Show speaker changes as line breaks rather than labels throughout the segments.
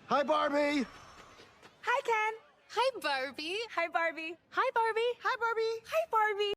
Hi, Barbie.
Hi, Ken.
Hi, Barbie.
Hi, Barbie.
Hi, Barbie.
Hi, Barbie. Hi, Barbie.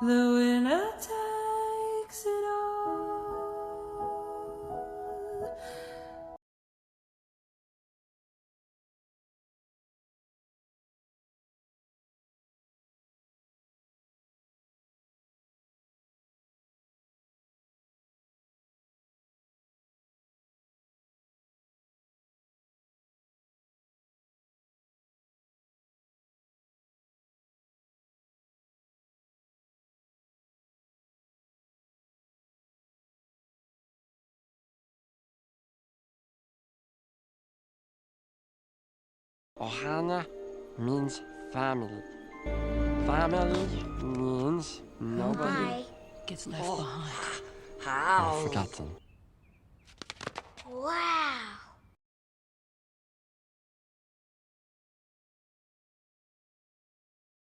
The winner takes it all.
Ohana means family. Family means nobody
Gets left behind.
or forgotten.
Wow.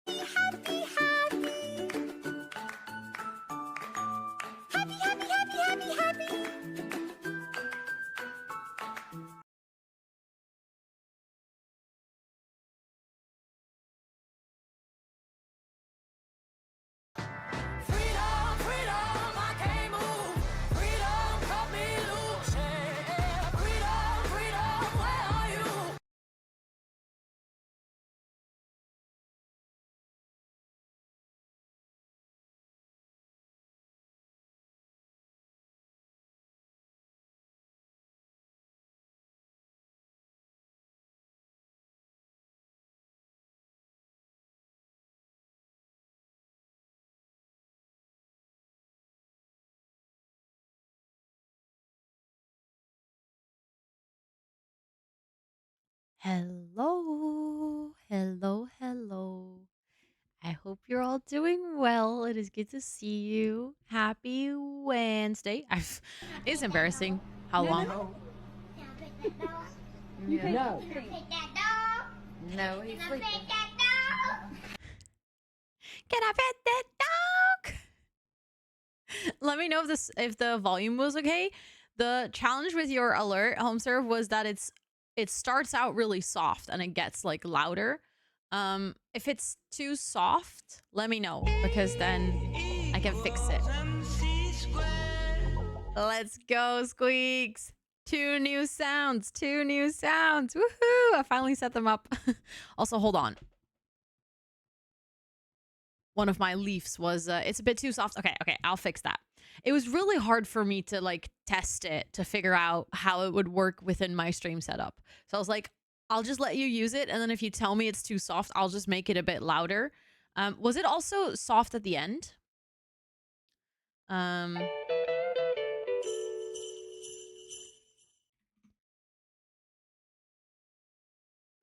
Happy, happy. Happy, happy, happy, happy, happy.
Freedom, freedom, I can't move. Freedom, cut me loose. Yeah. Freedom, freedom, where are you?
Hello, hello, hello. I hope you're all doing well. It is good to see you. Happy Wednesday. It's embarrassing. How long?
Now pick that dog.
No.
Pick that dog.
No, he's
Now
sleeping.
pick that dog.
Can I pet that dog? Let me know if the volume was okay. The challenge with your alert home serve was that it starts out really soft and it gets like louder. If it's too soft, let me know because then I can fix it. Let's go, Squeaks. Two new sounds. Woohoo! I finally set them up. Also, hold on. One of my leaves was it's a bit too soft. Okay, I'll fix that. It was really hard for me to like test it to figure out how it would work within my stream setup. So I was like, I'll just let you use it, and then if you tell me it's too soft, I'll just make it a bit louder. Was it also soft at the end?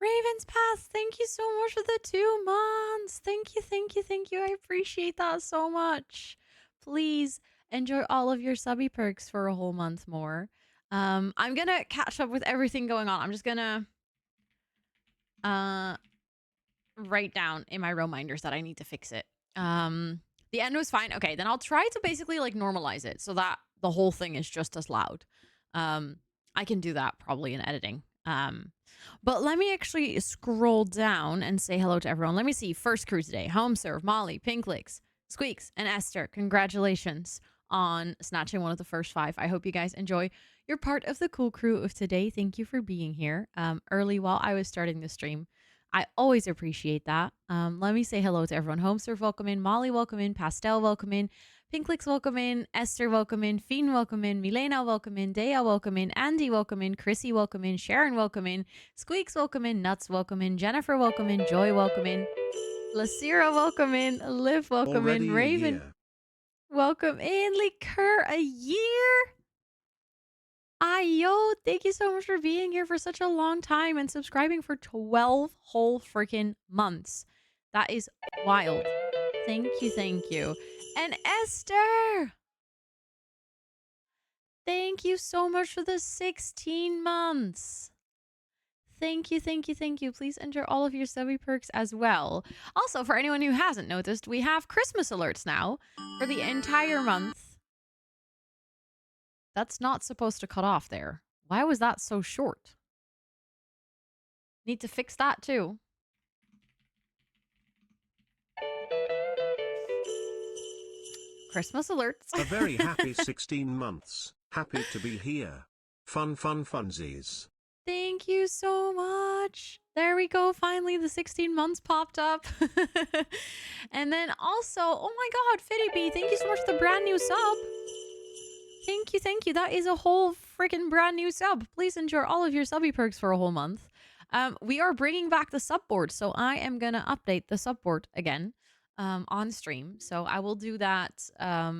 Raven's Path, thank you so much for the 2 months. Thank you, thank you, thank you. I appreciate that so much. Please enjoy all of your subby perks for a whole month more. I'm gonna catch up with everything going on. I'm just gonna write down in my reminders that I need to fix it. The end was fine. Okay, then I'll try to basically like normalize it so that the whole thing is just as loud. I can do that probably in editing. But let me actually scroll down and say hello to everyone. Let me see. First crew today. Homeserve, Molly, Pinklix, Squeaks, and Esther. Congratulations on snatching one of the first 5. I hope you guys enjoy. You're part of the cool crew of today. Thank you for being here early while I was starting the stream. I always appreciate that. Let me say hello to everyone. Homeserve, welcome in. Molly, welcome in. Pastel, welcome in. Pinklix, welcome in. Esther, welcome in. Fiend, welcome in. Milena, welcome in. Dea, welcome in. Andy, welcome in. Chrissy, welcome in. Sharon, welcome in. Squeaks, welcome in. Nuts, welcome in. Jennifer, welcome in. Joy, welcome in. Lasira, welcome in. Liv, welcome in. Raven, welcome in. Liquor, a year. Ayo, thank you so much for being here for such a long time and subscribing for 12 whole freaking months. That is wild. Thank you, thank you. And Esther, thank you so much for the 16 months. Thank you, thank you, thank you. Please enter all of your subby perks as well. Also, for anyone who hasn't noticed, we have Christmas alerts now for the entire month. That's not supposed to cut off there. Why was that so short? Need to fix that too. Christmas alerts.
A very happy 16 months. Happy to be here. Fun, fun, funsies.
Thank you so much. There we go. Finally, the 16 months popped up. And then also, oh my God, Fitty B, thank you so much for the brand new sub. Thank you, thank you. That is a whole freaking brand new sub. Please enjoy all of your subby perks for a whole month. We are bringing back the sub board, so I am gonna update the sub board again on stream. So I will do that. I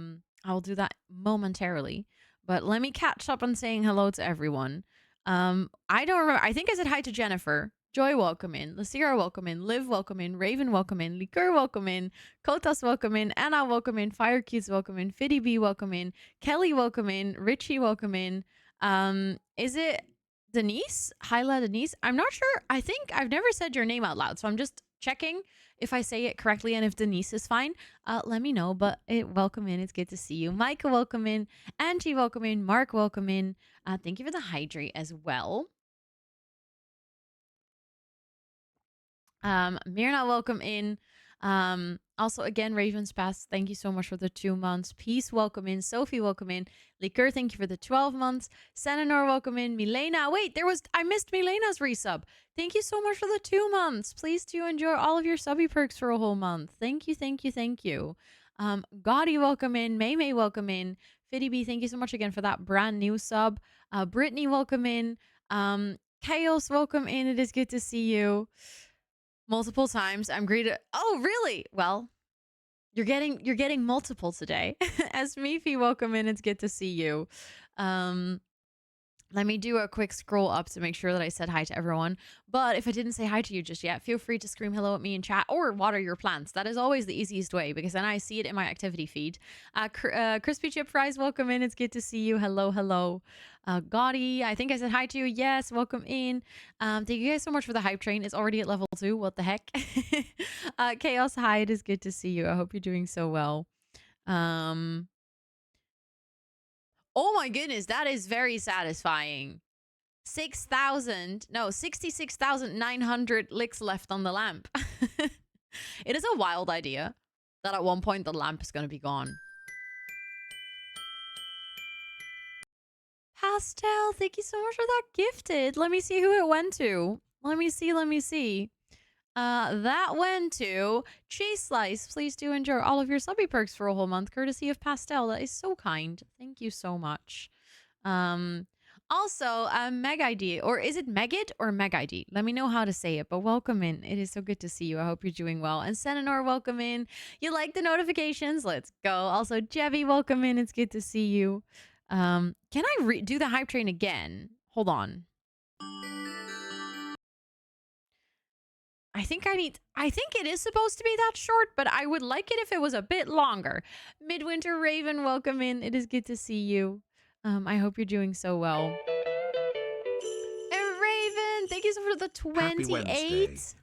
will do that momentarily. But let me catch up on saying hello to everyone. I don't remember. I think I said hi to Jennifer. Joy, welcome in. Lasira, welcome in. Liv, welcome in. Raven, welcome in. Liquor, welcome in. Kotas, welcome in. Anna, welcome in. Firecutes, welcome in. Fiddy B, welcome in. Kelly, welcome in. Richie, welcome in. Is it Denise? Hyla Denise? I'm not sure. I think I've never said your name out loud, so I'm just checking if I say it correctly and if Denise is fine. Let me know, but welcome in. It's good to see you. Micah, welcome in. Angie, welcome in. Mark, welcome in. Thank you for the hydrate as well. Mirna, welcome in. Also, again, Raven's Pass, thank you so much for the 2 months. Peace, welcome in. Sophie, welcome in. Liquor, thank you for the 12 months. Senanor, welcome in. Milena, wait, I missed Milena's resub. Thank you so much for the 2 months. Please do enjoy all of your subby perks for a whole month. Thank you, thank you, thank you. Gotti, welcome in. May, welcome in. Fiddy B, thank you so much again for that brand new sub. Brittany, welcome in. Chaos, welcome in. It is good to see you. Multiple times. I'm greeted. Oh, really? Well, you're getting multiple today. As Mifi, welcome in. It's good to see you. Let me do a quick scroll up to make sure that I said hi to everyone. But if I didn't say hi to you just yet, feel free to scream hello at me in chat or water your plants. That is always the easiest way because then I see it in my activity feed. Crispy Chip Fries, welcome in. It's good to see you. Hello, hello. Gotti, I think I said hi to you. Yes, welcome in. Thank you guys so much for the hype train. It's already at level 2. What the heck? Chaos, hi. It is good to see you. I hope you're doing so well. Oh my goodness, that is very satisfying. 66,900 licks left on the lamp. It is a wild idea that at one point the lamp is going to be gone. Pastel, thank you so much for that gifted. Let me see who it went to. Let me see. That went to Cheese Slice. Please do enjoy all of your subby perks for a whole month, courtesy of Pastel. That is so kind. Thank you so much. Also, Meg ID, or is it Megid or Meg ID? Let me know how to say it, but welcome in. It is so good to see you. I hope you're doing well. And Senanor, welcome in. You like the notifications? Let's go. Also, Jebby, welcome in. It's good to see you. Can I do the hype train again? Hold on. I think it is supposed to be that short, but I would like it if it was a bit longer. Midwinter Raven, welcome in. It is good to see you. I hope you're doing so well. And Raven, thank you so much for the
Happy
28.
Wednesday.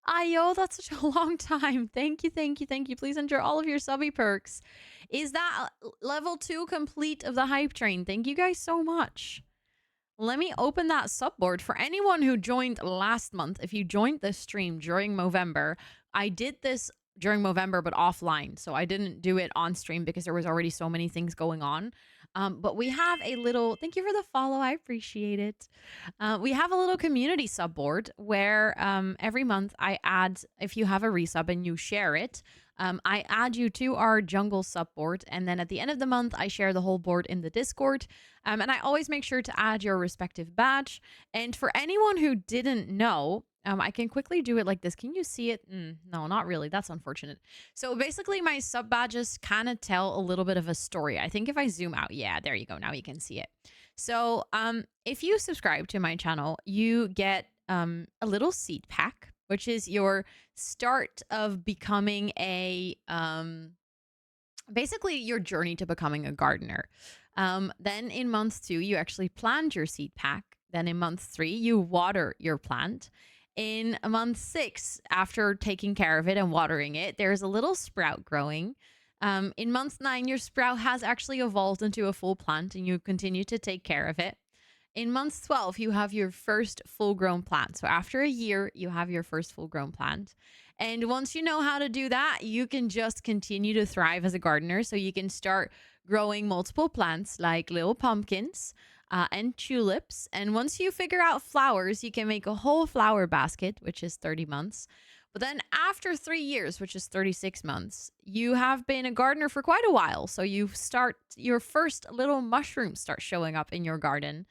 Ayo, that's such a long time. Thank you, thank you, thank you. Please enjoy all of your subby perks. Is that level 2 complete of the hype train? Thank you guys so much. Let me open that subboard. For anyone who joined last month, if you joined the stream during Movember, I did this during Movember, but offline. So I didn't do it on stream because there was already so many things going on. But we have a little, thank you for the follow. I appreciate it. We have a little community subboard where every month I add, if you have a resub and you share it, I add you to our jungle subboard. And then at the end of the month, I share the whole board in the Discord. And I always make sure to add your respective badge. And for anyone who didn't know, I can quickly do it like this. Can you see it? No, not really. That's unfortunate. So basically my sub badges kind of tell a little bit of a story. I think if I zoom out, yeah, there you go. Now you can see it. So if you subscribe to my channel, you get a little seed pack, which is your start of becoming a, basically your journey to becoming a gardener. Then in month 2, you actually plant your seed pack. Then in month 3, you water your plant. In month 6, after taking care of it and watering it, there's a little sprout growing. In month 9, your sprout has actually evolved into a full plant and you continue to take care of it. In month 12, you have your first full-grown plant. So after a year, you have your first full-grown plant. And once you know how to do that, you can just continue to thrive as a gardener. So you can start growing multiple plants like little pumpkins and tulips. And once you figure out flowers, you can make a whole flower basket, which is 30 months. But then after 3 years, which is 36 months, you have been a gardener for quite a while. So you start, your first little mushrooms start showing up in your garden.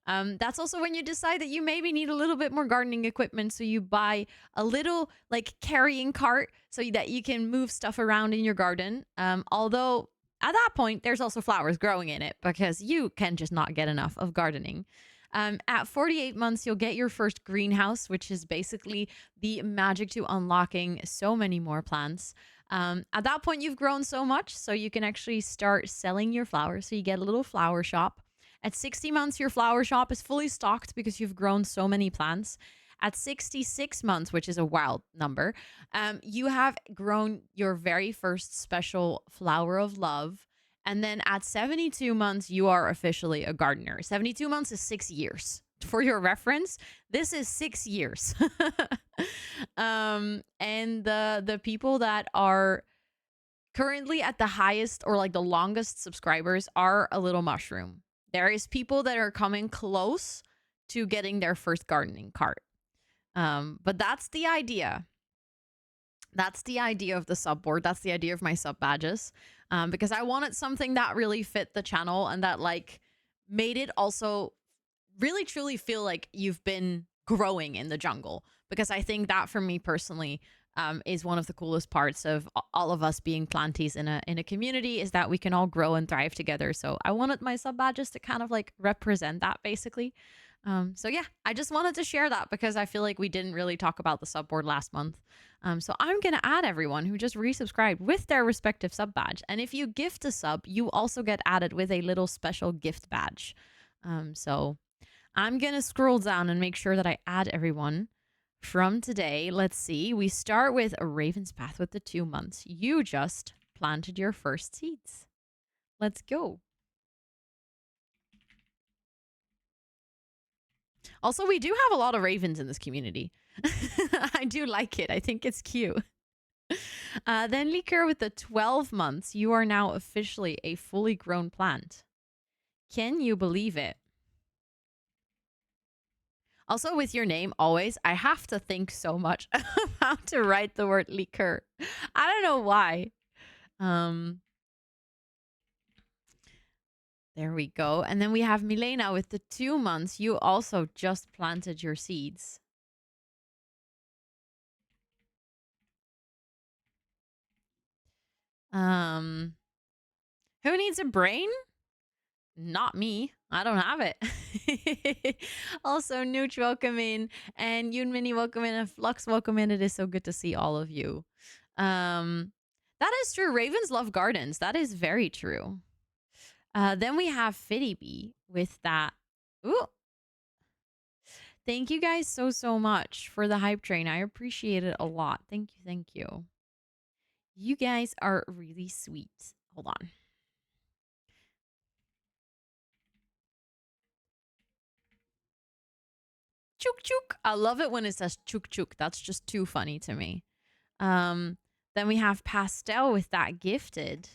That's also when you decide that you maybe need a little bit more gardening equipment. So you buy a little like carrying cart so that you can move stuff around in your garden. Although at that point, there's also flowers growing in it because you can just not get enough of gardening. At 48 months, you'll get your first greenhouse, which is basically the magic to unlocking so many more plants. At that point, you've grown so much, so you can actually start selling your flowers. So you get a little flower shop. At 60 months, your flower shop is fully stocked because you've grown so many plants. At 66 months, which is a wild number, you have grown your very first special flower of love. And then at 72 months, you are officially a gardener. 72 months is 6 years. For your reference, this is 6 years. And the people that are currently at the highest or like the longest subscribers are a little mushroom. There is people that are coming close to getting their first gardening cart. But that's the idea. That's the idea of the subboard. That's the idea of my sub badges. Because I wanted something that really fit the channel and that like made it also really truly feel like you've been growing in the jungle. Because I think that for me personally is one of the coolest parts of all of us being planties in a community is that we can all grow and thrive together. So I wanted my sub badges to kind of like represent that basically. So yeah, I just wanted to share that because I feel like we didn't really talk about the subboard last month. So I'm going to add everyone who just resubscribed with their respective sub badge. And if you gift a sub, you also get added with a little special gift badge. So I'm going to scroll down and make sure that I add everyone from today. Let's see. We start with a Raven's Path with the 2 months. You just planted your first seeds. Let's go. Also, we do have a lot of ravens in this community. I do like it. I think it's cute. Then Liquor with the 12 months. You are now officially a fully grown plant. Can you believe it? Also, with your name, always, I have to think so much how to write the word liqueur. I don't know why. There we go. And then we have Milena with the 2 months. You also just planted your seeds. Who needs a brain? Not me. I don't have it. Also, Nooch, welcome in. And Yoon Mini, welcome in. And Flux, welcome in. It is so good to see all of you. That is true. Ravens love gardens. That is very true. Then we have Fitty Bee with that. Ooh. Thank you guys so much for the hype train. I appreciate it a lot. Thank you. Thank you. You guys are really sweet. Hold on. Chook chook. I love it when it says chook chook. That's just too funny to me. Then we have Pastel with that gifted.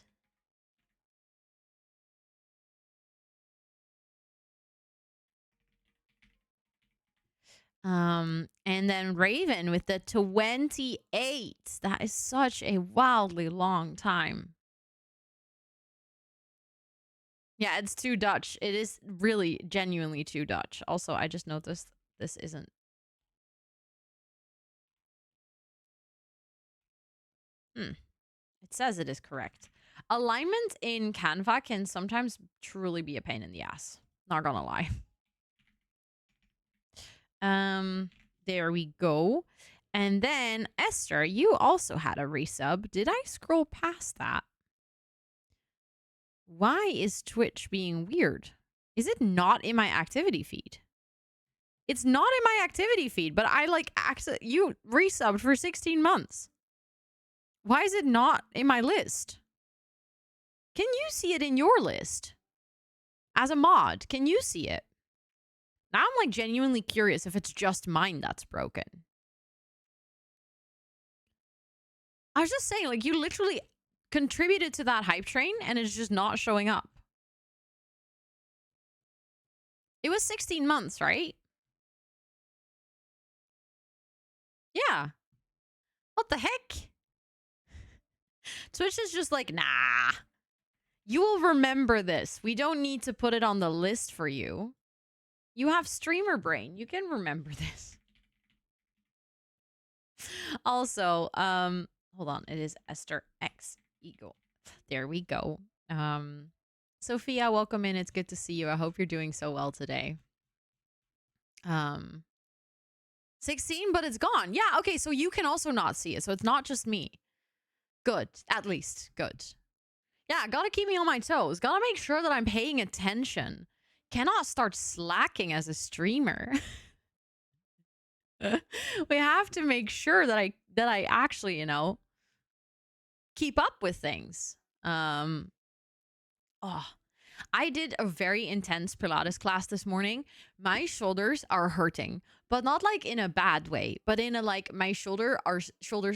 And then Raven with the 28. That is such a wildly long time. Yeah, it's too Dutch. It is really genuinely too Dutch. Also, I just noticed this isn't. It says it is correct. Alignment in Canva can sometimes truly be a pain in the ass. Not gonna lie. There we go. And then Esther, you also had a resub. Did I scroll past that? Why is Twitch being weird? Is it not in my activity feed? It's not in my activity feed, but I like you resubbed for 16 months. Why is it not in my list? Can you see it in your list? As a mod, can you see it? Now I'm like genuinely curious if it's just mine that's broken. I was just saying, like, you literally contributed to that hype train and it's just not showing up. It was 16 months, right? Yeah. What the heck? Twitch is just like, nah. You will remember this. We don't need to put it on the list for you. You have streamer brain. You can remember this. Also, hold on. It is Extratxt Eagle. There we go. Sophia, welcome in. It's good to see you. I hope you're doing so well today. 16, but it's gone. Yeah, okay, so you can also not see it. So it's not just me. Good. At least. Good. Yeah, gotta keep me on my toes. Gotta make sure that I'm paying attention. Cannot start slacking as a streamer. We have to make sure that I actually, you know, keep up with things. I did a very intense Pilates class this morning. My shoulders are hurting, but not like in a bad way, but in a like my shoulders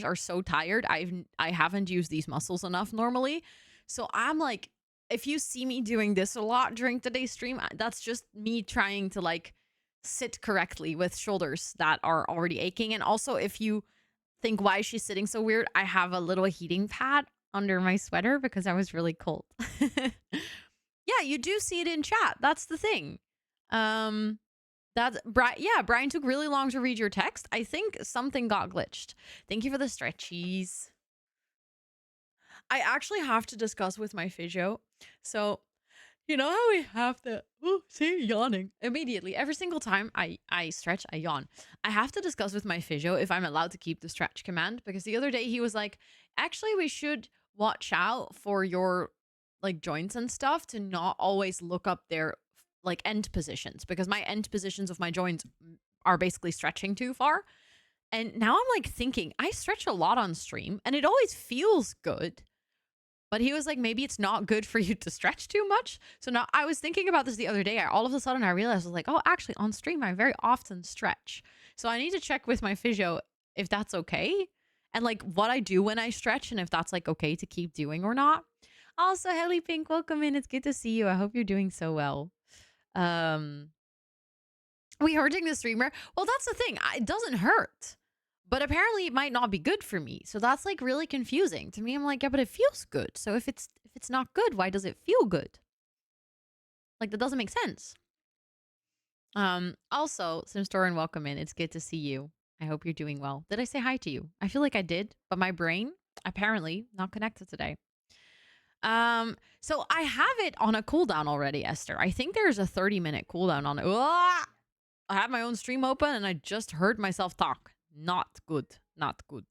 are so tired. I haven't used these muscles enough normally. So I'm like, if you see me doing this a lot during today's stream, that's just me trying to like sit correctly with shoulders that are already aching. And also, if you think, why is she sitting so weird? I have a little heating pad under my sweater because I was really cold. Yeah, you do see it in chat. That's the thing. Brian took really long to read your text. I think something got glitched. Thank you for the stretchies. I actually have to discuss with my physio. So, you know how we have to see yawning immediately. Every single time I stretch, I yawn. I have to discuss with my physio if I'm allowed to keep the stretch command, because the other day he was like, actually, we should watch out for your like joints and stuff to not always look up their like end positions, because my end positions of my joints are basically stretching too far. And now I'm like thinking, I stretch a lot on stream and it always feels good. But he was like, maybe it's not good for you to stretch too much. So now I was thinking about this the other day. All of a sudden I realized, I was like, oh, actually on stream, I very often stretch. So I need to check with my physio if that's okay. And like what I do when I stretch and if that's like okay to keep doing or not. Also, Helly Pink, welcome in. It's good to see you. I hope you're doing so well. We hurting the streamer? Well, that's the thing. It doesn't hurt. But apparently it might not be good for me. So that's like really confusing. To me, I'm like, yeah, but it feels good. So if it's not good, why does it feel good? Like, that doesn't make sense. Also, Simstoran, welcome in. It's good to see you. I hope you're doing well. Did I say hi to you? I feel like I did, but my brain apparently not connected today. So I have it on a cooldown already, Esther. I think there's a 30-minute cooldown on it. I have my own stream open and I just heard myself talk. Not good. Not good.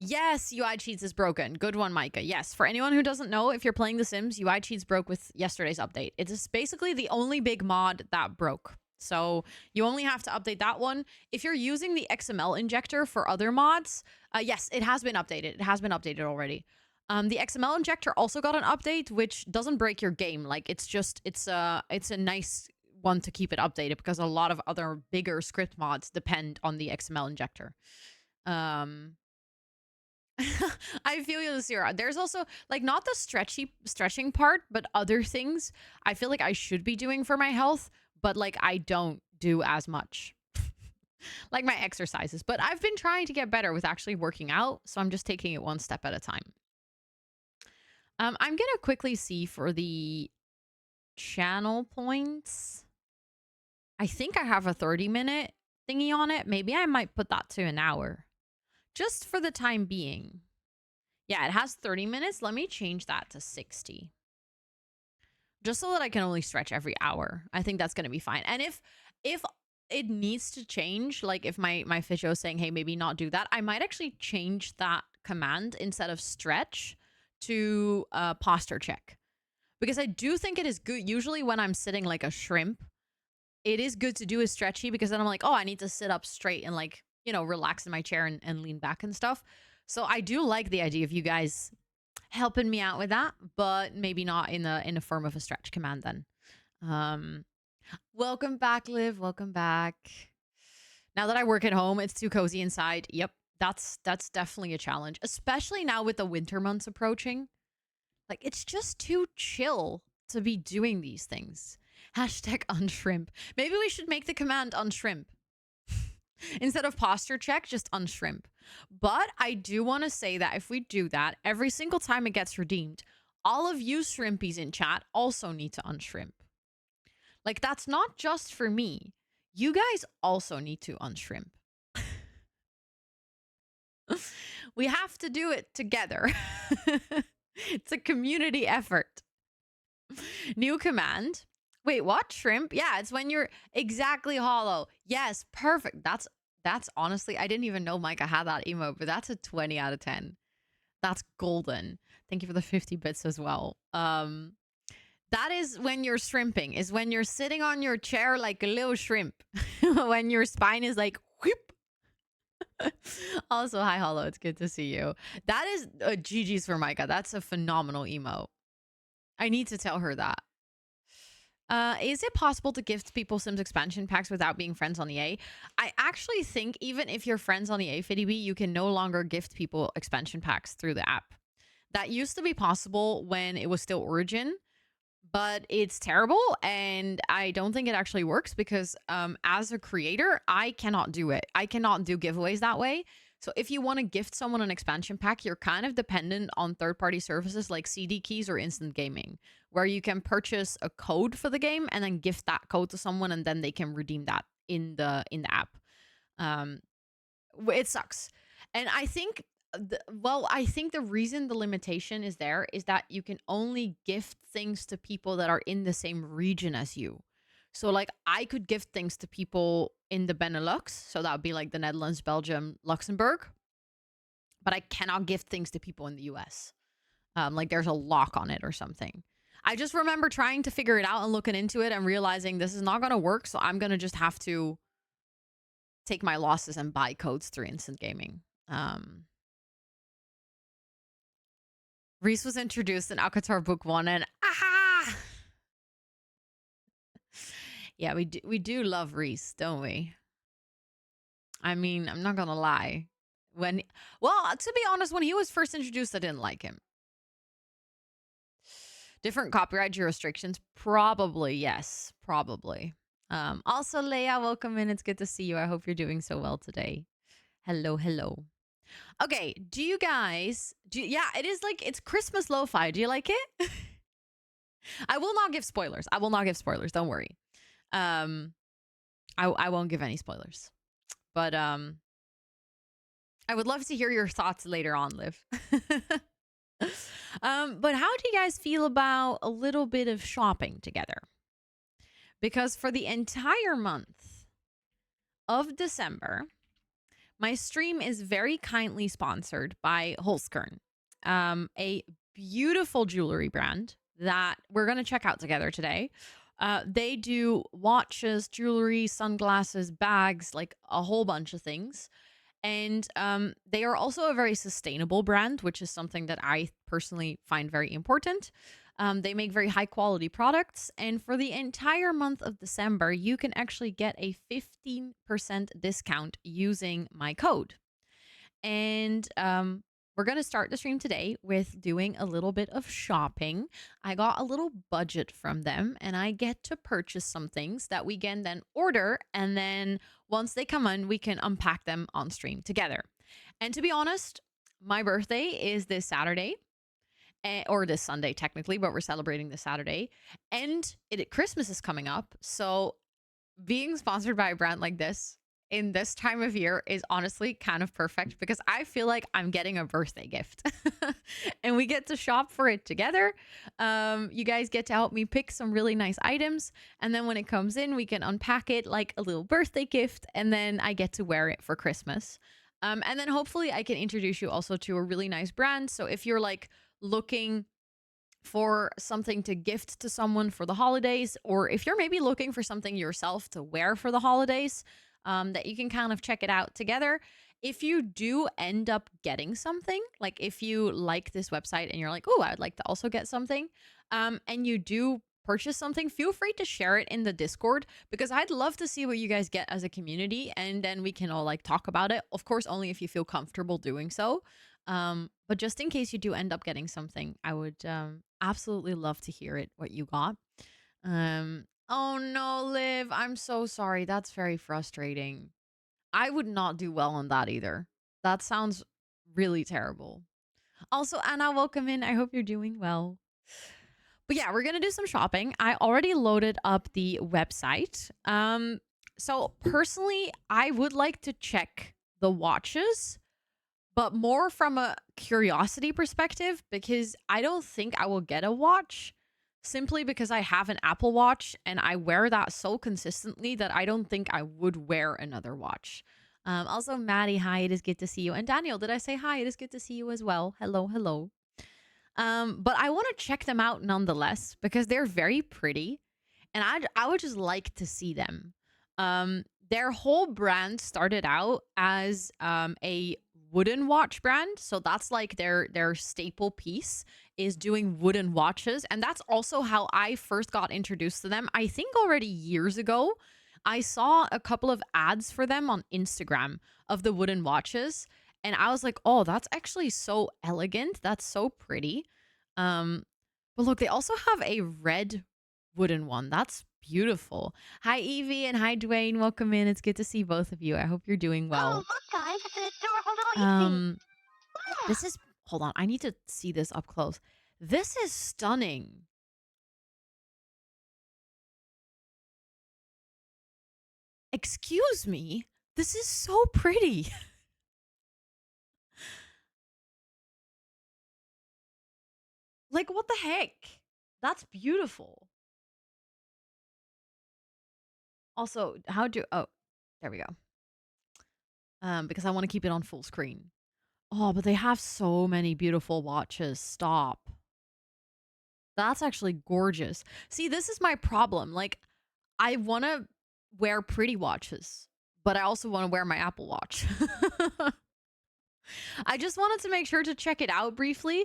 Yes, UI cheats is broken. Good one, Micah. Yes, for anyone who doesn't know, if you're playing The Sims, UI cheats broke with yesterday's update. It's basically the only big mod that broke. So you only have to update that one. If you're using the XML injector for other mods, yes, it has been updated. It has been updated already. The XML injector also got an update, which doesn't break your game. Like, it's a nice one to keep it updated because a lot of other bigger script mods depend on the XML injector. I feel you, Lucira. There's also, like, not the stretching part, but other things I feel like I should be doing for my health, but, like, I don't do as much. Like my exercises. But I've been trying to get better with actually working out, so I'm just taking it one step at a time. I'm going to quickly see for the channel points. I think I have a 30-minute thingy on it. Maybe I might put that to an hour. Just for the time being. Yeah, it has 30 minutes. Let me change that to 60. Just so that I can only stretch every hour. I think that's going to be fine. And if it needs to change, like if my physio is saying, hey, maybe not do that, I might actually change that command instead of stretch to posture check. Because I do think it is good. Usually when I'm sitting like a shrimp, it is good to do a stretchy because then I'm like, oh, I need to sit up straight and like, you know, relax in my chair and lean back and stuff. So I do like the idea of you guys helping me out with that, but maybe not in the form of a stretch command then. Welcome back, Liv. Welcome back. Now that I work at home, it's too cozy inside. Yep, that's definitely a challenge, especially now with the winter months approaching. Like, it's just too chill to be doing these things. Hashtag unshrimp. Maybe we should make the command unshrimp. Instead of posture check, just unshrimp. But I do want to say that if we do that, every single time it gets redeemed, all of you shrimpies in chat also need to unshrimp. Like, that's not just for me. You guys also need to unshrimp. We have to do it together. It's a community effort. New command. Wait, what? Shrimp? Yeah, it's when you're exactly hollow. Yes, perfect. That's honestly, I didn't even know Micah had that emote, but that's a 20 out of 10. That's golden. Thank you for the 50 bits as well. That is when you're shrimping, is when you're sitting on your chair like a little shrimp. When your spine is like, whoop. Also, hi, Hollow. It's good to see you. That is GG's for Micah. That's a phenomenal emote. I need to tell her that. Is it possible to gift people Sims expansion packs without being friends on EA? I actually think even if you're friends on EA FDB, you can no longer gift people expansion packs through the app. That used to be possible when it was still Origin, but it's terrible and I don't think it actually works because as a creator, I cannot do it. I cannot do giveaways that way. So if you want to gift someone an expansion pack, you're kind of dependent on third-party services like CD keys or instant gaming, where you can purchase a code for the game and then gift that code to someone and then they can redeem that in the app. It sucks. And I think I think the reason the limitation is there is that you can only gift things to people that are in the same region as you. So, like, I could gift things to people in the Benelux. So that would be like the Netherlands, Belgium, Luxembourg. But I cannot gift things to people in the US. Like, there's a lock on it or something. I just remember trying to figure it out and looking into it and realizing this is not going to work. So I'm going to just have to take my losses and buy codes through instant gaming. Reese was introduced in Akatar Book 1 and aha! Yeah, we do love Reese, don't we? I mean, I'm not gonna lie. To be honest, when he was first introduced, I didn't like him. Different copyright jurisdictions? Probably, yes. Probably. Also, Leia, welcome in. It's good to see you. I hope you're doing so well today. Hello, hello. Okay, do you guys yeah, it is like it's Christmas lo-fi. Do you like it? I will not give spoilers. I will not give spoilers. Don't worry. Um I won't give any spoilers. But I would love to hear your thoughts later on, Liv. But how do you guys feel about a little bit of shopping together? Because for the entire month of December, my stream is very kindly sponsored by Holskern, a beautiful jewelry brand that we're going to check out together today. They do watches, jewelry, sunglasses, bags, like a whole bunch of things. And they are also a very sustainable brand, which is something that I personally find very important. They make very high quality products. And for the entire month of December, you can actually get a 15% discount using my code. And we're going to start the stream today with doing a little bit of shopping. I got a little budget from them and I get to purchase some things that we can then order. And then once they come in, we can unpack them on stream together. And to be honest, my birthday is this Saturday. Or this Sunday, technically, but we're celebrating this Saturday. And Christmas is coming up. So being sponsored by a brand like this in this time of year is honestly kind of perfect because I feel like I'm getting a birthday gift and we get to shop for it together. You guys get to help me pick some really nice items. And then when it comes in, we can unpack it like a little birthday gift. And then I get to wear it for Christmas. And then hopefully I can introduce you also to a really nice brand. So if you're like looking for something to gift to someone for the holidays, or if you're maybe looking for something yourself to wear for the holidays, that you can kind of check it out together. If you do end up getting something, like if you like this website and you're like, oh, I'd like to also get something, and you do purchase something, feel free to share it in the Discord because I'd love to see what you guys get as a community, and then we can all like talk about it. Of course, only if you feel comfortable doing so. But just in case you do end up getting something, I would absolutely love to hear it, what you got. Oh no, Liv, I'm so sorry. That's very frustrating. I would not do well on that either. That sounds really terrible. Also, Anna, welcome in. I hope you're doing well. But yeah, we're going to do some shopping. I already loaded up the website. So personally, I would like to check the watches, but more from a curiosity perspective because I don't think I will get a watch simply because I have an Apple Watch and I wear that so consistently that I don't think I would wear another watch. Also, Maddie, hi, it is good to see you. And Daniel, did I say hi? It is good to see you as well. Hello, hello. But I want to check them out nonetheless because they're very pretty and I would just like to see them. Their whole brand started out as a wooden watch brand, so that's like their staple piece is doing wooden watches, and that's also how I first got introduced to them. I think already years ago I saw a couple of ads for them on Instagram of the wooden watches, and I was like, oh, that's actually so elegant, that's so pretty. But look, they also have a red wooden one. That's beautiful. Hi, Evie, and hi, Dwayne. Welcome in. It's good to see both of you. I hope you're doing well.
Oh, look, guys, it's an adorable little Eastie.
This is, hold on. I need to see this up close. This is stunning. Excuse me. This is so pretty. Like, what the heck? That's beautiful. Also, oh, there we go. Because I want to keep it on full screen. Oh, but they have so many beautiful watches. Stop. That's actually gorgeous. See, this is my problem. Like, I want to wear pretty watches, but I also want to wear my Apple Watch. I just wanted to make sure to check it out briefly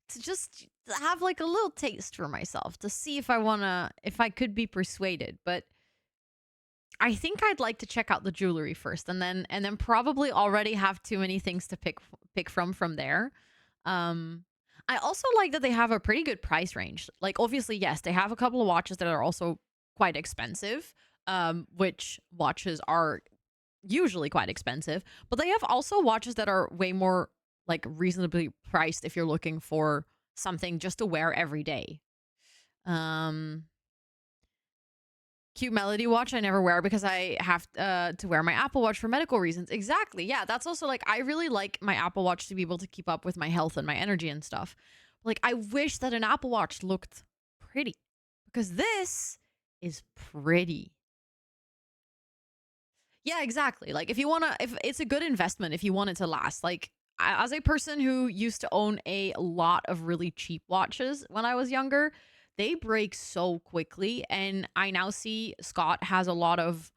to just have like a little taste for myself to see if I could be persuaded. But I think I'd like to check out the jewelry first and then probably already have too many things to pick from there. I also like that they have a pretty good price range. Like, obviously, yes, they have a couple of watches that are also quite expensive, which watches are usually quite expensive, but they have also watches that are way more like reasonably priced if you're looking for something just to wear every day. Cute Melody watch I never wear because I have to wear my Apple Watch for medical reasons. Exactly. Yeah, that's also like I really like my Apple Watch to be able to keep up with my health and my energy and stuff. Like I wish that an Apple Watch looked pretty because this is pretty. Yeah, exactly. Like if you want to if it's a good investment if you want it to last. Like as a person who used to own a lot of really cheap watches when I was younger, they break so quickly. And I now see Scott has a lot of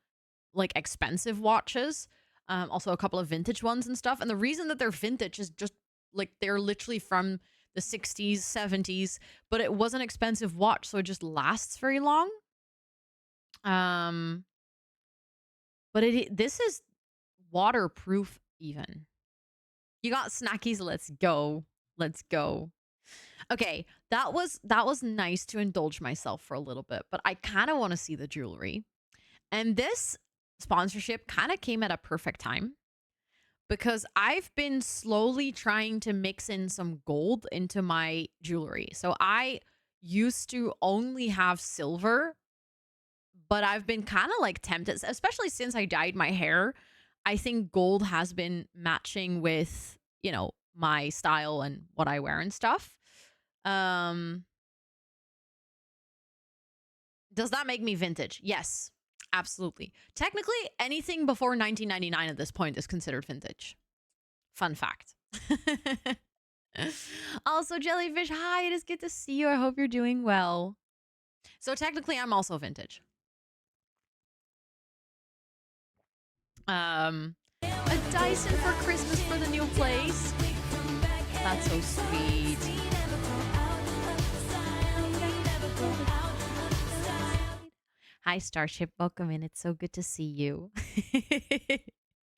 like expensive watches, also a couple of vintage ones and stuff. And the reason that they're vintage is just like they're literally from the 60s, 70s, but it was an expensive watch, so it just lasts very long. But this is waterproof even. You got snackies, let's go. Let's go. Okay, that was nice to indulge myself for a little bit, but I kind of want to see the jewelry. And this sponsorship kind of came at a perfect time because I've been slowly trying to mix in some gold into my jewelry. So I used to only have silver, but I've been kind of like tempted, especially since I dyed my hair. I think gold has been matching with, you know, my style and what I wear and stuff. Does that make me vintage? Yes, absolutely. Technically, anything before 1999 at this point is considered vintage. Fun fact. Also, Jellyfish, hi, it is good to see you. I hope you're doing well. So technically, I'm also vintage. A Dyson for Christmas for the new place. That's so sweet. Hi, Starship. Welcome in. It's so good to see you.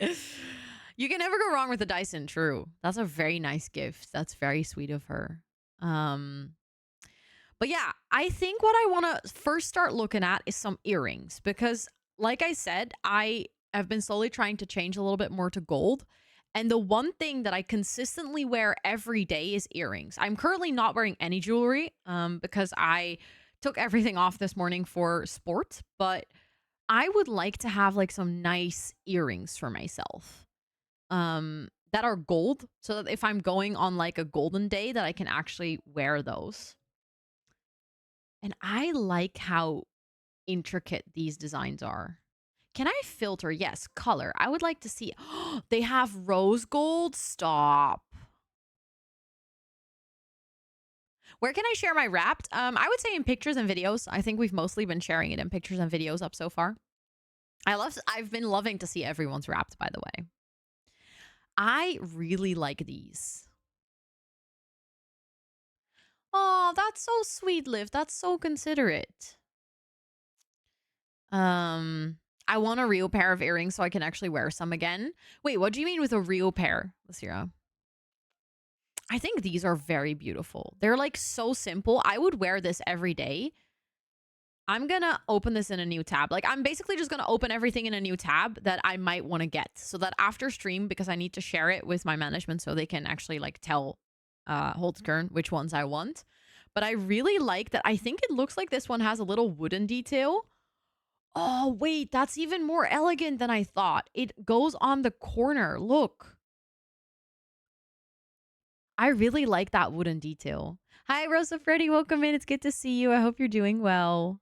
You can never go wrong with a Dyson. True. That's a very nice gift. That's very sweet of her. But yeah, I think what I want to first start looking at is some earrings because, like I said, I have been slowly trying to change a little bit more to gold. And the one thing that I consistently wear every day is earrings. I'm currently not wearing any jewelry because I took everything off this morning for sport, but I would like to have like some nice earrings for myself that are gold so that if I'm going on like a golden day that I can actually wear those. And I like how intricate these designs are. Can I filter? Yes, color. I would like to see. They have rose gold. Stop. Where can I share my wrapped? I would say in pictures and videos. I think we've mostly been sharing it in pictures and videos up so far. I've been loving to see everyone's wrapped, by the way. I really like these. Oh, that's so sweet, Liv. That's so considerate. I want a real pair of earrings so I can actually wear some again. Wait, what do you mean with a real pair, Lucira? I think these are very beautiful. They're like so simple. I would wear this every day. I'm gonna open this in a new tab. Like I'm basically just gonna open everything in a new tab that I might want to get so that after stream, because I need to share it with my management so they can actually like tell Holtzkern which ones I want. But I really like that. I think it looks like this one has a little wooden detail. Oh, wait, that's even more elegant than I thought. It goes on the corner. Look. I really like that wooden detail. Hi, Rosa Freddy. Welcome in. It's good to see you. I hope you're doing well.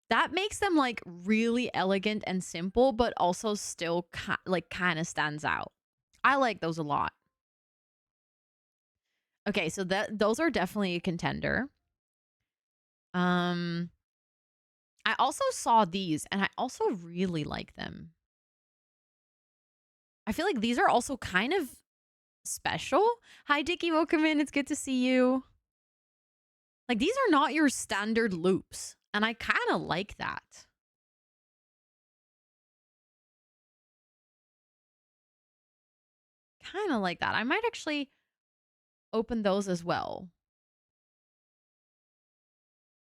That makes them like really elegant and simple, but also still like kind of stands out. I like those a lot. Okay, so those are definitely a contender. I also saw these and I also really like them. I feel like these are also kind of special. Hi, Dickie. Welcome in. It's good to see you. Like, these are not your standard loops. And I kind of like that. Kind of like that. I might actually open those as well.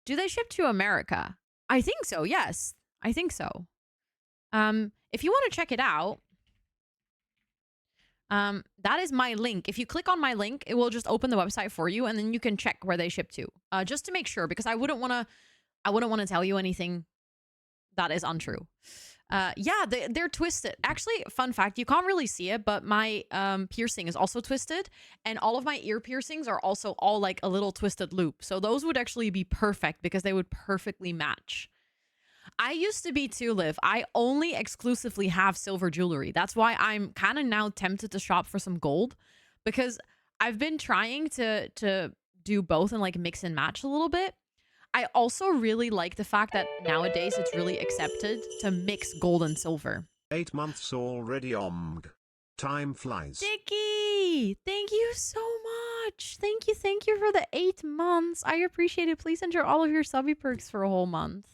Do they ship to America? I think so. Yes, I think so. if you want to check it out, that is my link. If you click on my link, it will just open the website for you, and then you can check where they ship to, just to make sure, because I wouldn't want to tell you anything that is untrue. Yeah, they're twisted. Actually, fun fact, you can't really see it, but my piercing is also twisted, and all of my ear piercings are also all like a little twisted loop. So those would actually be perfect because they would perfectly match. I used to be too, Liv. I only exclusively have silver jewelry. That's why I'm kind of now tempted to shop for some gold, because I've been trying to do both and like mix and match a little bit. I also really like the fact that nowadays it's really accepted to mix gold and silver.
8 months already, omg. Time flies.
Dicky, thank you so much. Thank you for the 8 months. I appreciate it. Please enjoy all of your subby perks for a whole month.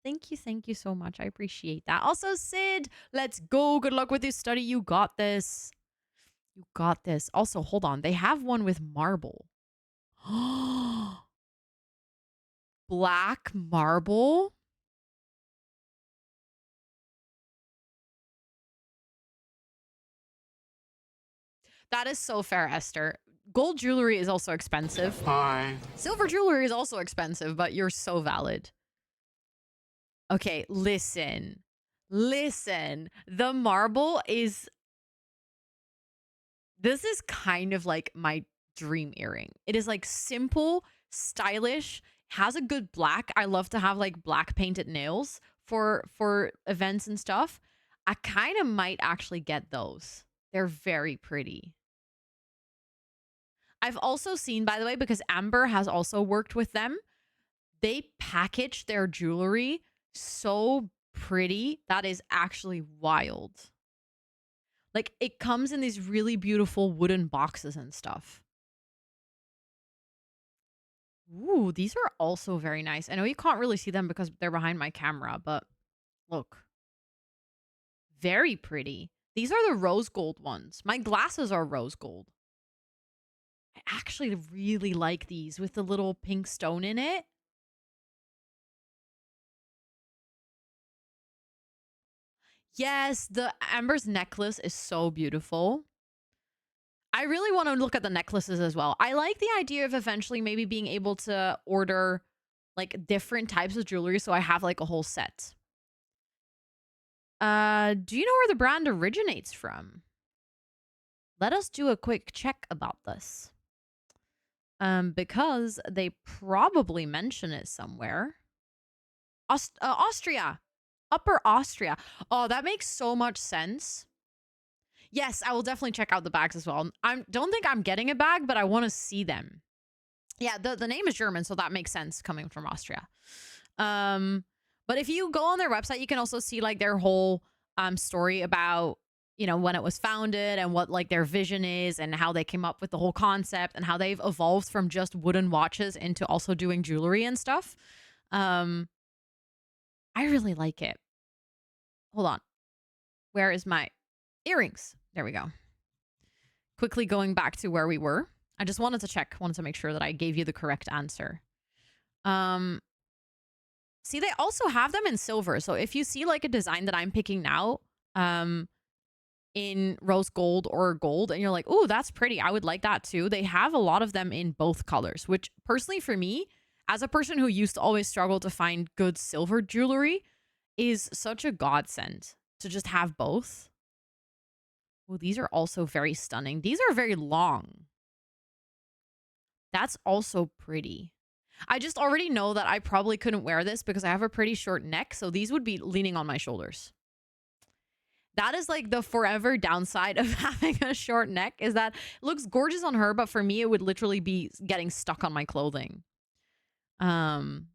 Thank you so much. I appreciate that. Also, Sid, let's go. Good luck with your study. You got this. You got this. Also, hold on. They have one with marble. Black marble? That is so fair, Esther. Gold jewelry is also expensive.
Hi.
Silver jewelry is also expensive, but you're so valid. Okay, listen. The marble is... This is kind of like my dream earring. It is like simple, stylish, has a good black. I love to have like black painted nails for events and stuff. I kind of might actually get those. They're very pretty. I've also seen, by the way, because Amber has also worked with them, they package their jewelry so pretty. That is actually wild. Like, it comes in these really beautiful wooden boxes and stuff. Ooh, these are also very nice. I know you can't really see them because they're behind my camera, but look. Very pretty. These are the rose gold ones. My glasses are rose gold. I actually really like these with the little pink stone in it. Yes, the Amber's necklace is so beautiful. I really want to look at the necklaces as well. I like the idea of eventually maybe being able to order like different types of jewelry so I have like a whole set. Do you know where the brand originates from? Let us do a quick check about this. Because they probably mention it somewhere. Austria. Upper Austria. Oh, that makes so much sense. Yes, I will definitely check out the bags as well. I don't think I'm getting a bag, but I want to see them. Yeah, the name is German, so that makes sense coming from Austria. But if you go on their website, you can also see like their whole story about, you know, when it was founded and what like their vision is and how they came up with the whole concept and how they've evolved from just wooden watches into also doing jewelry and stuff. I really like it. Hold on. Where is my earrings? There we go. Quickly going back to where we were. I just wanted to make sure that I gave you the correct answer. See, they also have them in silver. So if you see like a design that I'm picking now, in rose gold or gold, and you're like, oh, that's pretty, I would like that too. They have a lot of them in both colors, which personally for me, as a person who used to always struggle to find good silver jewelry, is such a godsend to just have both. Oh, these are also very stunning. These are very long. That's also pretty. I just already know that I probably couldn't wear this because I have a pretty short neck, so these would be leaning on my shoulders. That is like the forever downside of having a short neck, is that it looks gorgeous on her, but for me, it would literally be getting stuck on my clothing. In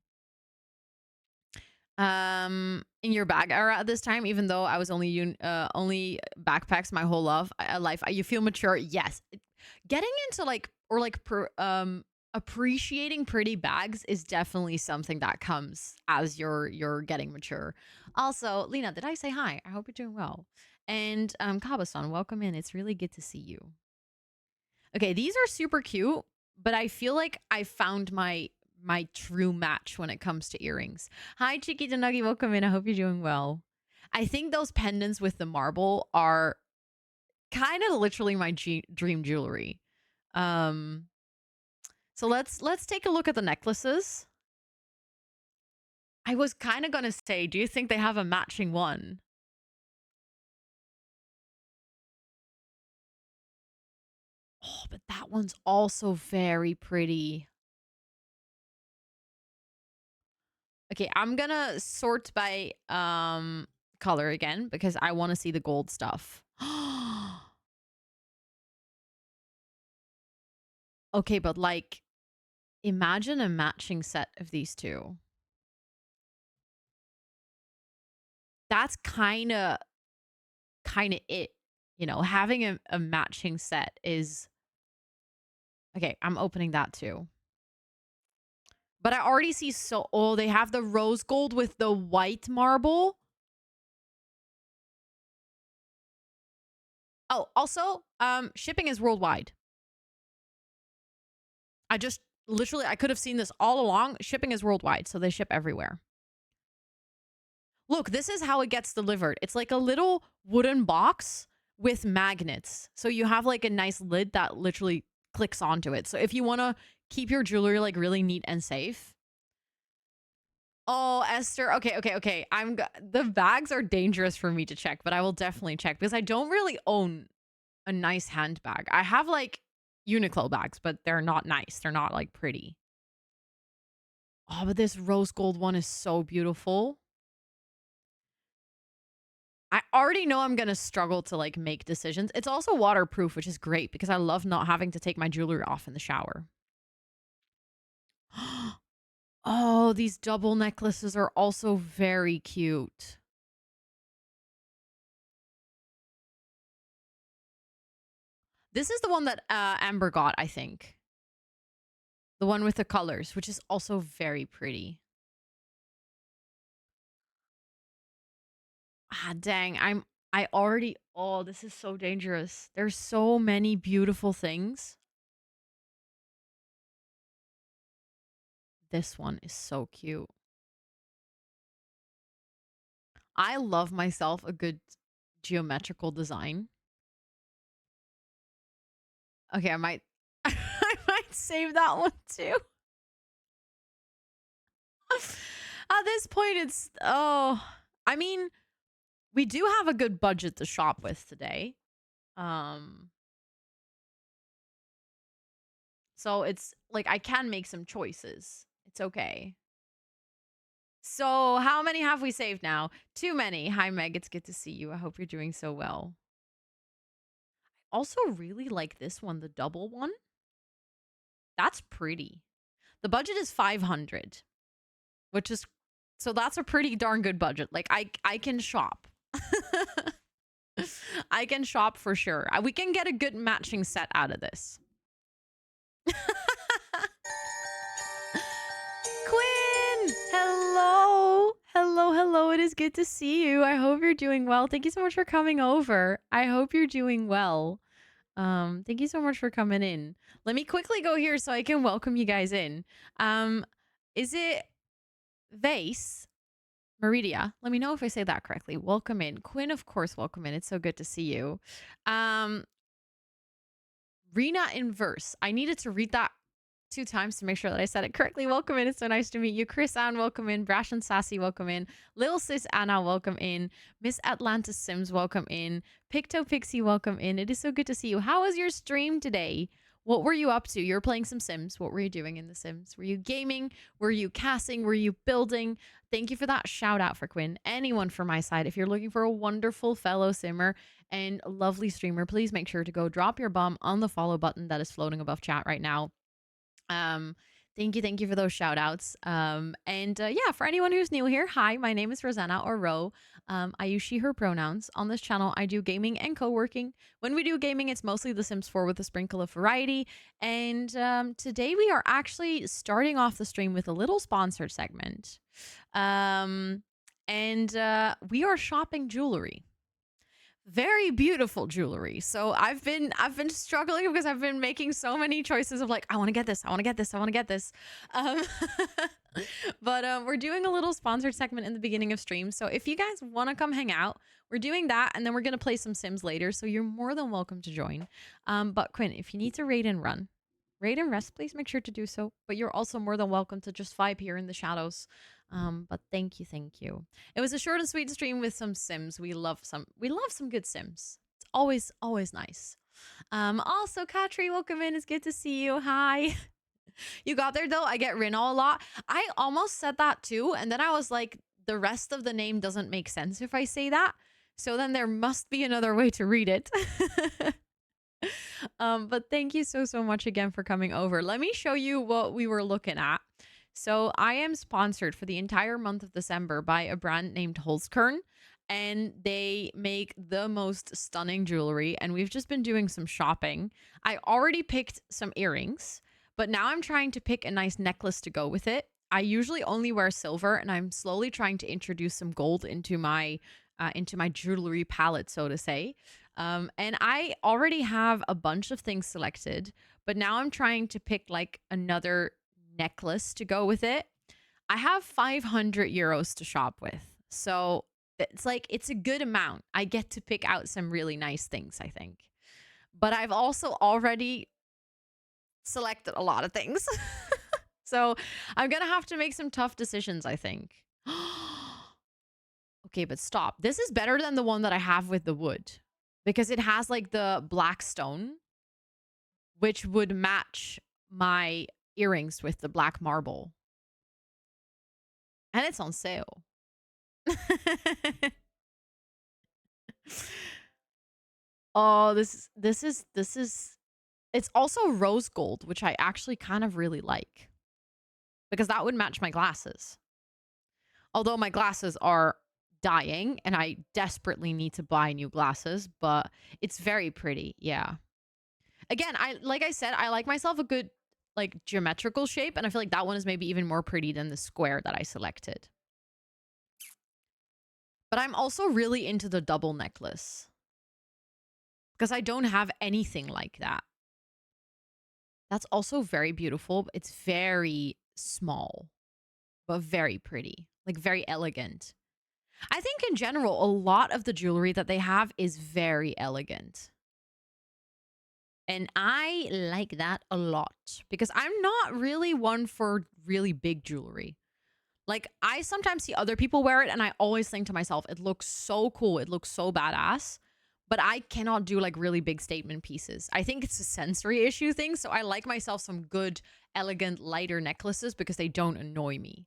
your bag era at this time, even though I was only backpacks my whole life, you feel mature. Yes, getting into appreciating pretty bags is definitely something that comes as you're getting mature. Also, Lena, did I say hi? I hope you're doing well. And Kabasan, welcome in. It's really good to see you. Okay, these are super cute, but I feel like I found my true match when it comes to earrings. Hi, Chiquita Nuggy, welcome in. I hope you're doing well. I think those pendants with the marble are kind of literally my dream jewelry. So let's take a look at the necklaces. I was kind of gonna say, do you think they have a matching one? Oh, but that one's also very pretty. Okay, I'm gonna sort by color again because I want to see the gold stuff. Okay, but like imagine a matching set of these two. That's kind of it. You know, having a matching set is okay. I'm opening that too. But I already see oh, they have the rose gold with the white marble. Oh, also, shipping is worldwide. I just literally I could have seen this all along. Shipping is worldwide, so they ship everywhere. Look, this is how it gets delivered. It's like a little wooden box with magnets. So you have like a nice lid that literally clicks onto it. So if you want to keep your jewelry like really neat and safe. Oh, Esther. Okay. The bags are dangerous for me to check, but I will definitely check because I don't really own a nice handbag. I have like Uniqlo bags, but they're not nice. They're not like pretty. Oh, but this rose gold one is so beautiful. I already know I'm going to struggle to like make decisions. It's also waterproof, which is great because I love not having to take my jewelry off in the shower. Oh, these double necklaces are also very cute. This is the one that Amber got, I think. The one with the colors, which is also very pretty. Ah, dang. Oh, this is so dangerous. There's so many beautiful things. This one is so cute. I love myself a good geometrical design. Okay, I might I might save that one too. At this point it's I mean, we do have a good budget to shop with today. So it's like I can make some choices. It's okay. So, how many have we saved now? Too many. Hi Meg, it's good to see you. I hope you're doing so well. Also really like this one, the double one. That's pretty. The budget is 500, which is so that's a pretty darn good budget. Like I can shop. I can shop for sure. We can get a good matching set out of this. Quinn, hello. Hello. It is good to see you. I hope you're doing well. Thank you so much for coming over. I hope you're doing well. Thank you so much for coming in. Let me quickly go here so I can welcome you guys in. Is it Vase? Meridia, let me know if I say that correctly. Welcome in. Quinn, of course, welcome in. It's so good to see you. Rena in verse. I needed to read that 2 times to make sure that I said it correctly. Welcome in. It's so nice to meet you. Chris Ann, welcome in. Brash and Sassy, welcome in. Lil Sis Anna, welcome in. Miss Atlantis Sims, welcome in. Picto Pixie, welcome in. It is so good to see you. How was your stream today? What were you up to? You were playing some Sims. What were you doing in the Sims? Were you gaming? Were you casting? Were you building? Thank you for that shout out for Quinn. Anyone from my side, if you're looking for a wonderful fellow simmer and lovely streamer, please make sure to go drop your bomb on the follow button that is floating above chat right now. Thank you for those shout outs. Yeah, for anyone who's new here, hi, my name is Rosanna or Ro. I use she, her pronouns. On this channel, I do gaming and co-working. When we do gaming, it's mostly The Sims 4 with a sprinkle of variety. And today we are actually starting off the stream with a little sponsored segment. We are shopping jewelry. very beautiful jewelry. So I've been struggling because I've been making so many choices of like, I want to get this, I want to get this, I want to get this. Um, but we're doing a little sponsored segment in the beginning of stream. So if you guys want to come hang out, we're doing that, and then we're gonna play some Sims later. So you're more than welcome to join. But Quinn, if you need to raid and rest, please make sure to do so. But you're also more than welcome to just vibe here in the shadows. But thank you. It was a short and sweet stream with some Sims. We love some good Sims. It's always nice. Also, Katri, welcome in. It's good to see you. Hi. You got there though. I get Rino a lot. I almost said that too, and then I was like, the rest of the name doesn't make sense if I say that. So then there must be another way to read it. But thank you so much again for coming over. Let me show you what we were looking at. So I am sponsored for the entire month of December by a brand named Holzkern, and they make the most stunning jewelry, and we've just been doing some shopping. I already picked some earrings, but now I'm trying to pick a nice necklace to go with it. I usually only wear silver, and I'm slowly trying to introduce some gold into my jewelry palette, so to say. And I already have a bunch of things selected, but now I'm trying to pick like another necklace to go with it. I have 500 euros to shop with, so it's a good amount. I get to pick out some really nice things, I think. But I've also already selected a lot of things. So I'm gonna have to make some tough decisions, I think. Okay, but stop. This is better than the one that I have with the wood, because it has like the black stone, which would match my earrings with the black marble. And it's on sale. Oh, this is it's also rose gold, which I actually kind of really like, because that would match my glasses. Although my glasses are dying and I desperately need to buy new glasses, but it's very pretty. Yeah. Again, like I said, I like myself a good like geometrical shape, and I feel like that one is maybe even more pretty than the square that I selected. But I'm also really into the double necklace, because I don't have anything like that. That's also very beautiful. It's very small, but very pretty, like very elegant. I think in general, a lot of the jewelry that they have is very elegant. And I like that a lot, because I'm not really one for really big jewelry. Like, I sometimes see other people wear it and I always think to myself, it looks so cool. It looks so badass. But I cannot do like really big statement pieces. I think it's a sensory issue thing. So I like myself some good, elegant, lighter necklaces because they don't annoy me.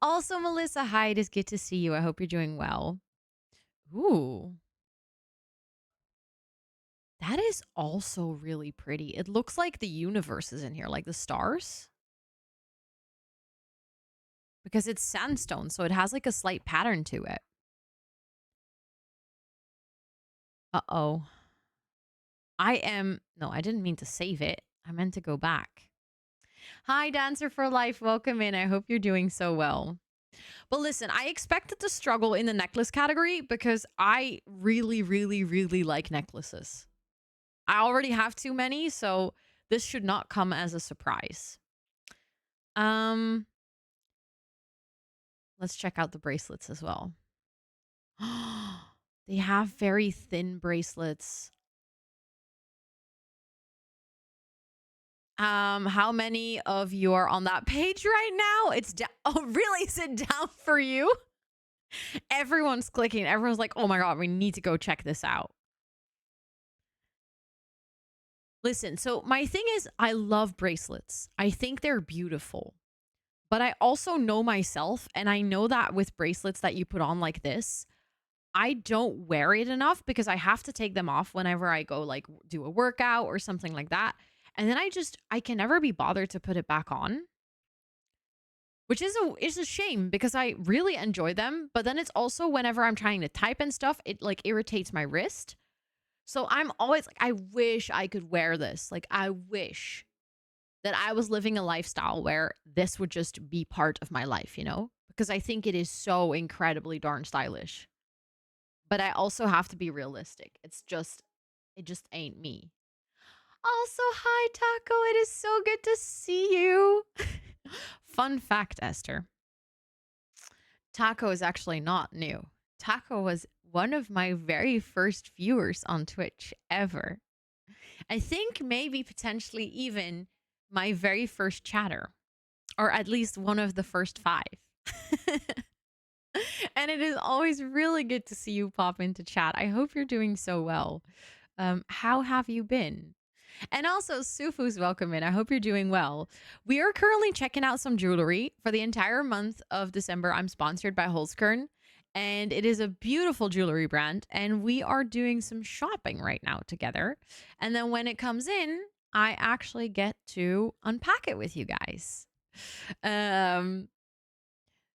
Also, Melissa, hi, it is good to see you. I hope you're doing well. Ooh. That is also really pretty. It looks like the universe is in here, like the stars. Because it's sandstone, so it has like a slight pattern to it. Uh-oh. No, I didn't mean to save it. I meant to go back. Hi, Dancer for Life. Welcome in. I hope you're doing so well. But listen, I expected to struggle in the necklace category because I really, really, really like necklaces. I already have too many, so this should not come as a surprise. Let's check out the bracelets as well. They have very thin bracelets. How many of you are on that page right now? It's down. Oh, really? Is it down for you? Everyone's clicking. Everyone's like, oh my God, we need to go check this out. Listen, so my thing is, I love bracelets. I think they're beautiful. But I also know myself, and I know that with bracelets that you put on like this, I don't wear it enough because I have to take them off whenever I go like do a workout or something like that. And then I can never be bothered to put it back on. Which is a shame because I really enjoy them. But then it's also whenever I'm trying to type and stuff, it like irritates my wrist. So I'm always like, I wish I could wear this. Like, I wish that I was living a lifestyle where this would just be part of my life, you know? Because I think it is so incredibly darn stylish. But I also have to be realistic. It just ain't me. Also, hi, Taco. It is so good to see you. Fun fact, Esther. Taco is actually not new. Taco was one of my very first viewers on Twitch ever. I think maybe potentially even my very first chatter, or at least one of the first 5. And it is always really good to see you pop into chat. I hope you're doing so well. How have you been? And also, Sufu's welcome in. I hope you're doing well. We are currently checking out some jewelry for the entire month of December. I'm sponsored by Holzkern, and it is a beautiful jewelry brand. And we are doing some shopping right now together. And then when it comes in, I actually get to unpack it with you guys.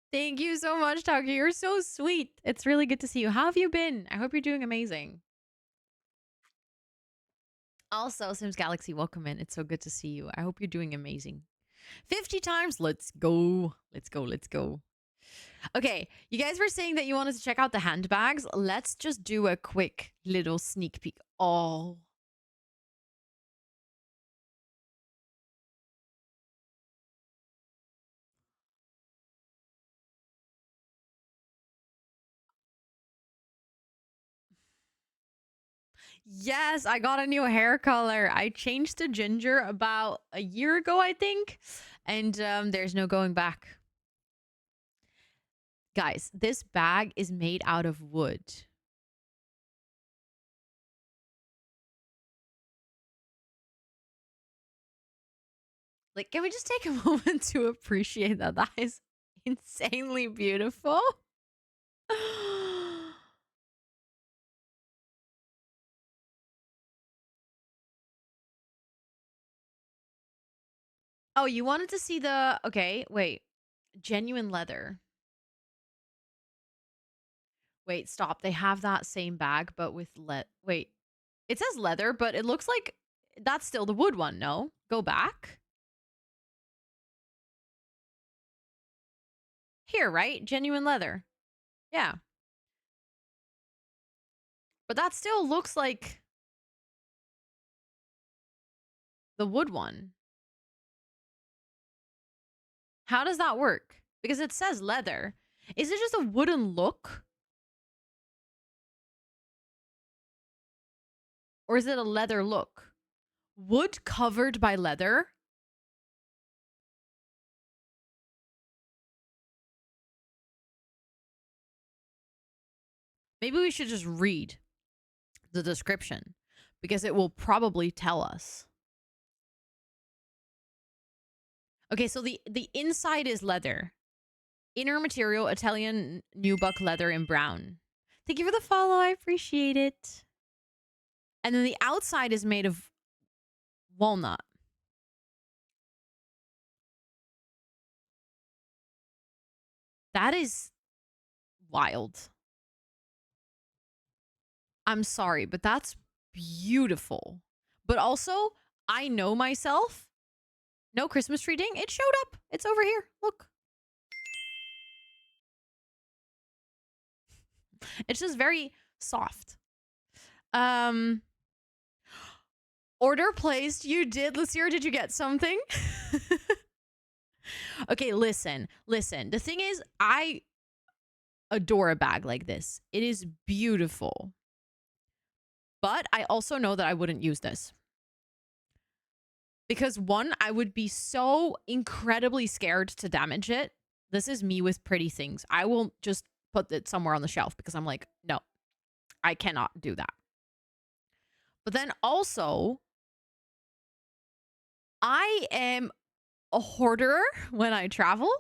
Thank you so much, Taki. You're so sweet. It's really good to see you. How have you been? I hope you're doing amazing. Also, Sims Galaxy, welcome in. It's so good to see you. I hope you're doing amazing. 50 times. Let's go. Let's go. Let's go. Okay, you guys were saying that you wanted to check out the handbags. Let's just do a quick little sneak peek. Oh. Yes, I got a new hair color. I changed to ginger about a year ago, I think. And there's no going back. Guys, this bag is made out of wood. Like, can we just take a moment to appreciate that? That is insanely beautiful. Oh, you wanted to see the... Okay, wait. Genuine leather. Wait, stop. They have that same bag, but with Wait. It says leather, but it looks like that's still the wood one, no? Go back. Here, right? Genuine leather. Yeah. But that still looks like the wood one. How does that work? Because it says leather. Is it just a wooden look? Or is it a leather look? Wood covered by leather? Maybe we should just read the description because it will probably tell us. Okay, so the inside is leather. Inner material, Italian nubuck leather in brown. Thank you for the follow. I appreciate it. And then the outside is made of walnut. That is wild. I'm sorry, but that's beautiful. But also, I know myself. No Christmas tree ding. It showed up. It's over here. Look. It's just very soft. Order placed. You did. Lucia, did you get something? Okay, listen. The thing is, I adore a bag like this. It is beautiful. But I also know that I wouldn't use this. Because one, I would be so incredibly scared to damage it. This is me with pretty things. I will just put it somewhere on the shelf because I'm like, no, I cannot do that. But then also, I am a hoarder when I travel.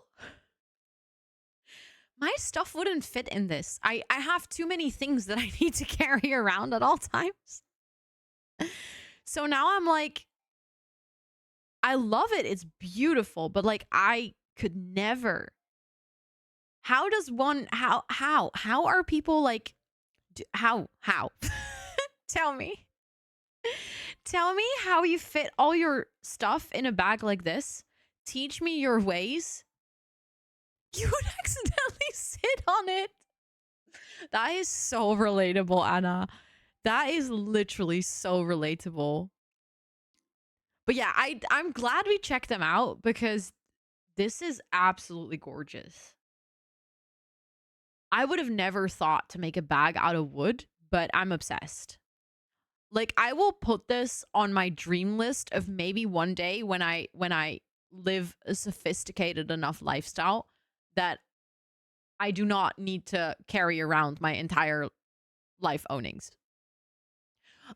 My stuff wouldn't fit in this. I have too many things that I need to carry around at all times. So now I'm like, I love it. It's beautiful, but like I could never. How does one, how are people like, how? Tell me how you fit all your stuff in a bag like this. Teach me your ways. You would accidentally sit on it. That is so relatable, Anna. That is literally so relatable. But yeah, I'm glad we checked them out because this is absolutely gorgeous. I would have never thought to make a bag out of wood, but I'm obsessed. Like, I will put this on my dream list of maybe one day when I live a sophisticated enough lifestyle that I do not need to carry around my entire life ownings.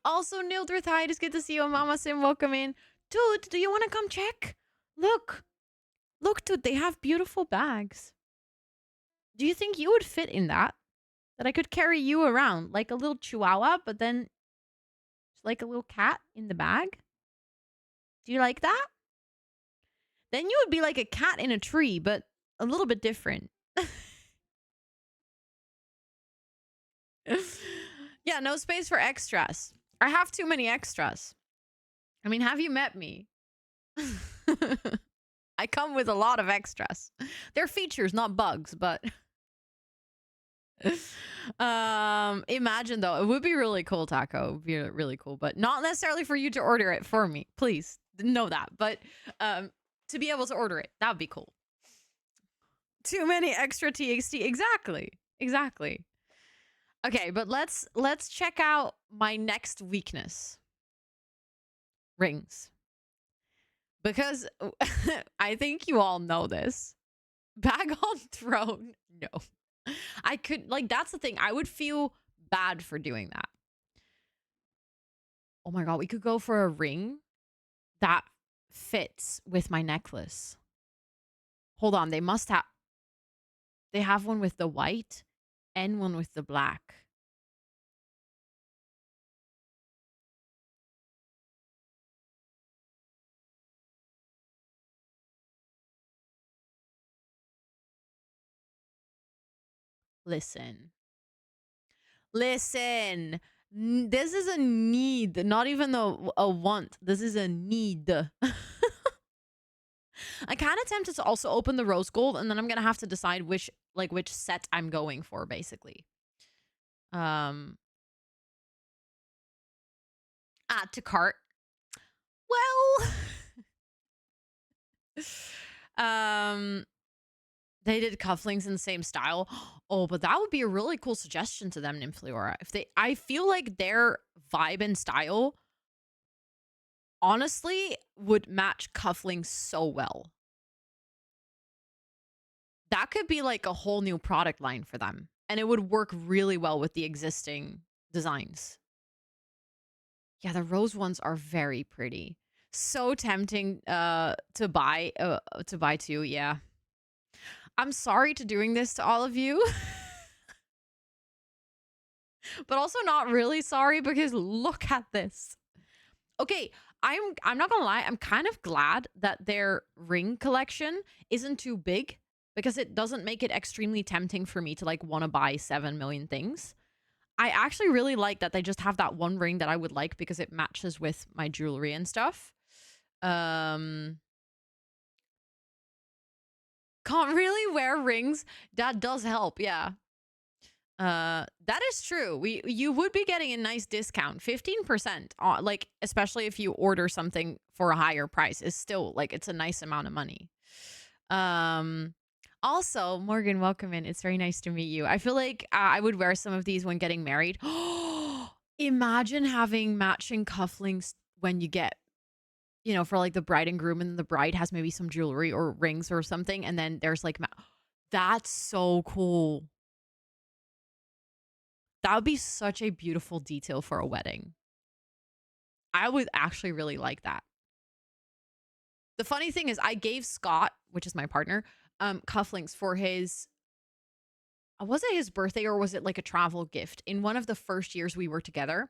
Also, Nildrithide, it's good to see you. Mama Sim, welcome in. Dude, do you want to come check? Look. Look, dude, they have beautiful bags. Do you think you would fit in that? That I could carry you around like a little chihuahua, but then like a little cat in the bag? Do you like that? Then you would be like a cat in a tree, but a little bit different. Yeah, no space for extras. I have too many extras. I mean, have you met me? I come with a lot of extras. They're features, not bugs, but imagine though, it would be really cool, Taco. It would be really cool, but not necessarily for you to order it for me. Please know that. But to be able to order it, that would be cool. Too many extra TXT. Exactly. Okay, but let's check out my next weakness. Rings. Because I think you all know this. Bag on throne. No. I could, like, that's the thing. I would feel bad for doing that. Oh my god, we could go for a ring that fits with my necklace. Hold on, they must have... They have one with the white and one with the black. Listen. This is a need, not even a want. This is a need. I kind of tempted to also open the rose gold, and then I'm gonna have to decide which set I'm going for, basically. Add to cart. Well, they did cufflinks in the same style. Oh, but that would be a really cool suggestion to them, Nymphleora. I feel like their vibe and style honestly would match cufflinks so well. That could be like a whole new product line for them, and it would work really well with the existing designs. Yeah, the rose ones are very pretty. So tempting to buy too. Yeah. I'm sorry to doing this to all of you. But also not really sorry, because look at this. Okay, I'm not gonna lie, I'm kind of glad that their ring collection isn't too big, because it doesn't make it extremely tempting for me to like want to buy 7 million things. I actually really like that they just have that one ring that I would like because it matches with my jewelry and stuff. Can't really wear rings. That does help, yeah. That is true. You would be getting a nice discount. 15% on, like, especially if you order something for a higher price, is still like, it's a nice amount of money. Also, Morgan, welcome in. It's very nice to meet you. I feel like I would wear some of these when getting married. Imagine having matching cufflinks when you get, you know, for like the bride and groom, and the bride has maybe some jewelry or rings or something, and then there's like that's so cool. That would be such a beautiful detail for a wedding. I would actually really like that. The funny thing is, I gave Scott, which is my partner, cufflinks for his, was it his birthday or was it like a travel gift? In one of the first years we were together.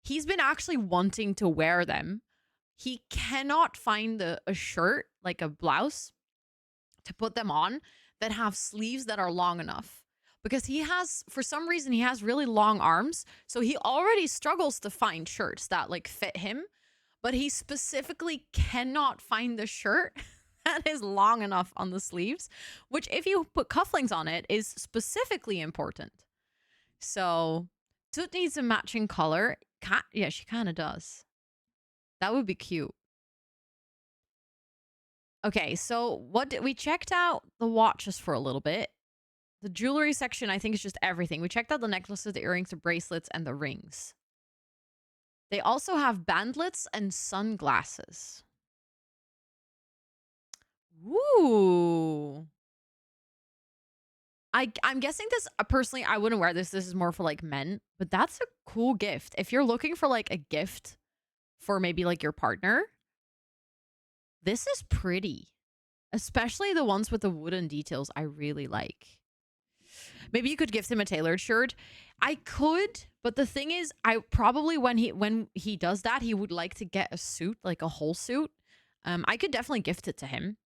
He's been actually wanting to wear them. He cannot find a shirt, like a blouse, to put them on that have sleeves that are long enough. Because he has, for some reason, he has really long arms. So he already struggles to find shirts that like fit him. But he specifically cannot find the shirt that is long enough on the sleeves, which if you put cufflinks on it is specifically important. So Toot needs a matching color. Yeah, she kind of does. That would be cute. Okay, so we checked out the watches for a little bit. The jewelry section, I think, is just everything. We checked out the necklaces, the earrings, the bracelets, and the rings. They also have bandlets and sunglasses. Ooh. I'm guessing this, personally, I wouldn't wear this. This is more for like men, but that's a cool gift. If you're looking for like a gift for maybe like your partner, this is pretty. Especially the ones with the wooden details, I really like. Maybe you could gift him a tailored shirt. I could, but the thing is, I probably when he does that, he would like to get a suit, like a whole suit. I could definitely gift it to him.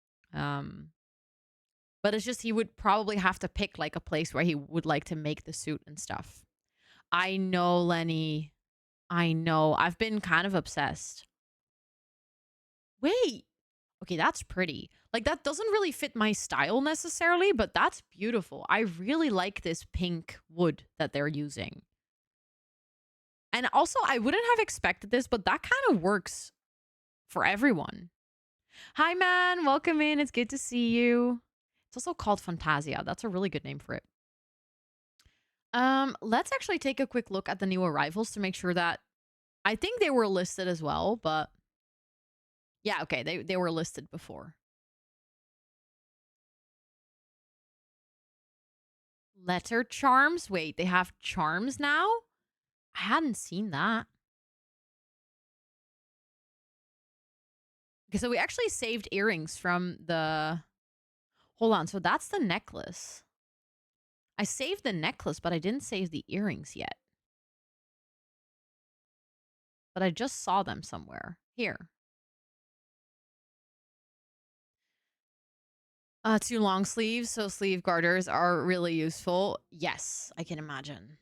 But it's just he would probably have to pick like a place where he would like to make the suit and stuff. I know, Lenny. I know. I've been kind of obsessed. Wait. Okay, that's pretty. Like, that doesn't really fit my style necessarily, but that's beautiful. I really like this pink wood that they're using. And also, I wouldn't have expected this, but that kind of works for everyone. Hi, man. Welcome in. It's good to see you. It's also called Fantasia. That's a really good name for it. Let's actually take a quick look at the new arrivals to make sure that I think they were listed as well, but yeah, okay, they were listed before. Letter charms. Wait, they have charms now? I hadn't seen that. Okay, so we actually saved earrings from the... Hold on, so that's the necklace. I saved the necklace, but I didn't save the earrings yet. But I just saw them somewhere. Here. 2 long sleeves, so sleeve garters are really useful. Yes, I can imagine.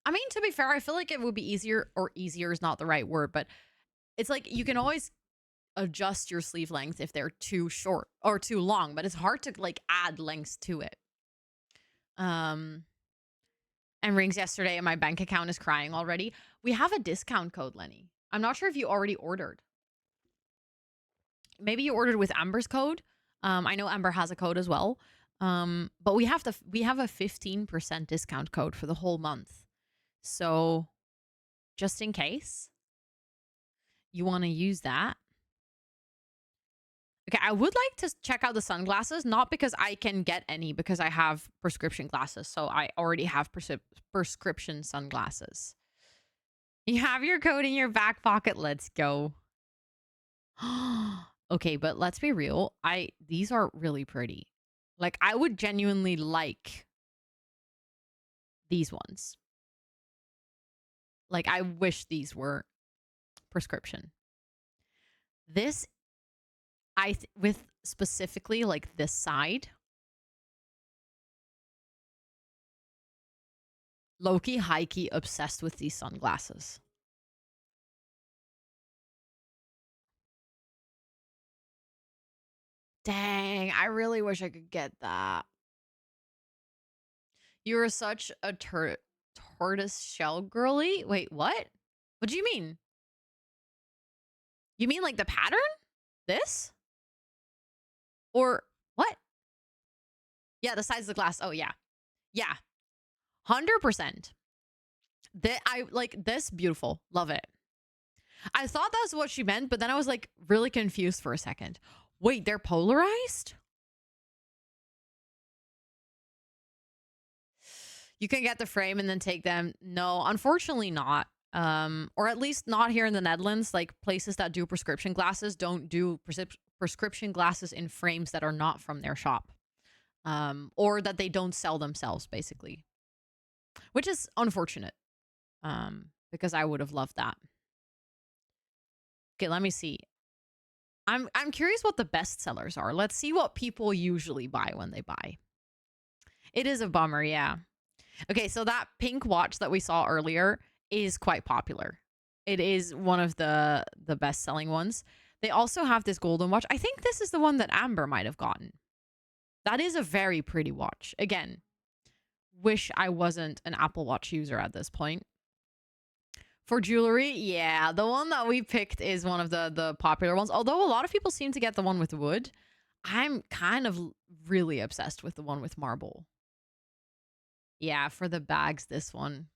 I mean, to be fair, I feel like it would be easier, or easier is not the right word, but it's like you can always adjust your sleeve length if they're too short or too long, but it's hard to like add lengths to it. And rings yesterday and my bank account is crying already. We have a discount code, Lenny. I'm not sure if you already ordered. Maybe you ordered with Amber's code. I know Amber has a code as well. But we have a 15% discount code for the whole month. So just in case you want to use that. Okay, I would like to check out the sunglasses, not because I can get any, because I have prescription glasses. So I already have prescription sunglasses. You have your code in your back pocket. Let's go. Okay, but let's be real. These are really pretty. Like, I would genuinely like these ones. Like, I wish these were prescription. This, with specifically like this side, low-key, high-key obsessed with these sunglasses. Dang, I really wish I could get that. You are such a tortoise shell girly. Wait, what? What do you mean? You mean like the pattern? This? Or what? Yeah, the size of the glass. Oh, yeah. Yeah. 100%. I like this. Beautiful. Love it. I thought that's what she meant, but then I was like really confused for a second. Wait, they're polarized? You can get the frame and then take them. No, unfortunately not. Or at least not here in the Netherlands. Like, places that do prescription glasses don't do prescription glasses in frames that are not from their shop. Or that they don't sell themselves, basically. Which is unfortunate. Because I would have loved that. Okay, let me see. I'm curious what the best sellers are. Let's see what people usually buy when they buy. It is a bummer, yeah. Okay, so that pink watch that we saw earlier is quite popular. It is one of the best-selling ones. They also have this golden watch. I think this is the one that Amber might have gotten. That is a very pretty watch. Again, wish I wasn't an Apple Watch user at this point. For jewelry, yeah, the one that we picked is one of the popular ones. Although a lot of people seem to get the one with wood, I'm kind of really obsessed with the one with marble. Yeah, for the bags, this one.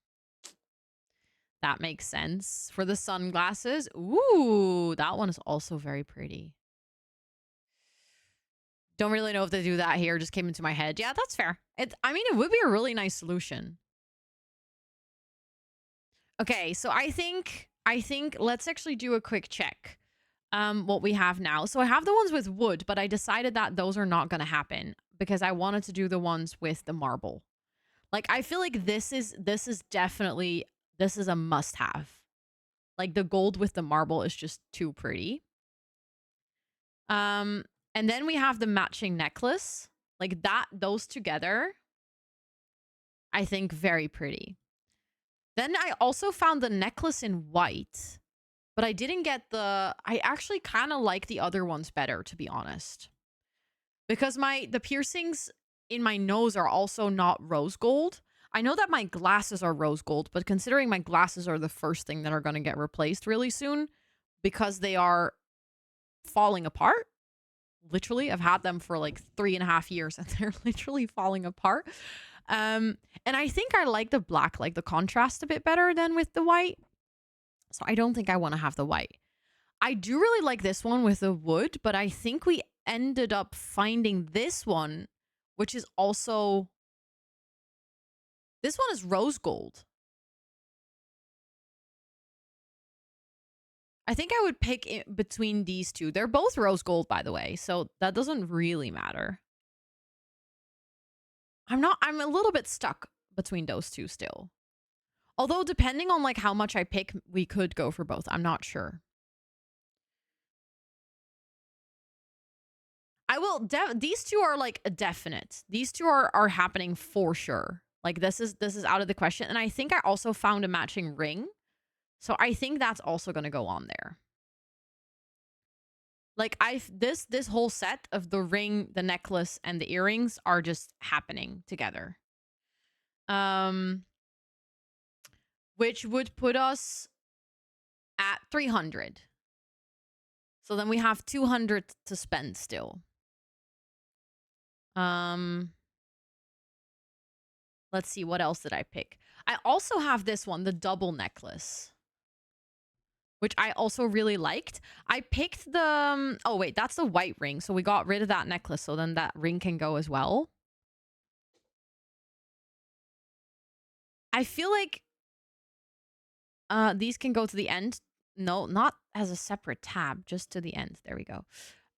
That makes sense. For the sunglasses, ooh, that one is also very pretty. Don't really know if they do that here. Just came into my head. Yeah, that's fair. I mean, it would be a really nice solution. Okay, so I think let's actually do a quick check. What we have now. So I have the ones with wood, but I decided that those are not going to happen because I wanted to do the ones with the marble. Like, I feel like this is definitely, this is a must have. Like, the gold with the marble is just too pretty. And then we have the matching necklace. Like that, those together, I think very pretty. Then I also found the necklace in white, but I didn't get I actually kind of like the other ones better, to be honest. Because the piercings in my nose are also not rose gold. I know that my glasses are rose gold, but considering my glasses are the first thing that are going to get replaced really soon because they are falling apart. Literally, I've had them for like 3.5 years and they're literally falling apart. And I think I like the black, like the contrast a bit better than with the white. So I don't think I want to have the white. I do really like this one with the wood, but I think we ended up finding this one, which is also... This one is rose gold. I think I would pick between these two. They're both rose gold, by the way, so that doesn't really matter. I'm a little bit stuck between those two still. Although, depending on like how much I pick, we could go for both. I'm not sure. I will. These two are like a definite. These two are happening for sure. Like this is out of the question. And I think I also found a matching ring. So I think that's also going to go on there. Like this whole set of the ring, the necklace, and the earrings are just happening together. Which would put us at 300. So then we have 200 to spend still. Let's see, what else did I pick? I also have this one, the double necklace, which I also really liked. I picked the... oh, wait, that's the white ring. So we got rid of that necklace. So then that ring can go as well. I feel like these can go to the end. No, not as a separate tab, just to the end. There we go.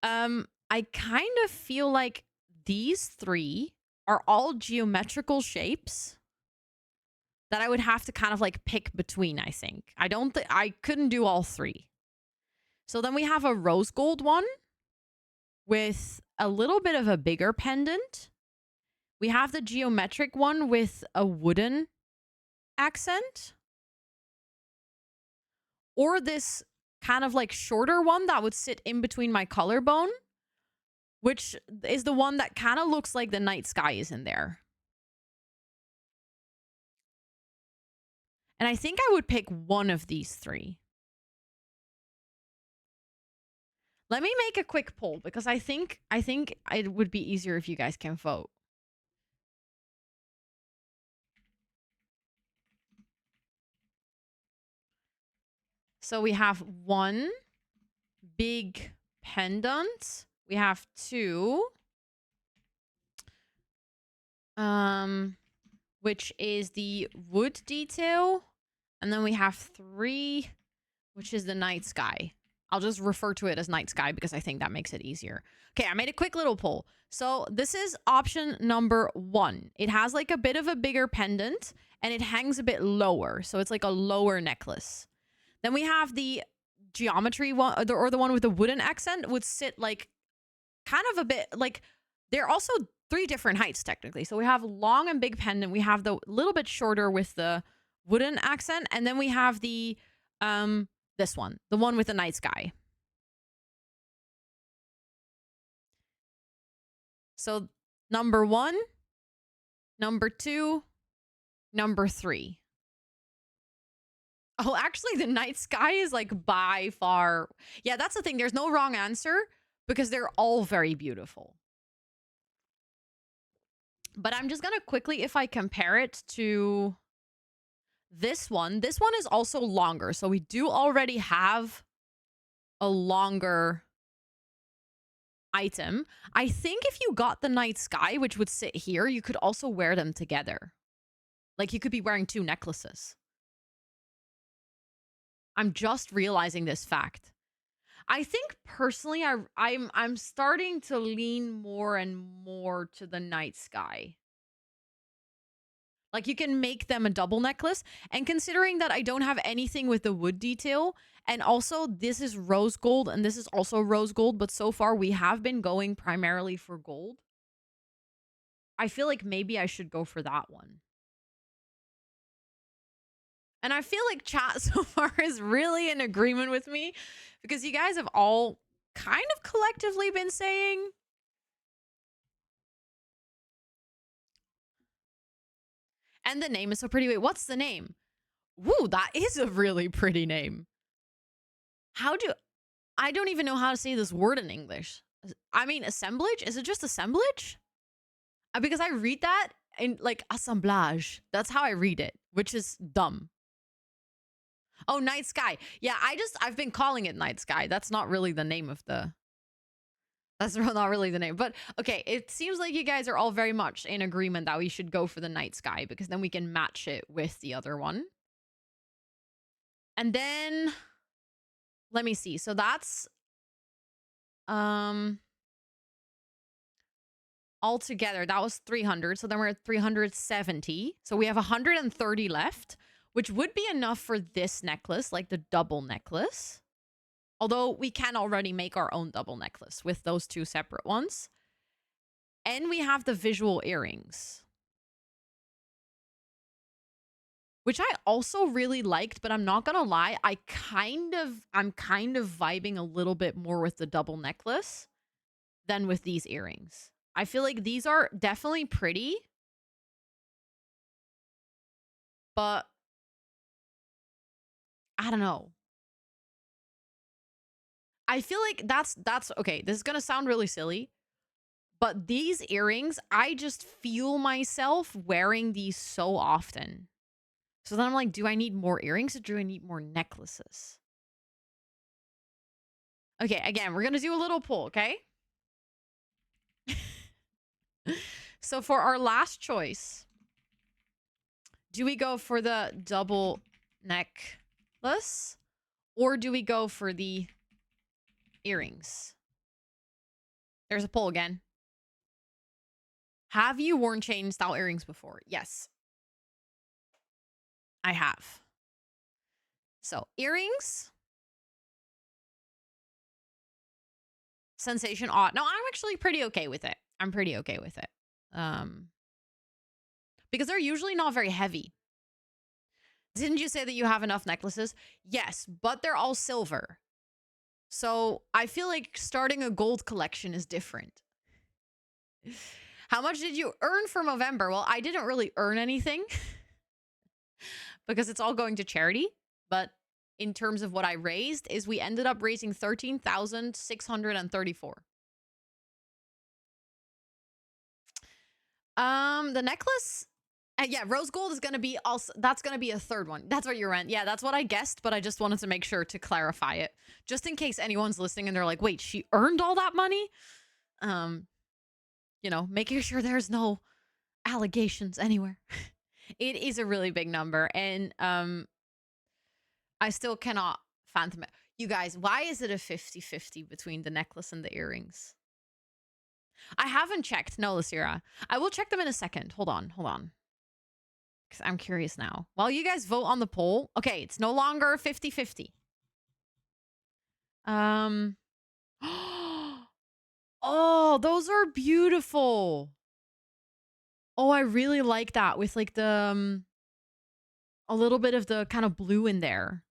I kind of feel like these three are all geometrical shapes that I would have to kind of like pick between, I think. I couldn't do all three. So then we have a rose gold one with a little bit of a bigger pendant. We have the geometric one with a wooden accent. Or this kind of like shorter one that would sit in between my collarbone, which is the one that kind of looks like the night sky is in there. And I think I would pick one of these three. Let me make a quick poll because I think it would be easier if you guys can vote. So we have one big pendant. We have two. Which is the wood detail. And then we have three, which is the night sky. I'll just refer to it as night sky because I think that makes it easier. Okay, I made a quick little poll. So this is option number 1. It has like a bit of a bigger pendant and it hangs a bit lower. So it's like a lower necklace. Then we have the geometry one, or the one with the wooden accent would sit like kind of a bit like, they're also 3 different heights technically. So we have long and big pendant. We have the little bit shorter with the wooden accent. And then we have the, this one, the one with the night sky. So number 1, number 2, number 3. Oh, actually, the night sky is like by far. Yeah, that's the thing. There's no wrong answer because they're all very beautiful. But I'm just going to quickly, if I compare it to this one is also longer. So we do already have a longer item. I think if you got the night sky, which would sit here, you could also wear them together. Like you could be wearing 2 necklaces. I'm just realizing this fact. I think personally, I'm starting to lean more and more to the night sky. Like you can make them a double necklace. And considering that I don't have anything with the wood detail, and also this is rose gold and this is also rose gold, but so far we have been going primarily for gold. I feel like maybe I should go for that one. And I feel like chat so far is really in agreement with me because you guys have all kind of collectively been saying. And the name is so pretty. Wait, what's the name? Woo, that is a really pretty name. I don't even know how to say this word in English. I mean, assemblage? Is it just assemblage? Because I read that in like assemblage. That's how I read it, which is dumb. Oh, night sky. Yeah, I've been calling it night sky. That's not really the name of the... That's not really the name. But okay, it seems like you guys are all very much in agreement that we should go for the night sky because then we can match it with the other one. And then... Let me see. So that's... Altogether, that was 300. So then we're at 370. So we have 130 left, which would be enough for this necklace, like the double necklace. Although we can already make our own double necklace with those 2 separate ones. And we have the visual earrings, which I also really liked, but I'm not going to lie. I'm kind of vibing a little bit more with the double necklace than with these earrings. I feel like these are definitely pretty, but I don't know. I feel like that's okay. This is going to sound really silly, but these earrings, I just feel myself wearing these so often. So then I'm like, do I need more earrings or do I need more necklaces? Okay, again, we're going to do a little poll, okay? So for our last choice, do we go for the double necklace or do we go for the earrings? There's a poll again. Have you worn chain style earrings before? Yes. I have. So earrings. Sensation odd. No, I'm actually pretty okay with it. I'm pretty okay with it. Because they're usually not very heavy. Didn't you say that you have enough necklaces? Yes, but they're all silver. So I feel like starting a gold collection is different. How much did you earn for Movember? Well, I didn't really earn anything because it's all going to charity. But in terms of what I raised is we ended up raising 13,634. The necklace, yeah, rose gold is going to be also, that's going to be a third one. That's what you rent. Yeah, that's what I guessed, but I just wanted to make sure to clarify it just in case anyone's listening and they're like, wait, she earned all that money? You know, making sure there's no allegations anywhere. It is a really big number and I still cannot fathom it. You guys, why is it a 50-50 between the necklace and the earrings? I haven't checked. No, Lysira. I will check them in a second. Hold on. Because I'm curious now. While you guys vote on the poll. Okay, it's no longer 50-50. Oh, those are beautiful. Oh, I really like that with like the a little bit of the kind of blue in there.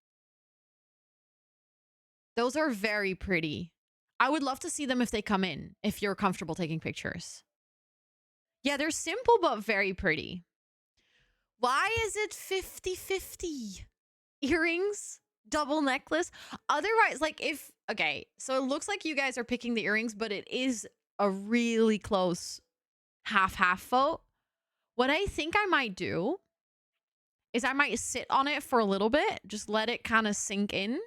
Those are very pretty. I would love to see them if they come in, if you're comfortable taking pictures. Yeah, they're simple but very pretty. Why is it 50-50? Earrings, double necklace. Otherwise, like if, okay, so it looks like you guys are picking the earrings, but it is a really close half-half vote. What I think I might do is I might sit on it for a little bit, just let it kind of sink in.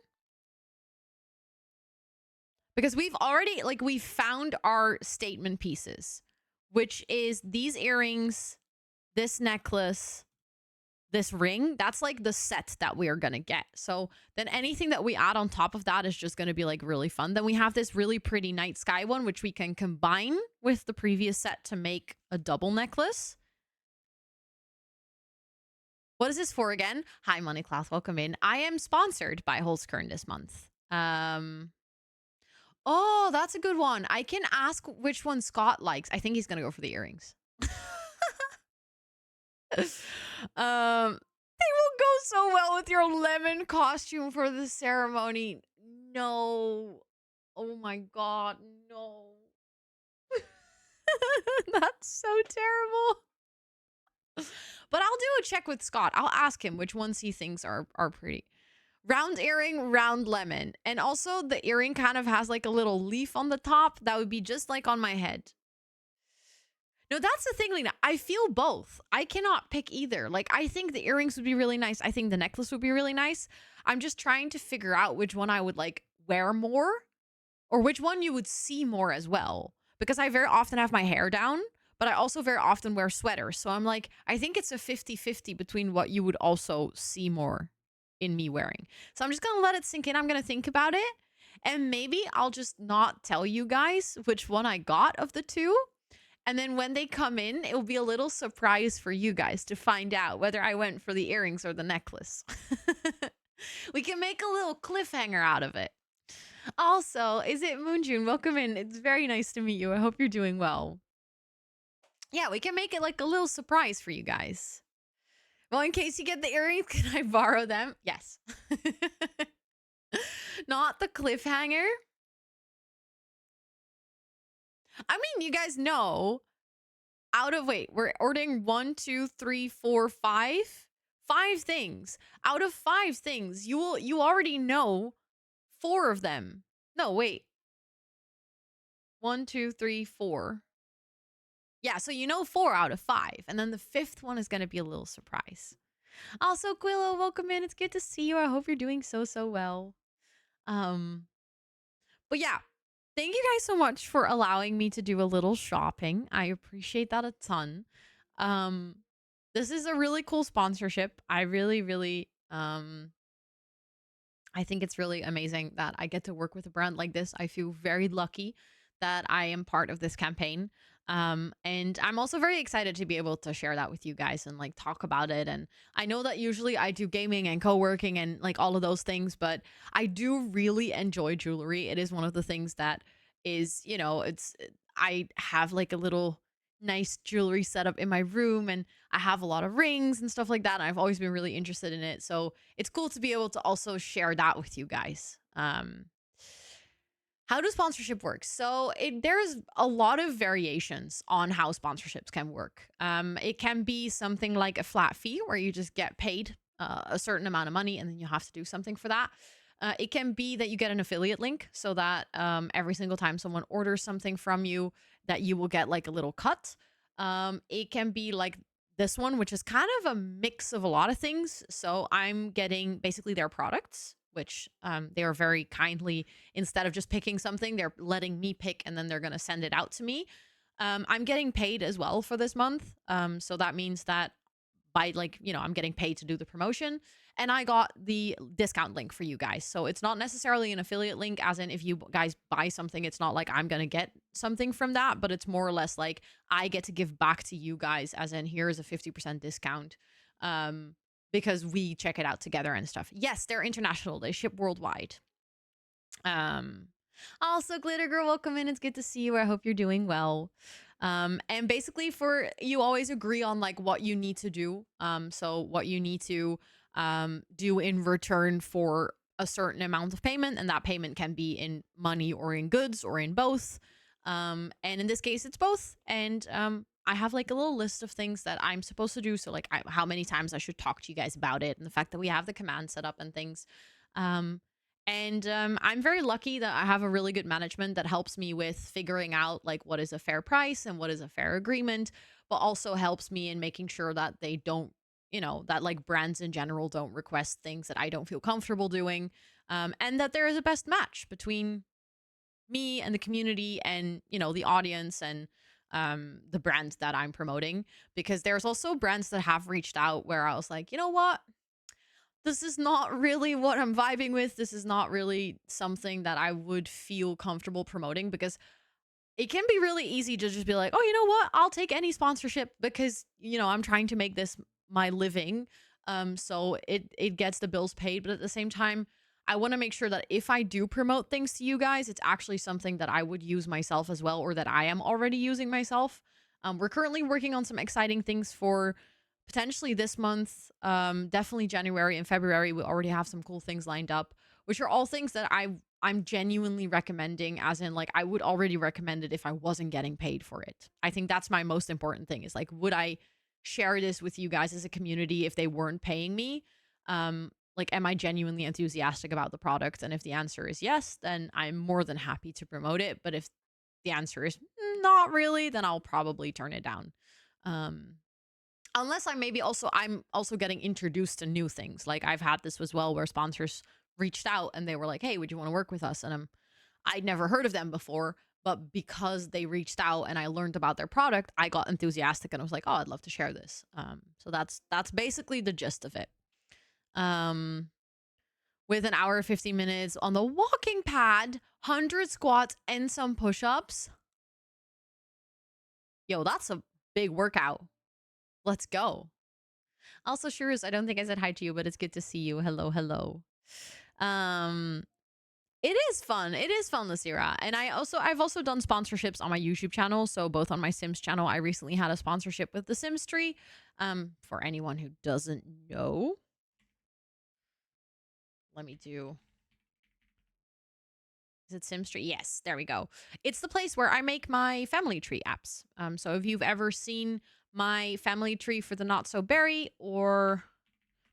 Because we've already, like, we found our statement pieces, which is these earrings, this necklace, this ring. That's like the set that we are going to get. So then anything that we add on top of that is just going to be like really fun. Then we have this really pretty night sky one, which we can combine with the previous set to make a double necklace. What is this for again? Hi, Money Class. Welcome in. I am sponsored by Holzkern this month. Oh, that's a good one. I can ask which one Scott likes. I think he's going to go for the earrings. They will go so well with your lemon costume for the ceremony. No. Oh my god, no. That's so terrible. But I'll do a check with Scott. I'll ask him which ones he thinks are pretty. Round earring, round lemon. And also the earring kind of has like a little leaf on the top. That would be just like on my head. No, that's the thing, Lena. I feel both. I cannot pick either. Like, I think the earrings would be really nice. I think the necklace would be really nice. I'm just trying to figure out which one I would, like, wear more. Or which one you would see more as well. Because I very often have my hair down. But I also very often wear sweaters. So I'm like, I think it's a 50-50 between what you would also see more in me wearing. So I'm just going to let it sink in. I'm going to think about it. And maybe I'll just not tell you guys which one I got of the two. And then when they come in, it will be a little surprise for you guys to find out whether I went for the earrings or the necklace. We can make a little cliffhanger out of it. Also, is it Moonjune? Welcome in. It's very nice to meet you. I hope you're doing well. Yeah, we can make it like a little surprise for you guys. Well, in case you get the earrings, can I borrow them? Yes. Not the cliffhanger. I mean, you guys know, we're ordering 1, 2, 3, 4, 5. 5 things. Out of 5 things, you already know 4 of them. No, wait. 1, 2, 3, 4. Yeah, so you know 4 out of 5. And then the 5th one is going to be a little surprise. Also, Quillo, welcome in. It's good to see you. I hope you're doing so well. But yeah. Thank you guys so much for allowing me to do a little shopping. I appreciate that a ton. This is a really cool sponsorship. I really, I think it's really amazing that I get to work with a brand like this. I feel very lucky that I am part of this campaign. And I'm also very excited to be able to share that with you guys and like talk about it. And I know that usually I do gaming and co-working and like all of those things, but I do really enjoy jewelry. It is one of the things that is, you know, I have like a little nice jewelry setup in my room and I have a lot of rings and stuff like that. And I've always been really interested in it. So it's cool to be able to also share that with you guys. How does sponsorship work? So there's a lot of variations on how sponsorships can work. It can be something like a flat fee where you just get paid a certain amount of money and then you have to do something for that. It can be that you get an affiliate link so that every single time someone orders something from you that you will get like a little cut. It can be like this one, which is kind of a mix of a lot of things. So I'm getting basically their products, which they are very kindly, instead of just picking something, they're letting me pick and then they're going to send it out to me. I'm getting paid as well for this month. So that means that by like, you know, I'm getting paid to do the promotion and I got the discount link for you guys. So it's not necessarily an affiliate link as in if you guys buy something, it's not like I'm going to get something from that, but it's more or less like I get to give back to you guys as in here's a 50% discount. Because we check it out together and stuff. Yes, they're international. They ship worldwide. Also, Glitter Girl, welcome in. It's good to see you. I hope you're doing well. And basically for you always agree on like what you need to do. So what you need to do in return for a certain amount of payment. And that payment can be in money or in goods or in both. And in this case, it's both. And I have like a little list of things that I'm supposed to do. So like how many times I should talk to you guys about it, and the fact that we have the command set up and things. I'm very lucky that I have a really good management that helps me with figuring out like what is a fair price and what is a fair agreement, but also helps me in making sure that they don't, that like brands in general don't request things that I don't feel comfortable doing, and that there is a best match between me and the community and the audience and the brand that I'm promoting. Because there's also brands that have reached out where I was like, you know what, this is not really what I'm vibing with. This is not really something that I would feel comfortable promoting, because it can be really easy to just be like, oh, you know what, I'll take any sponsorship because I'm trying to make this my living, so it gets the bills paid. But at the same time, I want to make sure that if I do promote things to you guys, it's actually something that I would use myself as well, or that I am already using myself. We're currently working on some exciting things for potentially this month, definitely January and February. We already have some cool things lined up, which are all things that I'm genuinely recommending, as in like I would already recommend it if I wasn't getting paid for it. I think that's my most important thing, is like, would I share this with you guys as a community if they weren't paying me? Like, am I genuinely enthusiastic about the product? And if the answer is yes, then I'm more than happy to promote it. But if the answer is not really, then I'll probably turn it down. Unless I'm also getting introduced to new things. Like I've had this as well, where sponsors reached out and they were like, hey, would you want to work with us? And I'd never heard of them before, but because they reached out and I learned about their product, I got enthusiastic and I was like, oh, I'd love to share this. So that's basically the gist of it. With an hour 15 minutes on the walking pad, 100 squats and some push-ups. Yo, that's a big workout. Let's go. Also, Shurus, I don't think I said hi to you, but it's good to see you. Hello, hello. It is fun. It is fun this era. And I've also done sponsorships on my YouTube channel. So both on my Sims channel, I recently had a sponsorship with the Sims tree. For anyone who doesn't know, let me do. Is it Sims tree? Yes, there we go. It's the place where I make my family tree apps. So if you've ever seen my family tree for the Not So Berry or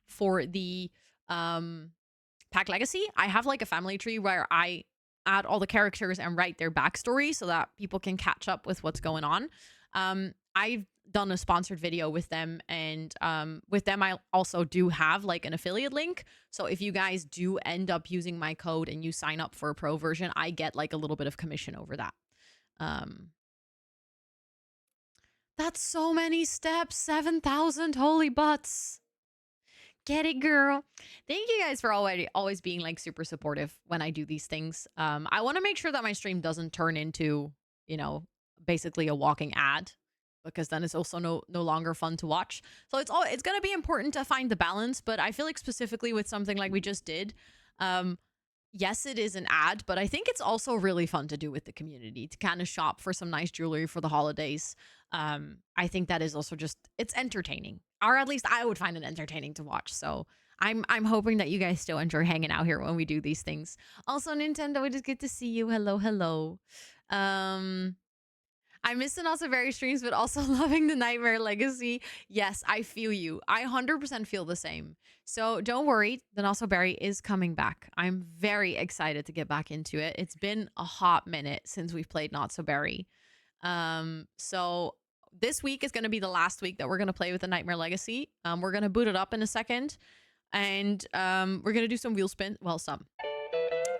for the Pack Legacy, I have like a family tree where I add all the characters and write their backstory so that people can catch up with what's going on. I've done a sponsored video with them, and with them I also do have like an affiliate link. So if you guys do end up using my code and you sign up for a pro version, I get like a little bit of commission over that. That's so many steps. 7,000. Holy butts. Get it, girl. Thank you guys for always being like super supportive when I do these things. I want to make sure that my stream doesn't turn into, basically a walking ad, because then it's also no longer fun to watch. So it's going to be important to find the balance. But I feel like specifically with something like we just did, yes, it is an ad, but I think it's also really fun to do with the community, to kind of shop for some nice jewelry for the holidays. I think that is also just, it's entertaining, or at least I would find it entertaining to watch. So I'm hoping that you guys still enjoy hanging out here when we do these things. Also, Nintendo, it is good to see you. Hello, hello. I miss the Not So Berry streams, but also loving the Nightmare Legacy. Yes, I feel you. I 100% feel the same. So don't worry, the Not So Berry is coming back. I'm very excited to get back into it. It's been a hot minute since we've played Not So Berry. So this week is going to be the last week that we're going to play with the Nightmare Legacy. We're going to boot it up in a second, and we're going to do some wheel spins. Well,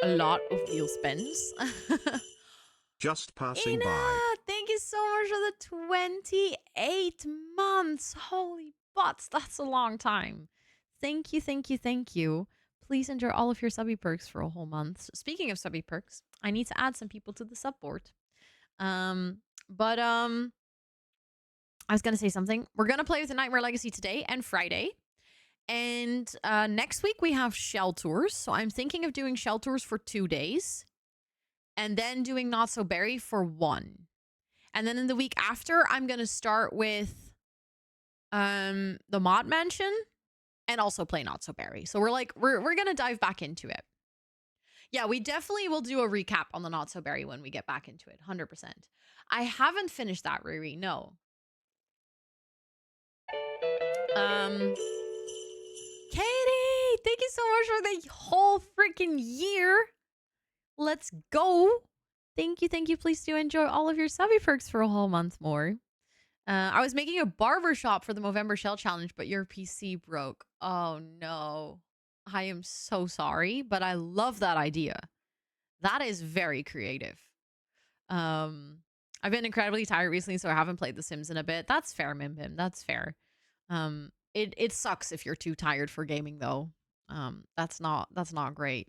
a lot of wheel spins.
Just passing
Ina,
by.
thank you so much for the 28 months. Holy butts, that's a long time. Thank you, thank you, thank you. Please enjoy all of your subby perks for a whole month. Speaking of subby perks, I need to add some people to the sub board. I was going to say something. We're going to play with the Nightmare Legacy today and Friday. And next week we have shell tours. So I'm thinking of doing shell tours for 2 days, and then doing Not So Berry for 1. And then in the week after, I'm going to start with the Mod Mansion and also play Not So Berry. So we're going to dive back into it. Yeah, we definitely will do a recap on the Not So Berry when we get back into it. 100%. I haven't finished that, Riri. No. Katie, thank you so much for the whole freaking year. Let's go. Thank you. Please do enjoy all of your subby perks for a whole month more. I was making a barber shop for the Movember Shell Challenge, but your PC broke. Oh no. I am so sorry, but I love that idea. That is very creative. I've been incredibly tired recently, so I haven't played The Sims in a bit. That's fair, Mim Pim. That's fair. It sucks if you're too tired for gaming though. That's not great.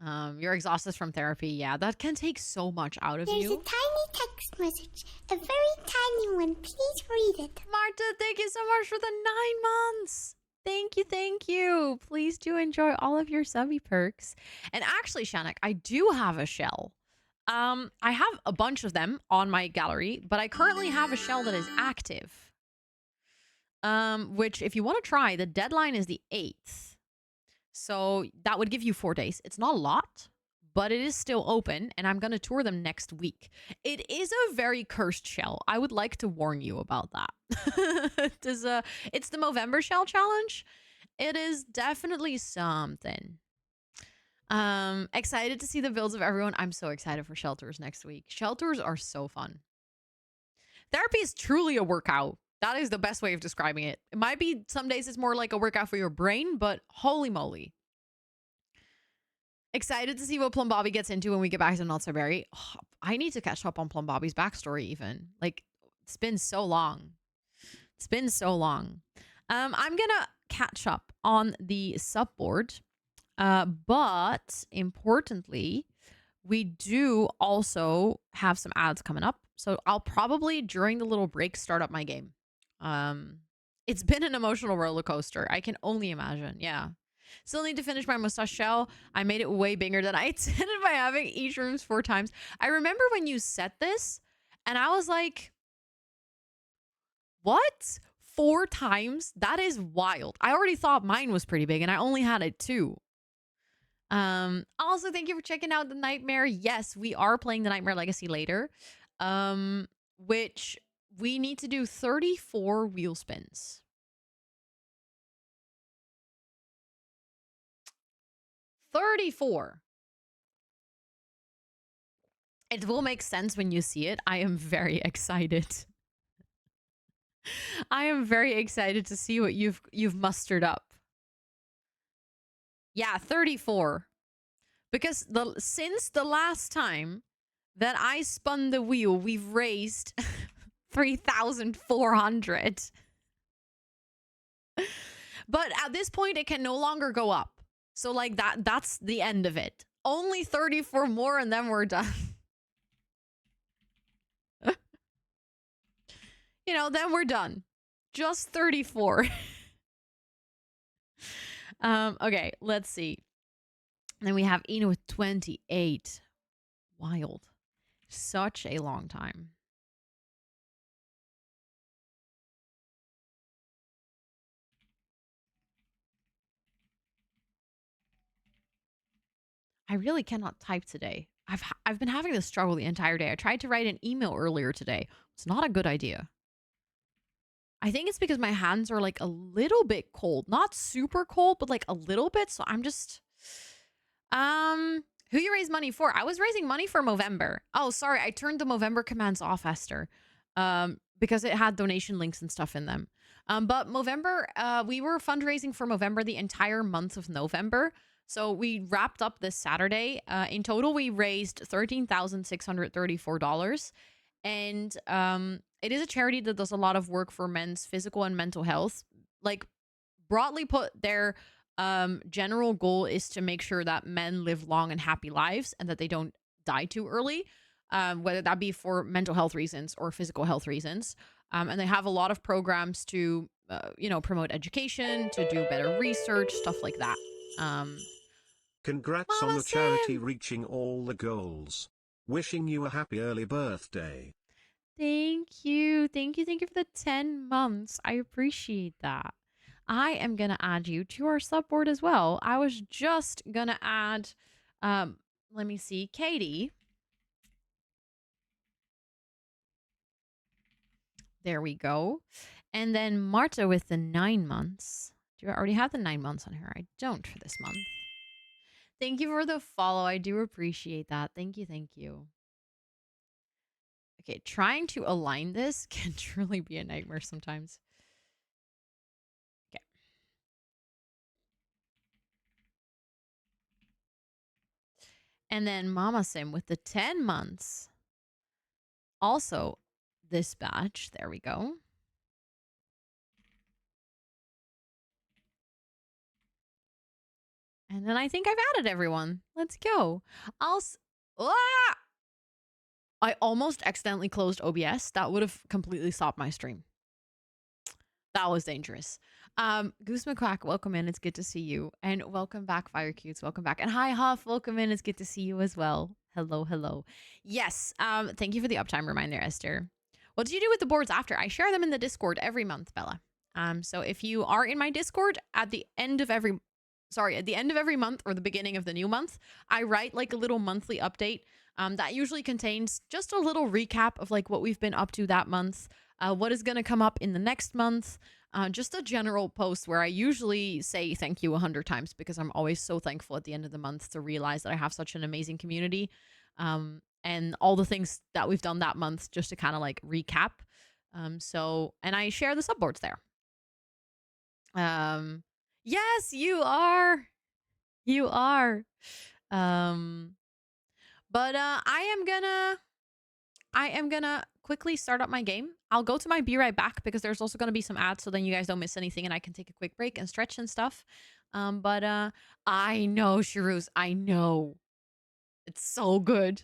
You're exhausted from therapy. Yeah, that can take so much out of
There's
you.
a tiny text message. A very tiny one. Please read it.
Marta, thank you so much for the 9 months. Thank you. Please do enjoy all of your subby perks. And actually, Shanak, I do have a shell. I have a bunch of them on my gallery, but I currently have a shell that is active. Which if you want to try, the deadline is the 8th. So that would give you 4 days. It's not a lot, but it is still open, and I'm going to tour them next week. It is a very cursed shell. I would like to warn you about that. It's the Movember Shell Challenge. It is definitely something. Excited to see the builds of everyone. I'm so excited for shelters next week. Shelters are so fun. Therapy is truly a workout. That is the best way of describing it. It might be some days it's more like a workout for your brain, but holy moly. Excited to see what Plum Bobby gets into when we get back to Not So Berry. Oh, I need to catch up on Plum Bobby's backstory even. Like, it's been so long. It's been so long. I'm going to catch up on the subboard. But importantly, we do also have some ads coming up. So I'll probably, during the little break, start up my game. It's been an emotional roller coaster. I can only imagine. Yeah. Still need to finish my mustache shell. I made it way bigger than I intended by having each rooms 4 times. I remember when you set this and I was like, what? 4 times? That is wild. I already thought mine was pretty big and I only had it 2. Also, thank you for checking out the Nightmare. Yes, we are playing the Nightmare Legacy later. Which we need to do 34 wheel spins. 34. It will make sense when you see it. I am very excited. I am very excited to see what you've mustered up. Yeah, 34. Because since the last time that I spun the wheel, we've raised 3,400. But at this point, it can no longer go up. So like that's the end of it. Only 34 more and then we're done. You know, then we're done. Just 34. Okay, let's see. Then we have Ina with 28. Wild. Such a long time. I really cannot type today. I've been having this struggle the entire day. I tried to write an email earlier today. It's not a good idea. I think it's because my hands are like a little bit cold. Not super cold, but like a little bit. So I'm just... Who you raise money for? I was raising money for Movember. Oh, sorry. I turned the Movember commands off, Esther. Because it had donation links and stuff in them. But Movember, we were fundraising for Movember the entire month of November. So we wrapped up this Saturday. In total, we raised $13,634. And it is a charity that does a lot of work for men's physical and mental health. Like, broadly put, their general goal is to make sure that men live long and happy lives and that they don't die too early, whether that be for mental health reasons or physical health reasons. And they have a lot of programs to, promote education, to do better research, stuff like that.
Congrats on the charity reaching all the goals. Wishing you a happy early birthday.
Thank you for the 10 months. I appreciate that. I am going to add you to our subboard as well. I was just going to add, let me see, Katie. There we go. And then Marta with the 9 months. Do I already have the 9 months on her? I don't for this month. Thank you for the follow. I do appreciate that. Thank you. Thank you. Okay, trying to align this can truly be a nightmare sometimes. Okay. And then Mama Sim with the 10 months. Also, this batch. There we go. And then I think I've added everyone. Let's go. Ah! I almost accidentally closed OBS. That would have completely stopped my stream. That was dangerous. Goose McQuack, welcome in. It's good to see you. And welcome back, Fire Cutes. Welcome back. And hi, Huff. Welcome in. It's good to see you as well. Hello, hello. Yes. Thank you for the uptime reminder, Esther. What do you do with the boards after? I share them in the Discord every month, Bella. So if you are in my Discord at the end of every month or the beginning of the new month, I write like a little monthly update. That usually contains just a little recap of like what we've been up to that month. What is going to come up in the next month. Just a general post where I usually say thank you 100 times because I'm always so thankful at the end of the month to realize that I have such an amazing community. And all the things that we've done that month just to kind of like recap. And I share the subboards there. Yes, you are. You are. But I am gonna quickly start up my game. I'll go to my be right back because there's also gonna be some ads so then you guys don't miss anything and I can take a quick break and stretch and stuff. But I know, Shiruz, I know. It's so good.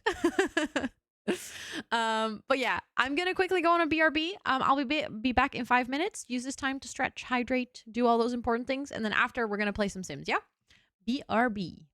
But yeah, I'm gonna quickly go on a BRB. I'll be back in 5 minutes. Use this time to stretch, hydrate, do all those important things, and then after we're gonna play some Sims. Yeah, BRB.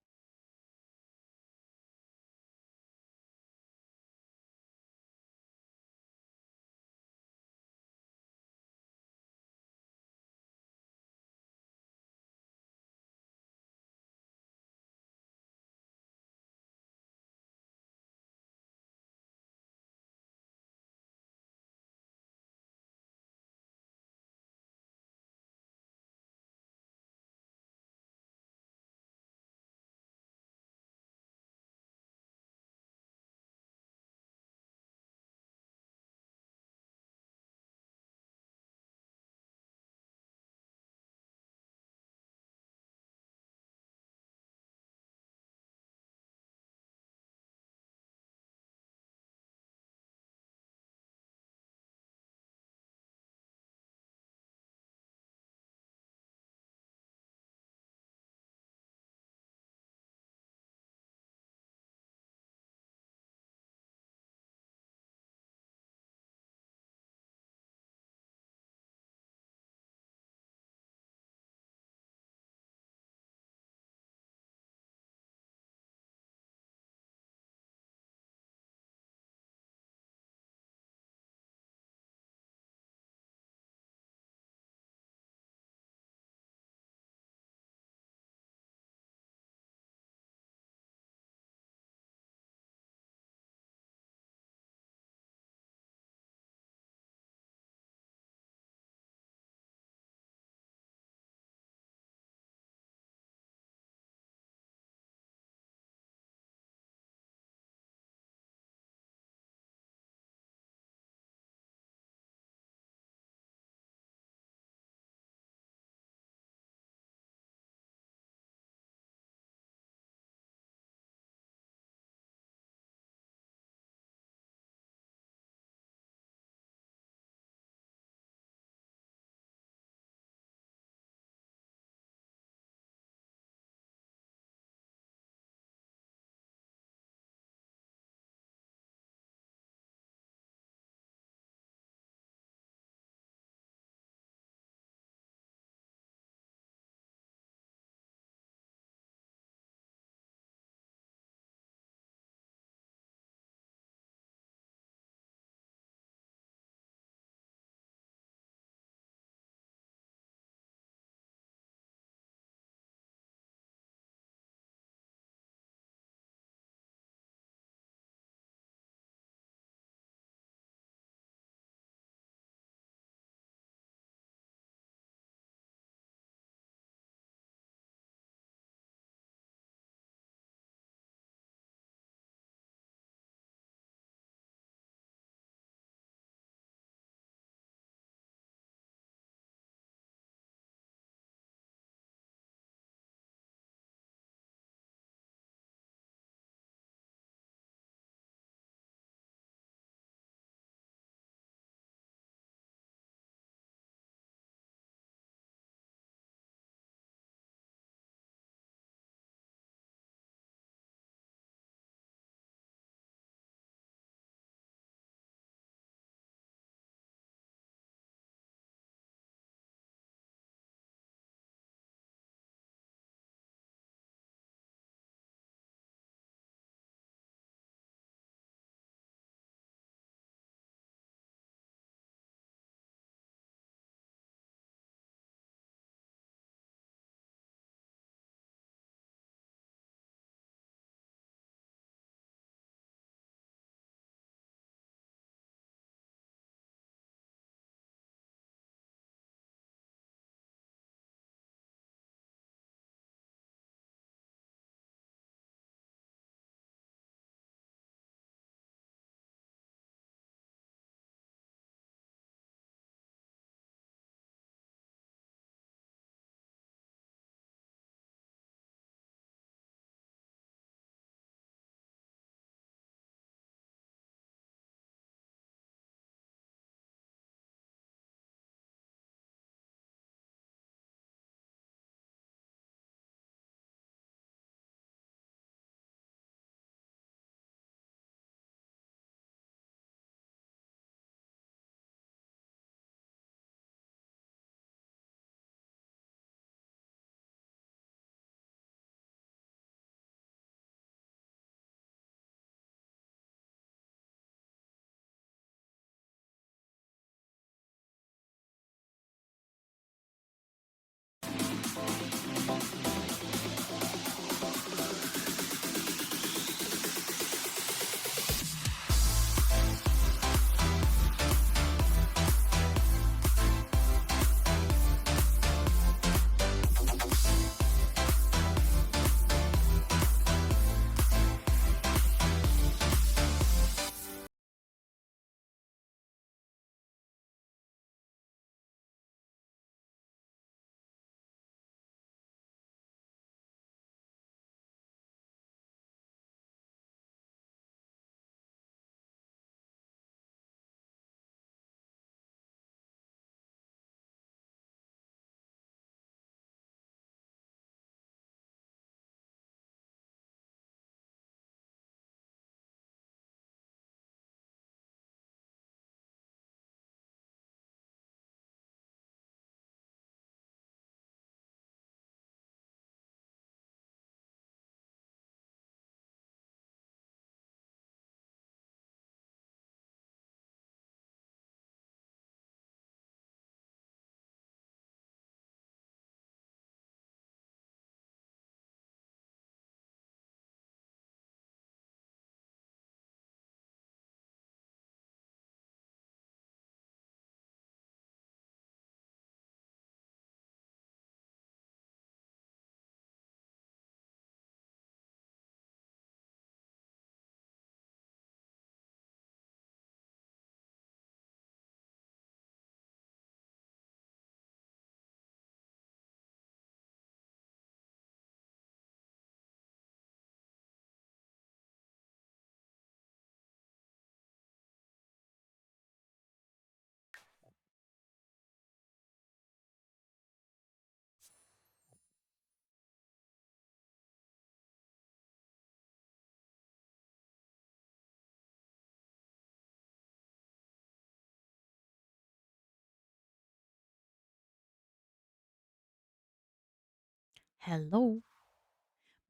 Hello.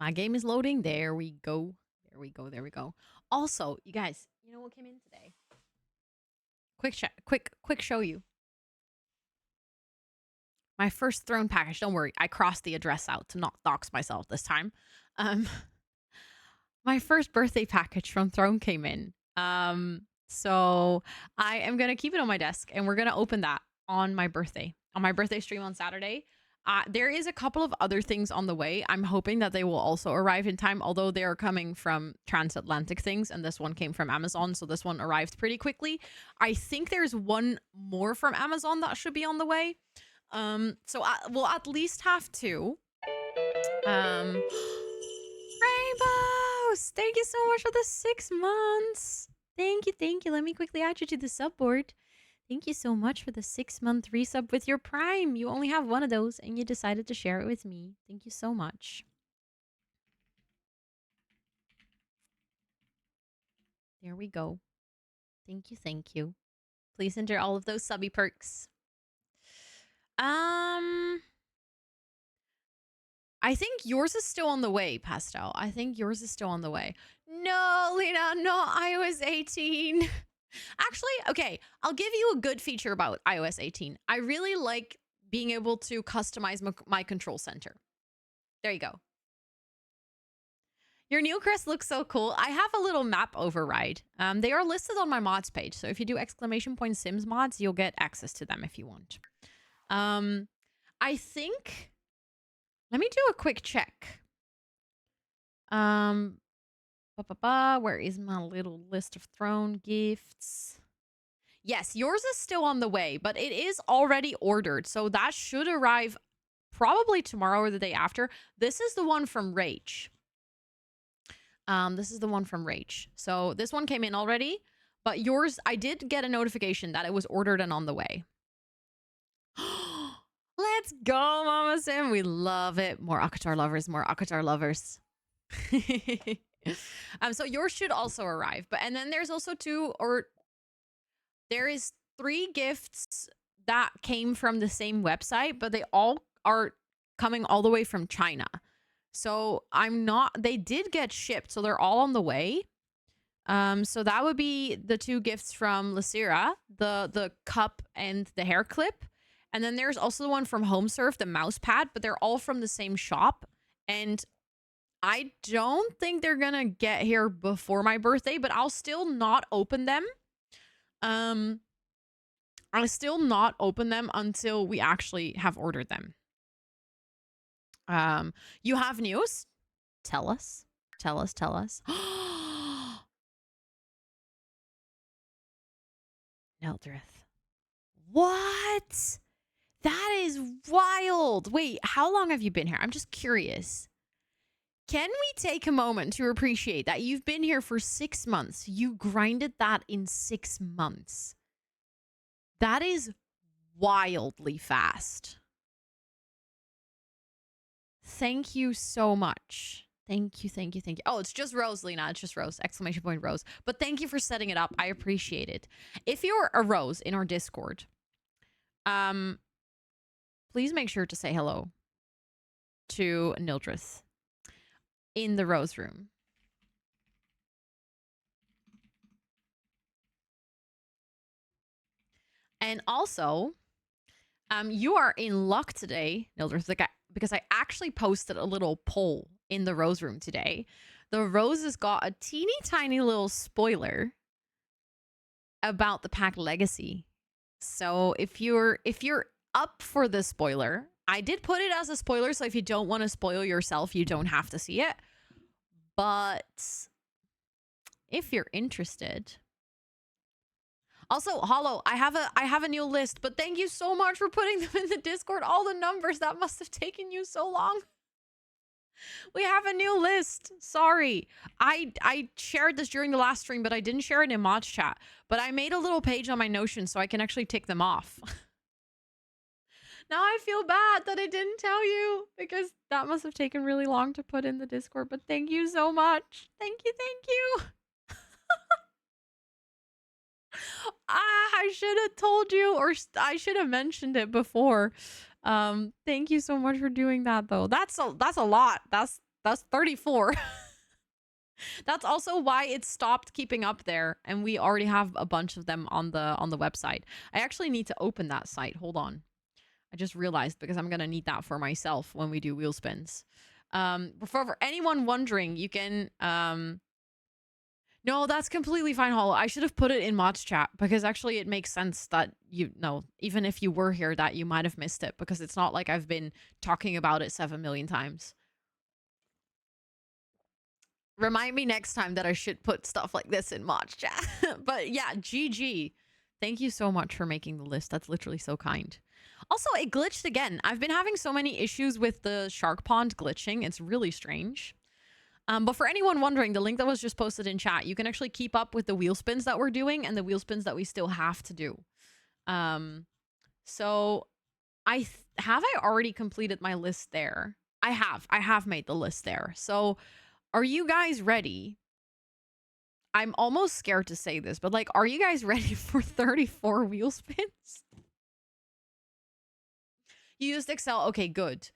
My game is loading. There we go. There we go. There we go. Also, you guys, you know what came in today? Quick show you. My first Throne package. Don't worry. I crossed the address out to not dox myself this time. My first birthday package from Throne came in. So I am going to keep it on my desk and we're going to open that on my birthday stream on Saturday. There is a couple of other things on the way. I'm hoping that they will also arrive in time, although they are coming from transatlantic things and this one came from Amazon. So this one arrived pretty quickly. I think there's one more from Amazon that should be on the way. So we'll at least have two. Rainbows! Thank you so much for the 6 months. Thank you, thank you. Let me quickly add you to the sub board. Thank you so much for the 6-month resub with your Prime. You only have one of those and you decided to share it with me. Thank you so much. There we go. Thank you, thank you. Please enter all of those subby perks. I think yours is still on the way, Pastel. I think yours is still on the way. No, Lena, no iOS 18. Actually, okay, I'll give you a good feature about iOS 18. I really like being able to customize my control center. There you go. Your new crest looks so cool. I have a little map override. They are listed on my mods page. So if you do !sims mods, you'll get access to them if you want. I think... Let me do a quick check. Where is my little list of Throne gifts? Yes, yours is still on the way, but it is already ordered. So that should arrive probably tomorrow or the day after. This is the one from Rage. This is the one from Rage. So this one came in already, but yours, I did get a notification that it was ordered and on the way. Let's go, Mama Sim. We love it. More Akatar lovers, more Akatar lovers. So yours should also arrive. And then there's also there is 3 gifts that came from the same website, but they all are coming all the way from China. So they did get shipped, so they're all on the way. So that would be the 2 gifts from Lysira, the cup and the hair clip. And then there's also the one from HomeServe, the mouse pad, but they're all from the same shop. And I don't think they're gonna get here before my birthday, but I'll still not open them. I'll still not open them until we actually have ordered them. You have news? Tell us. Tell us, tell us. Eldrith. What? That is wild. Wait, how long have you been here? I'm just curious. Can we take a moment to appreciate that you've been here for 6 months? You grinded that in 6 months. That is wildly fast. Thank you so much. Thank you, thank you, thank you. Oh, it's just Rose, Lena. It's just Rose. Exclamation point Rose. But thank you for setting it up. I appreciate it. If you're a Rose in our Discord, please make sure to say hello to Nildrith in the Rose room. And also, you are in luck today, Nildrith, because I actually posted a little poll in the Rose room today. The Roses got a teeny tiny little spoiler about the pack legacy. So if you're up for the spoiler, I did put it as a spoiler, so if you don't want to spoil yourself, you don't have to see it. But if you're interested. Also, Hollow, I have a new list, but thank you so much for putting them in the Discord. All the numbers, that must have taken you so long. We have a new list. Sorry. I shared this during the last stream, but I didn't share it in mods chat. But I made a little page on my Notion so I can actually tick them off. Now I feel bad that I didn't tell you, because that must have taken really long to put in the Discord. But thank you so much. Thank you, thank you. I should have told you, or I should have mentioned it before. Thank you so much for doing that though. That's a lot. That's 34. That's also why it stopped keeping up there, and we already have a bunch of them on the website. I actually need to open that site. Hold on. I just realized because I'm gonna need that for myself when we do wheel spins. For anyone wondering, you can no, that's completely fine, Hollow. I should have put it in mods chat because actually it makes sense that you know, even if you were here, that you might have missed it because it's not like I've been talking about it 7 million times. Remind me next time that I should put stuff like this in mods chat. But yeah, GG. Thank you so much for making the list. That's literally so kind. Also, it glitched again. I've been having so many issues with the shark pond glitching. It's really strange. But for anyone wondering, the link that was just posted in chat, you can actually keep up with the wheel spins that we're doing and the wheel spins that we still have to do. So have I already completed my list there? I have made the list there. So are you guys ready? I'm almost scared to say this, but like, are you guys ready for 34 wheel spins? You used Excel? Okay, good.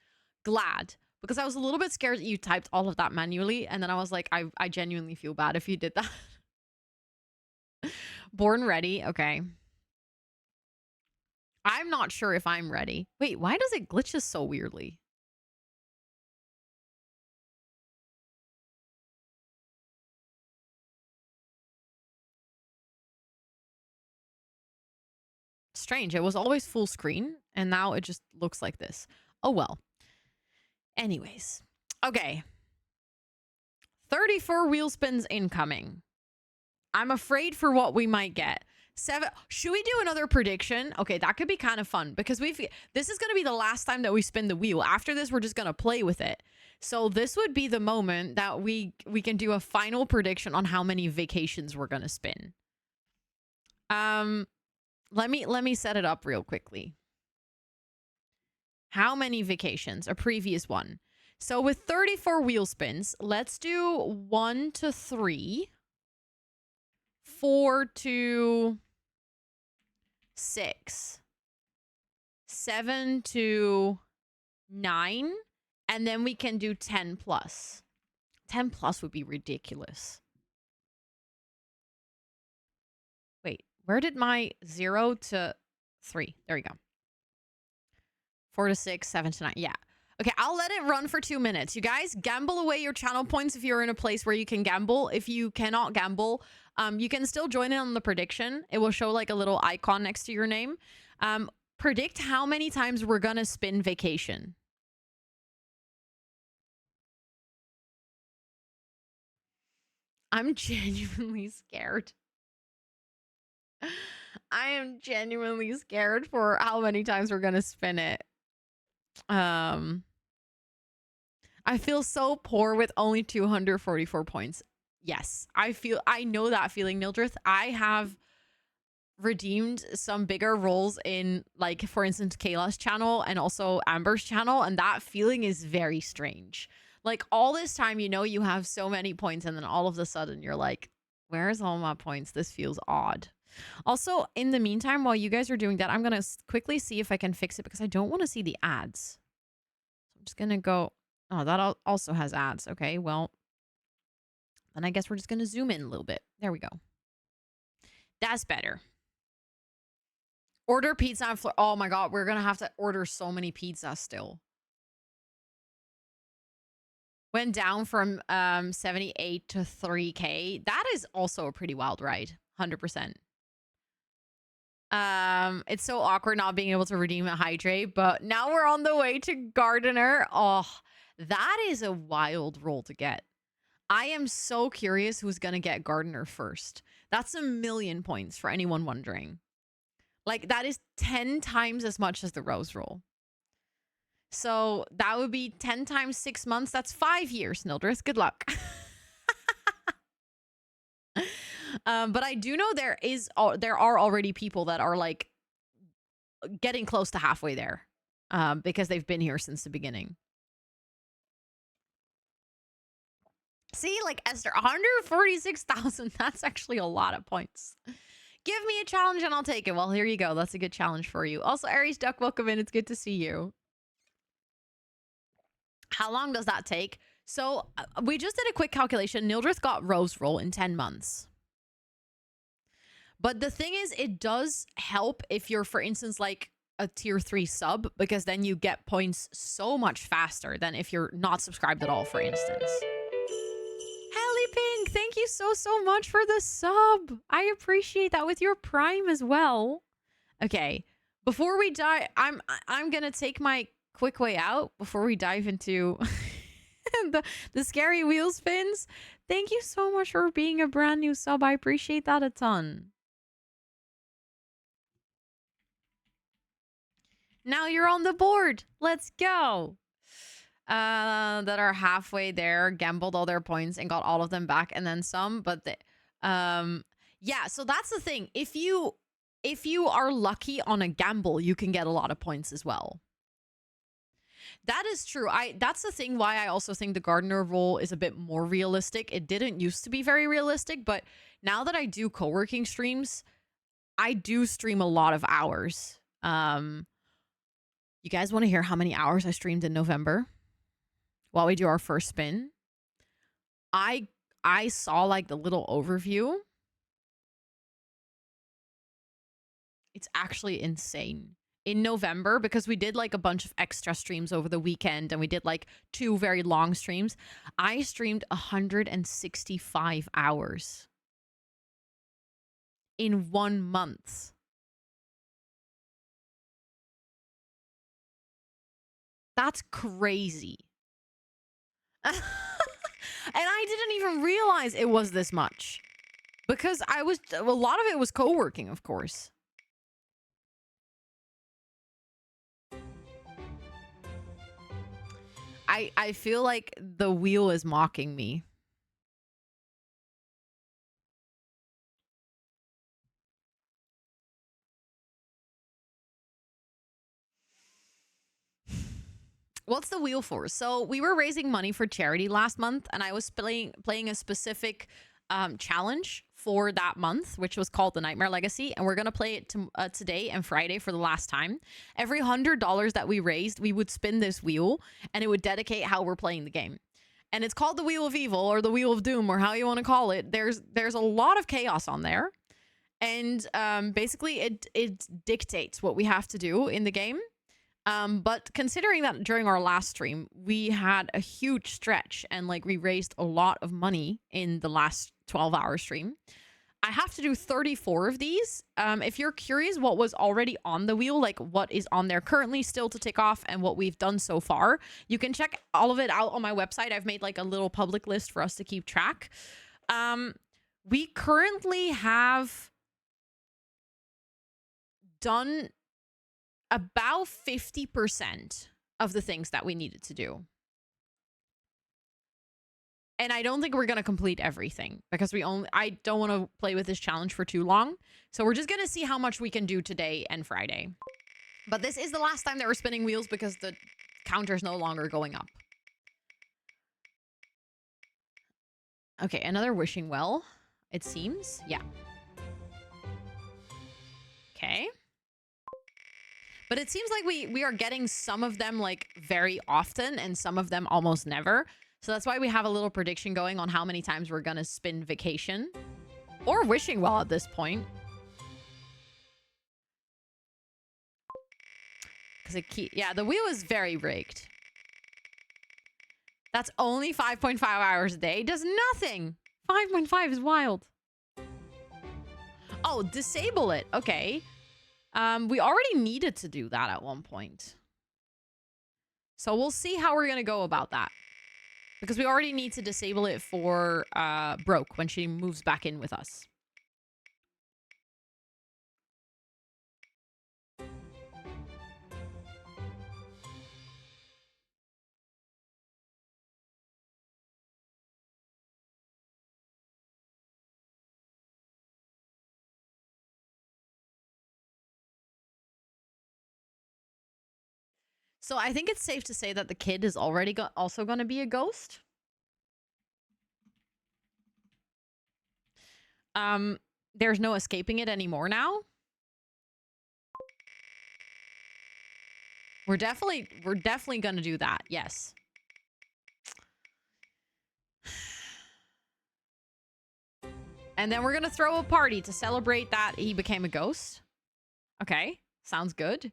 Glad. Because I was a little bit scared that you typed all of that manually. And then I was like, I genuinely feel bad if you did that. Born ready. Okay. I'm not sure if I'm ready. Wait, why does it glitches so weirdly? Strange. It was always full screen. And now it just looks like this. Oh, well. Anyways. Okay. 34 wheel spins incoming. I'm afraid for what we might get. 7. Should we do another prediction? Okay, that could be kind of fun because this is going to be the last time that we spin the wheel. After this, we're just going to play with it. So this would be the moment that we can do a final prediction on how many vacations we're going to spin. Let me set it up real quickly. How many vacations? A previous one. So with 34 wheel spins, let's do 1 to 3, 4 to 6, 7 to 9, and then we can do 10 plus. 10 plus would be ridiculous. Wait, where did my 0 to 3? There we go. 4 to 6, 7 to 9. Yeah. Okay, I'll let it run for 2 minutes. You guys, gamble away your channel points if you're in a place where you can gamble. If you cannot gamble, you can still join in on the prediction. It will show like a little icon next to your name. Predict how many times we're gonna spin vacation. I'm genuinely scared. I am genuinely scared for how many times we're gonna spin it. I feel so poor with only 244 points. Yes, I know that feeling, Mildred. I have redeemed some bigger roles in, like, for instance, Kayla's channel and also Amber's channel, and that feeling is very strange. Like, all this time, you know, you have so many points, and then all of a sudden you're like, where's all my points? This feels odd. Also, in the meantime, while you guys are doing that, I'm going to quickly see if I can fix it because I don't want to see the ads. I'm just going to go... Oh, that also has ads. Okay, well, then I guess we're just going to zoom in a little bit. There we go. That's better. Order pizza on floor. Oh my God, we're going to have to order so many pizzas still. Went down from 78 to 3K. That is also a pretty wild ride. 100%. It's so awkward not being able to redeem a hydrate, but now we're on the way to Gardener. Oh, that is a wild roll to get. I am so curious who's going to get Gardener first. That's 1,000,000 points for anyone wondering. Like, that is 10 times as much as the Rose roll. So that would be 10 times 6 months. That's 5 years, Nildrith. Good luck. But I do know there are already people that are like getting close to halfway there because they've been here since the beginning. See, like Esther, 146,000. That's actually a lot of points. Give me a challenge and I'll take it. Well, here you go. That's a good challenge for you. Also, Aries Duck, welcome in. It's good to see you. How long does that take? So we just did a quick calculation. Nildrith got Rose Roll in 10 months. But the thing is, it does help if you're, for instance, like a tier 3 sub, because then you get points so much faster than if you're not subscribed at all, for instance. Helly Pink, thank you so much for the sub. I appreciate that, with your Prime as well. Okay, before we die, I'm gonna take my quick way out before we dive into the scary wheel spins. Thank you so much for being a brand new sub. I appreciate that a ton. Now you're on the board. Let's go. That are halfway there, gambled all their points and got all of them back and then some. But yeah, so that's the thing. If you are lucky on a gamble, you can get a lot of points as well. That is true. That's the thing why I also think the gardener role is a bit more realistic. It didn't used to be very realistic, but now that I do co-working streams, I do stream a lot of hours. You guys want to hear how many hours I streamed in November while we do our first spin? I saw like the little overview. It's actually insane. In November, because we did like a bunch of extra streams over the weekend and we did like 2 very long streams, I streamed 165 hours in 1 month. That's crazy. And I didn't even realize it was this much, because a lot of it was co-working, of course. I feel like the wheel is mocking me. What's the wheel for? So we were raising money for charity last month, and I was playing a specific challenge for that month, which was called the Nightmare Legacy, and we're gonna play it today and Friday for the last time. Every $100 that we raised, we would spin this wheel, and it would dedicate how we're playing the game. And it's called the Wheel of Evil, or the Wheel of Doom, or how you want to call it. There's a lot of chaos on there, and basically it dictates what we have to do in the game. But considering that during our last stream, we had a huge stretch and like we raised a lot of money in the last 12-hour stream, I have to do 34 of these. If you're curious what was already on the wheel, like what is on there currently still to tick off and what we've done so far, you can check all of it out on my website. I've made like a little public list for us to keep track. We currently have done about 50% of the things that we needed to do. And I don't think we're going to complete everything because I don't want to play with this challenge for too long. So we're just going to see how much we can do today and Friday. But this is the last time that we're spinning wheels because the counter is no longer going up. Okay, another wishing well, it seems. Yeah. Okay. But it seems like we are getting some of them like very often and some of them almost never. So that's why we have a little prediction going on how many times we're going to spin vacation or wishing well at this point. Because yeah, the wheel is very rigged. That's only 5.5 hours a day. Does nothing. 5.5 is wild. Oh, disable it. Okay. We already needed to do that at one point. So we'll see how we're going to go about that. Because we already need to disable it for Broke when she moves back in with us. So I think it's safe to say that the kid is already also going to be a ghost. there's no escaping it anymore now. We're definitely gonna do that. Yes. And then we're gonna throw a party to celebrate that he became a ghost. Okay, sounds good.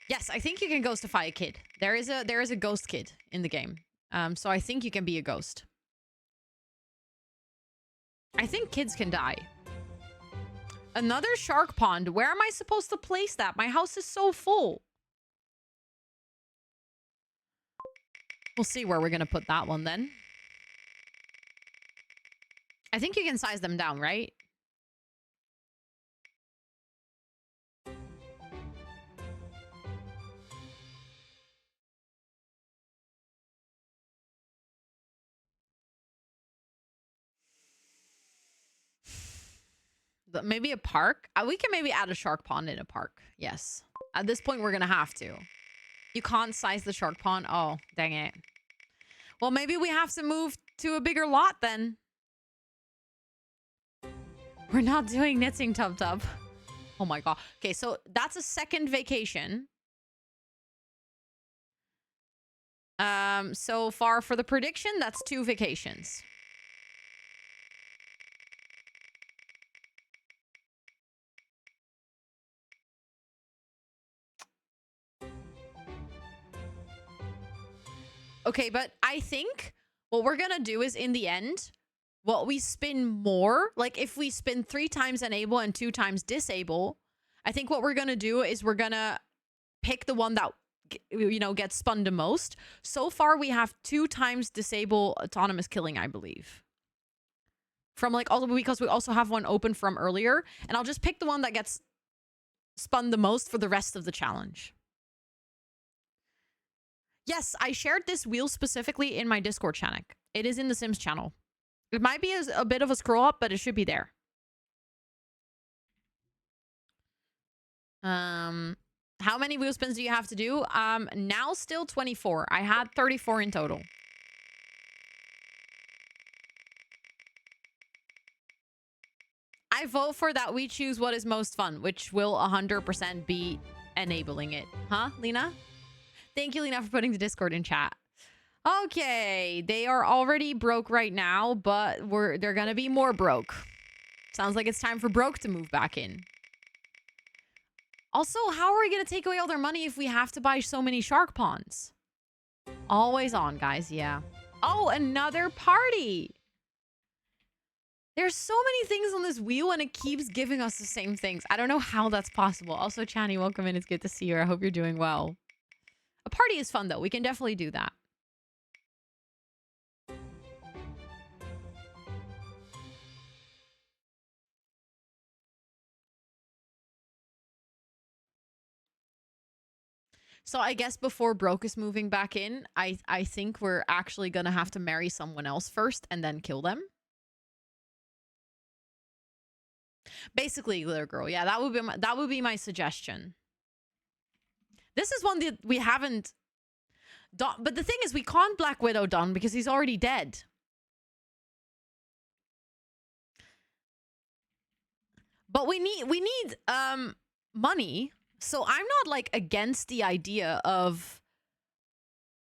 Yes, I think you can ghostify a kid. There is a ghost kid in the game. So I think you can be a ghost. I think kids can die. Another shark pond. Where am I supposed to place that? My house is so full. We'll see where we're gonna put that one then. I think you can size them down, right? Maybe a park? We can maybe add a shark pond in a park. Yes. At this point, we're going to have to. You can't size the shark pond. Oh, dang it. Well, maybe we have to move to a bigger lot then. We're not doing knitting tub tub. Oh my god. Okay, so that's a second vacation. So far for the prediction, that's 2 vacations. Okay, but I think what we're gonna do is in the end, what we spin more, like if we spin 3 times enable and 2 times disable, I think what we're gonna do is we're gonna pick the one that, you know, gets spun the most. So far, we have 2 times disable autonomous killing, I believe. From like, also because we also have one open from earlier. And I'll just pick the one that gets spun the most for the rest of the challenge. Yes, I shared this wheel specifically in my Discord channel. It is in the Sims channel. It might be a bit of a scroll up, but it should be there. How many wheel spins do you have to do? Now still 24. I had 34 in total. I vote for that we choose what is most fun, which will 100% be enabling it. Huh, Lena? Thank you, Lena, for putting the Discord in chat. Okay, they are already broke right now, but they're gonna be more broke. Sounds like it's time for broke to move back in. Also, how are we gonna take away all their money if we have to buy so many shark ponds? Always on, guys, yeah. Oh, another party! There's so many things on this wheel and it keeps giving us the same things. I don't know how that's possible. Also, Chani, welcome in. It's good to see you. I hope you're doing well. A party is fun, though. We can definitely do that. So I guess before Broke is moving back in, I think we're actually going to have to marry someone else first and then kill them. Basically, Glitter Girl. Yeah, that would be my suggestion. This is one that we haven't done, but the thing is, we can't Black Widow Don because he's already dead. But we need money. So I'm not like against the idea of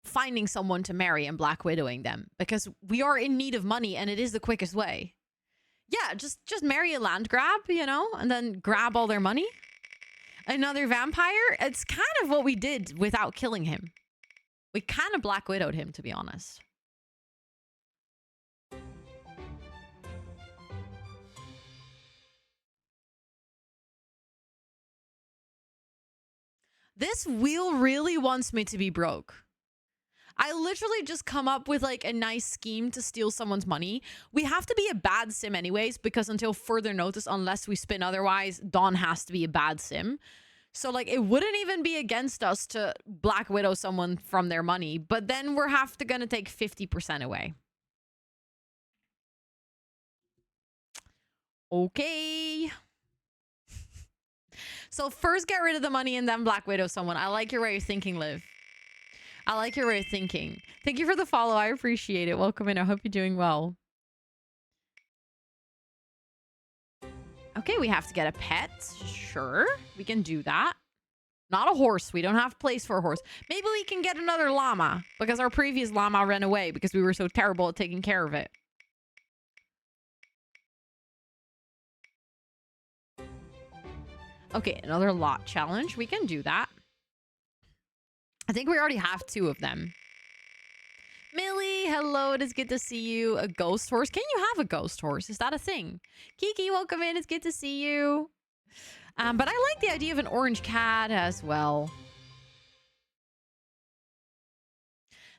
finding someone to marry and Black Widowing them because we are in need of money and it is the quickest way. Yeah, just marry a land grab, you know, and then grab all their money. Another vampire? It's kind of what we did without killing him. We kind of Black Widowed him, to be honest. This wheel really wants me to be broke. I literally just come up with like a nice scheme to steal someone's money. We have to be a bad sim anyways, because until further notice, unless we spin otherwise, Dawn has to be a bad sim. So like it wouldn't even be against us to Black Widow someone from their money, but then we're gonna take 50% away. Okay. So first get rid of the money and then Black Widow someone. I like your way of thinking, Liv. I like your way of thinking. Thank you for the follow. I appreciate it. Welcome in. I hope you're doing well. Okay, we have to get a pet. Sure, we can do that. Not a horse. We don't have place for a horse. Maybe we can get another llama because our previous llama ran away because we were so terrible at taking care of it. Okay, another lot challenge. We can do that. I think we already have 2 of them. Millie, hello. It is good to see you. A ghost horse. Can you have a ghost horse? Is that a thing? Kiki, welcome in. It's good to see you. But I like the idea of an orange cat as well.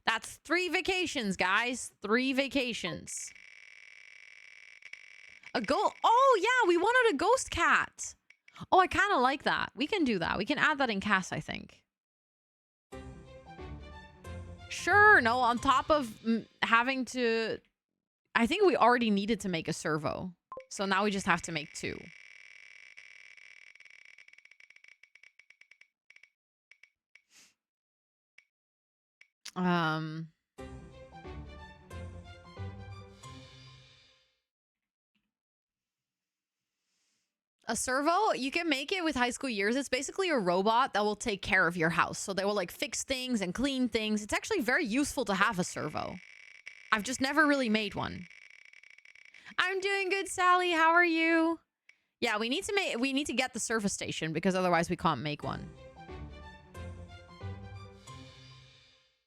That's 3 vacations, guys. 3 vacations. Oh, yeah. We wanted a ghost cat. Oh, I kind of like that. We can do that. We can add that in cast, I think. Sure. No, on top of having to... I think we already needed to make a servo. So now we just have to make 2. A servo, you can make it with High School Years. It's basically a robot that will take care of your house. So they will like fix things and clean things. It's actually very useful to have a servo. I've just never really made one. I'm doing good, Sally. How are you? Yeah, we need to get the service station because otherwise we can't make one.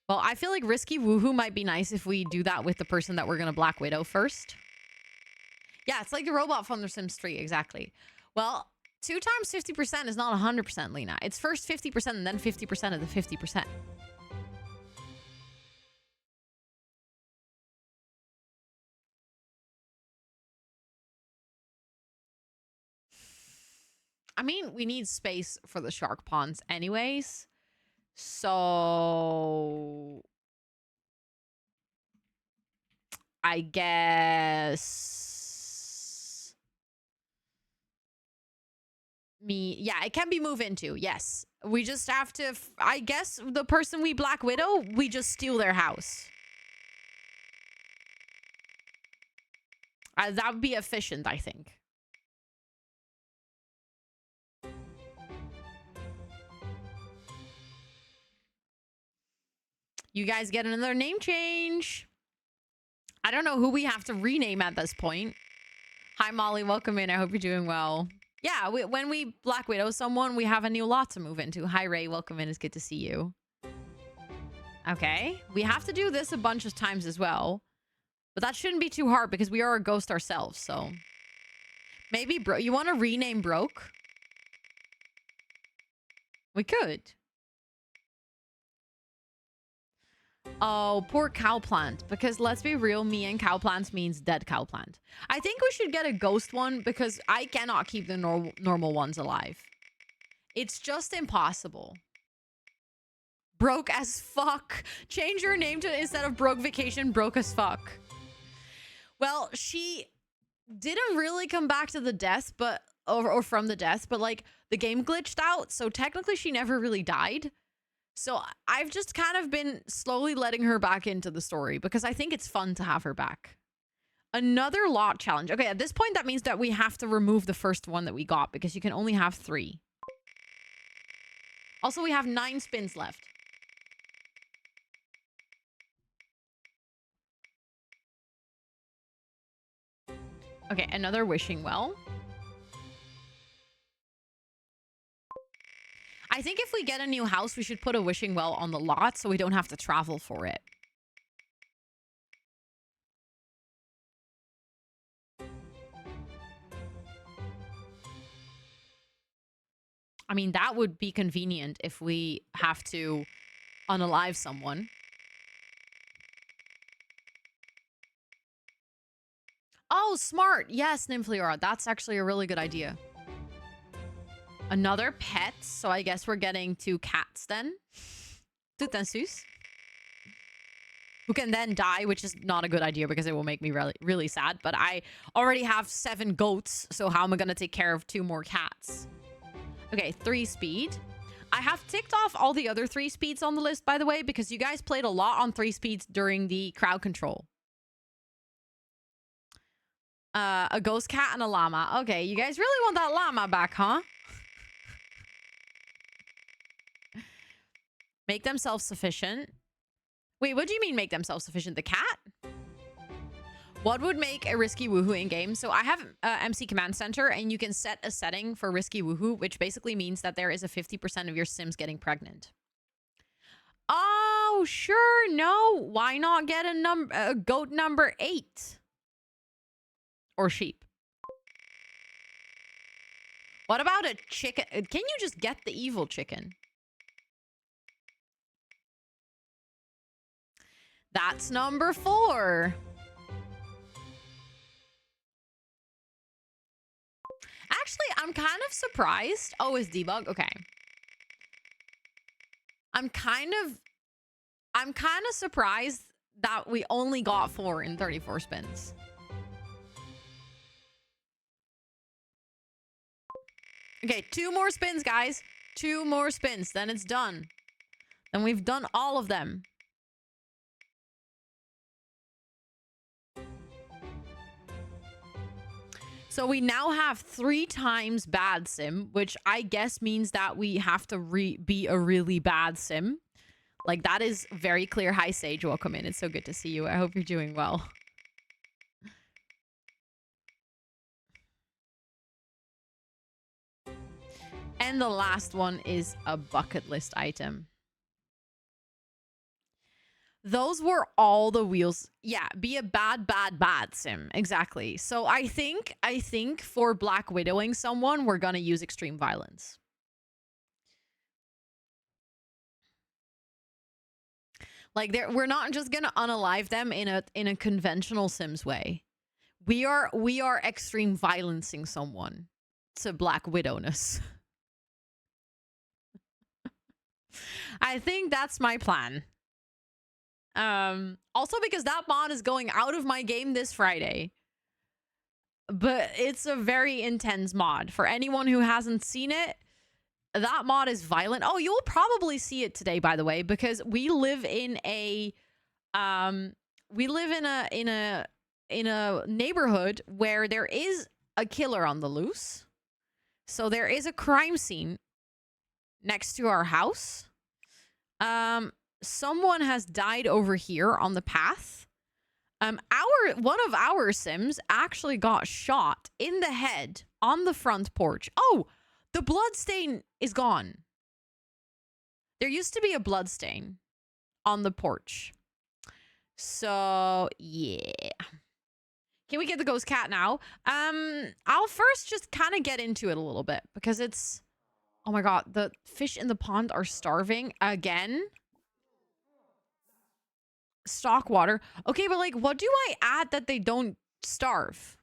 Well, I feel like Risky Woohoo might be nice if we do that with the person that we're going to Black Widow first. Yeah, it's like the robot from The Sims 3, exactly. Well, 2 times 50% is not 100%, Lena. It's first 50% and then 50% of the 50%. I mean, we need space for the shark ponds anyways. So... I guess... Yeah, it can be moved into, yes. We just have to... I guess the person we Black Widow, we just steal their house. That would be efficient, I think. You guys get another name change. I don't know who we have to rename at this point. Hi, Molly. Welcome in. I hope you're doing well. Yeah, when we Black Widow someone, we have a new lot to move into. Hi, Ray. Welcome in. It's good to see you. Okay. We have to do this a bunch of times as well. But that shouldn't be too hard because we are a ghost ourselves, so... Maybe you want to rename Broke? We could. Oh, poor cowplant. Because let's be real, me and cowplant means dead cowplant. I think we should get a ghost one because I cannot keep the normal ones alive. It's just impossible. Broke as fuck. Change your name to, instead of Broke Vacation, Broke as fuck. Well, she didn't really come back to the death, but or from the death, but like the game glitched out. So technically she never really died. So I've just kind of been slowly letting her back into the story because I think it's fun to have her back. Another lot challenge. Okay, at this point, that means that we have to remove the first one that we got because you can only have 3. Also, we have 9 spins left. Okay, another wishing well. I think if we get a new house, we should put a wishing well on the lot so we don't have to travel for it. I mean, that would be convenient if we have to unalive someone. Oh, smart. Yes, Nymphleora. That's actually a really good idea. Another pet. So I guess we're getting 2 cats then. Tout un sus. Who can then die, which is not a good idea because it will make me really, really sad. But I already have 7 goats. So how am I going to take care of 2 more cats? Okay, 3 speed. I have ticked off all the other 3 speeds on the list, by the way, because you guys played a lot on 3 speeds during the crowd control. A ghost cat and a llama. Okay, you guys really want that llama back, huh? Make them self-sufficient. Wait, what do you mean make them self-sufficient? The cat? What would make a risky woohoo in game? So I have MC Command Center, and you can set a setting for risky woohoo, which basically means that there is a 50% of your Sims getting pregnant. Oh, sure. No, why not get a goat number 8? Or sheep. What about a chicken? Can you just get the evil chicken? That's number 4. Actually, I'm kind of surprised. Oh, it's debug? Okay. I'm kind of surprised that we only got 4 in 34 spins. Okay, 2 more spins, guys. 2 more spins, then it's done. Then we've done all of them. So we now have 3 times bad sim, which I guess means that we have to be a really bad sim. Like, that is very clear. Hi, Sage. Welcome in. It's so good to see you. I hope you're doing well. And the last one is a bucket list item. Those were all the wheels. Yeah, be a bad sim. Exactly. So I think for Black Widowing someone, we're gonna use extreme violence. Like, we're not just gonna unalive them in a conventional Sims way. We are extreme violencing someone to Black Widowness. I think that's my plan. Also because that mod is going out of my game this Friday. But it's a very intense mod. For anyone who hasn't seen it, that mod is violent. Oh, you'll probably see it today, by the way, because we live in a neighborhood where there is a killer on the loose. So there is a crime scene next to our house. Someone has died over here on the path. One of our Sims actually got shot in the head on the front porch. Oh, the blood stain is gone. There used to be a blood stain on the porch. So, yeah. Can we get the ghost cat now? I'll first just kind of get into it a little bit because it's... Oh my god, the fish in the pond are starving again. Stock water. Okay, but like, what do I add that they don't starve?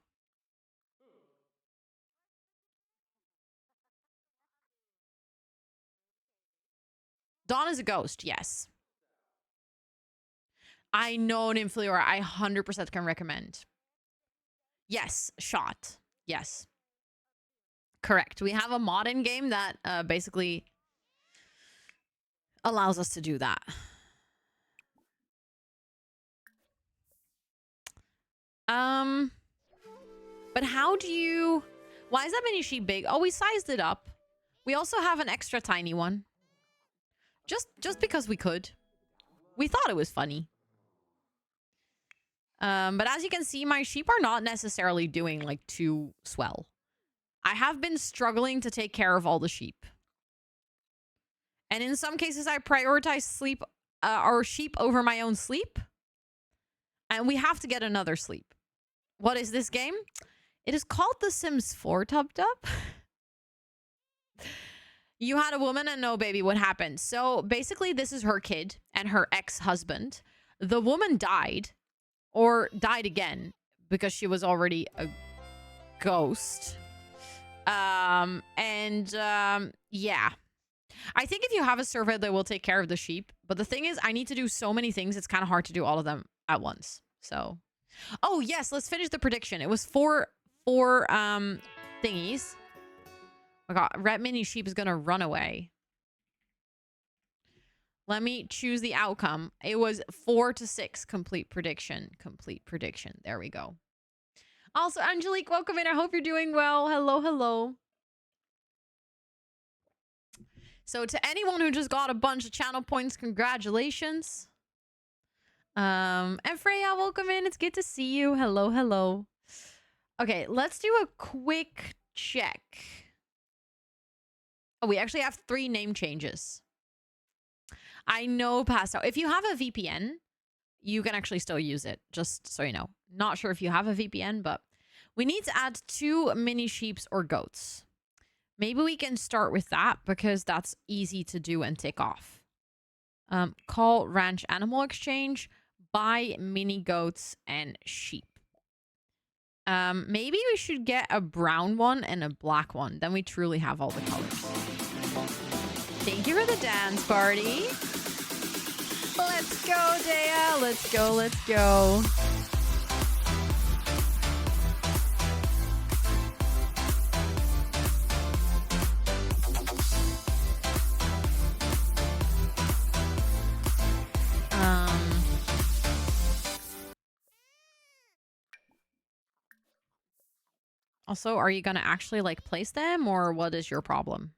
Dawn is a ghost, yes. I know Nymphleora. I 100% can recommend. Yes, shot. Yes. Correct. We have a mod in game that basically allows us to do that. But how do you... Why is that mini sheep big? Oh, we sized it up. We also have an extra tiny one. Just because we could. We thought it was funny. But as you can see, my sheep are not necessarily doing like too swell. I have been struggling to take care of all the sheep. And in some cases, I prioritize sleep or sheep over my own sleep. And we have to get another sleep. What is this game? It is called The Sims 4, Tub Tub. You had a woman and no baby. What happened? So basically, this is her kid and her ex-husband. The woman died or died again because she was already a ghost. Yeah. I think if you have a server, they will take care of the sheep. But the thing is, I need to do so many things. It's kind of hard to do all of them at once. So, oh yes, let's finish the prediction. It was four thingies. Oh my god, red mini sheep is gonna run away. Let me choose the outcome. It was 4 to 6. Complete prediction. Complete prediction. There we go. Also, Angelique, welcome in. I hope you're doing well. Hello, hello. So to anyone who just got a bunch of channel points, congratulations. And Freya, welcome in. It's good to see you. Hello, hello. Okay, let's do a quick check. Oh, we actually have 3 name changes. I know passed out. If you have a VPN, you can actually still use it, just so you know. Not sure if you have a VPN, but we need to add 2 mini sheeps or goats. Maybe we can start with that because that's easy to do and tick off. Call ranch animal exchange, buy mini goats and sheep. Maybe we should get a brown one and a black one. Then we truly have all the colors. Thank you for the dance party. Let's go, Dea. Let's go, let's go. Also, are you going to actually like place them or what is your problem?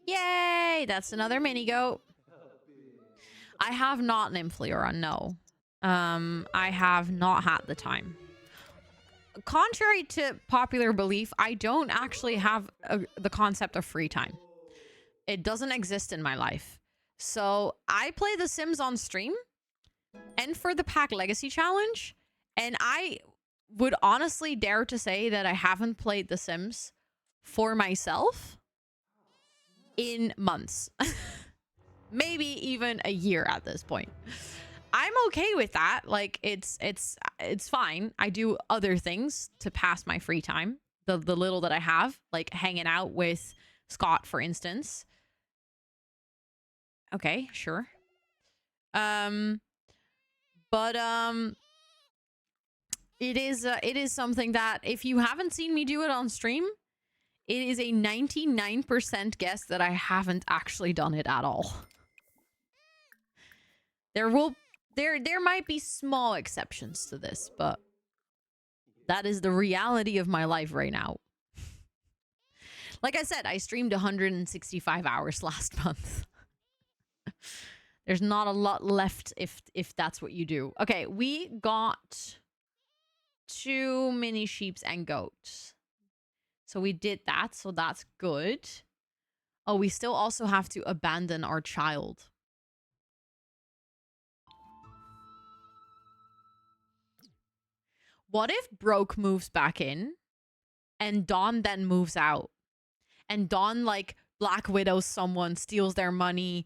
Yay! That's another mini goat. I have not named Fleora, no. I have not had the time. Contrary to popular belief, I don't actually have the concept of free time. It doesn't exist in my life. So I play The Sims on stream and for the Pack Legacy Challenge. And I would honestly dare to say that I haven't played The Sims for myself in months. Maybe even a year at this point. I'm okay with that. Like it's fine. I do other things to pass my free time. The little that I have, like hanging out with Scott, for instance. Okay, sure. But it is something that if you haven't seen me do it on stream, it is a 99% guess that I haven't actually done it at all. There might be small exceptions to this, but that is the reality of my life right now. Like I said, I streamed 165 hours last month. There's not a lot left if that's what you do. Okay, we got 2 mini sheeps and goats. So we did that, so that's good. Oh, we still also have to abandon our child. What if Broke moves back in and Dawn then moves out? And Dawn, like, Black Widows someone, steals their money.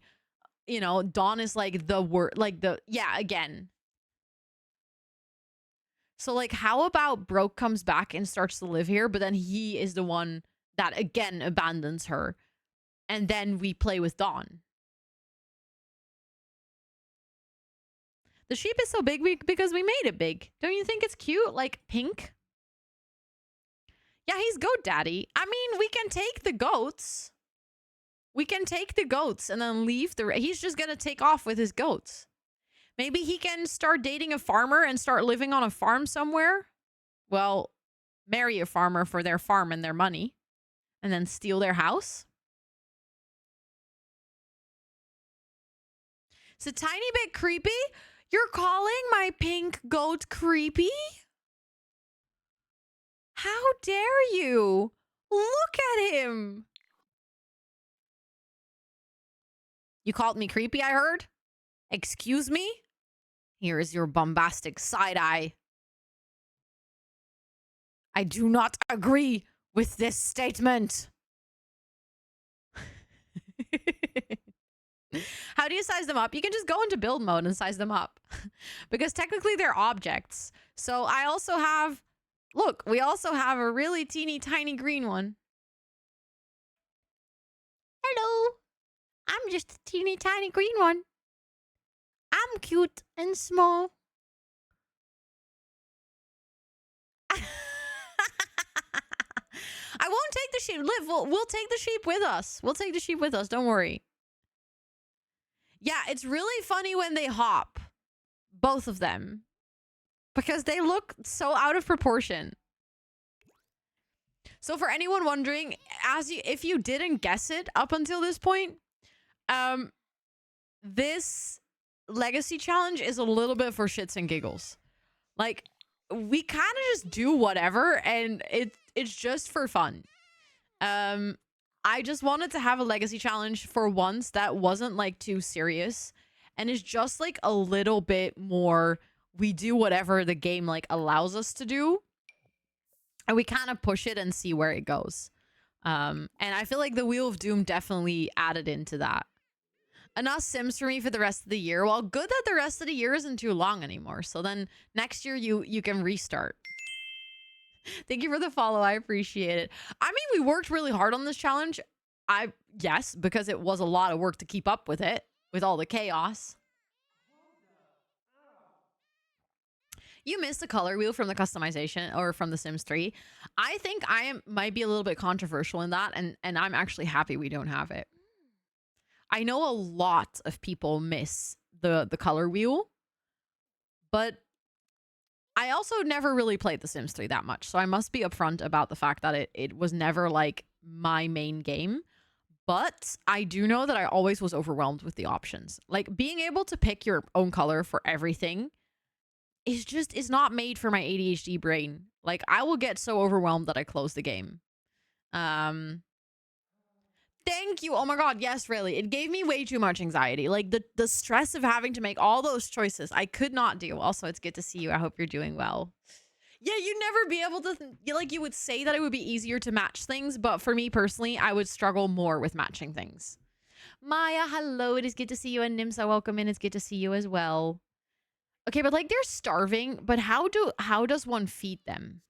You know, Dawn is like the word, like the, yeah, again. So, like, how about Broke comes back and starts to live here, but then he is the one that, again, abandons her. And then we play with Dawn. The sheep is so big because we made it big. Don't you think it's cute? Like, pink? Yeah, he's goat daddy. I mean, we can take the goats. We can take the goats and then leave the... He's just going to take off with his goats. Maybe he can start dating a farmer and start living on a farm somewhere. Well, marry a farmer for their farm and their money. And then steal their house. It's a tiny bit creepy. You're calling my pink goat creepy? How dare you? Look at him. You called me creepy, I heard? Excuse me? Here is your bombastic side eye. I do not agree with this statement. How do you size them up? You can just go into build mode and size them up. Because technically they're objects. So I also have... Look, we also have a really teeny tiny green one. Hello. I'm just a teeny tiny green one. I'm cute and small. I won't take the sheep. Liv, we'll take the sheep with us. We'll take the sheep with us. Don't worry. Yeah, it's really funny when they hop. Both of them. Because they look so out of proportion. So for anyone wondering, if you didn't guess it up until this point, this legacy challenge is a little bit for shits and giggles. Like, we kind of just do whatever, and it's just for fun. I just wanted to have a legacy challenge for once that wasn't like too serious, and is just like a little bit more, we do whatever the game like allows us to do, and we kind of push it and see where it goes. And I feel like the Wheel of Doom definitely added into that. Enough Sims for me for the rest of the year. Well, good that the rest of the year isn't too long anymore. So then next year you can restart. Thank you for the follow. I appreciate it. I mean, we worked really hard on this challenge. Yes, because it was a lot of work to keep up with it, with all the chaos. You missed the color wheel from the customization or from The Sims 3. I think might be a little bit controversial in that, and I'm actually happy we don't have it. I know a lot of people miss the color wheel, but I also never really played The Sims 3 that much, so I must be upfront about the fact that it was never like my main game. But I do know that I always was overwhelmed with the options. Like, being able to pick your own color for everything is not made for my ADHD brain. Like, I will get so overwhelmed that I close the game. Thank you. Oh my god, yes, really. It gave me way too much anxiety. Like, the stress of having to make all those choices, I could not do. Also, it's good to see you. I hope you're doing well. Yeah, you'd never be able to, you would say that it would be easier to match things, but for me personally, I would struggle more with matching things. Maya, hello. It is good to see you. And Nimsa, welcome in. It's good to see you as well. Okay, but like, they're starving, but how does one feed them?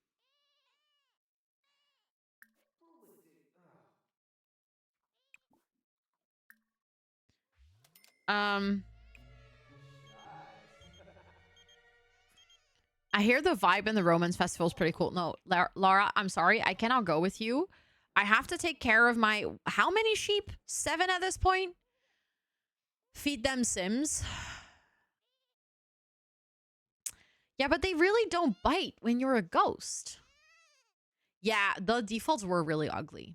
I hear the vibe in the Romance Festival is pretty cool. No, Laura, I'm sorry. I cannot go with you. I have to take care of my... How many sheep? 7 at this point? Feed them Sims. Yeah, but they really don't bite when you're a ghost. Yeah, the defaults were really ugly.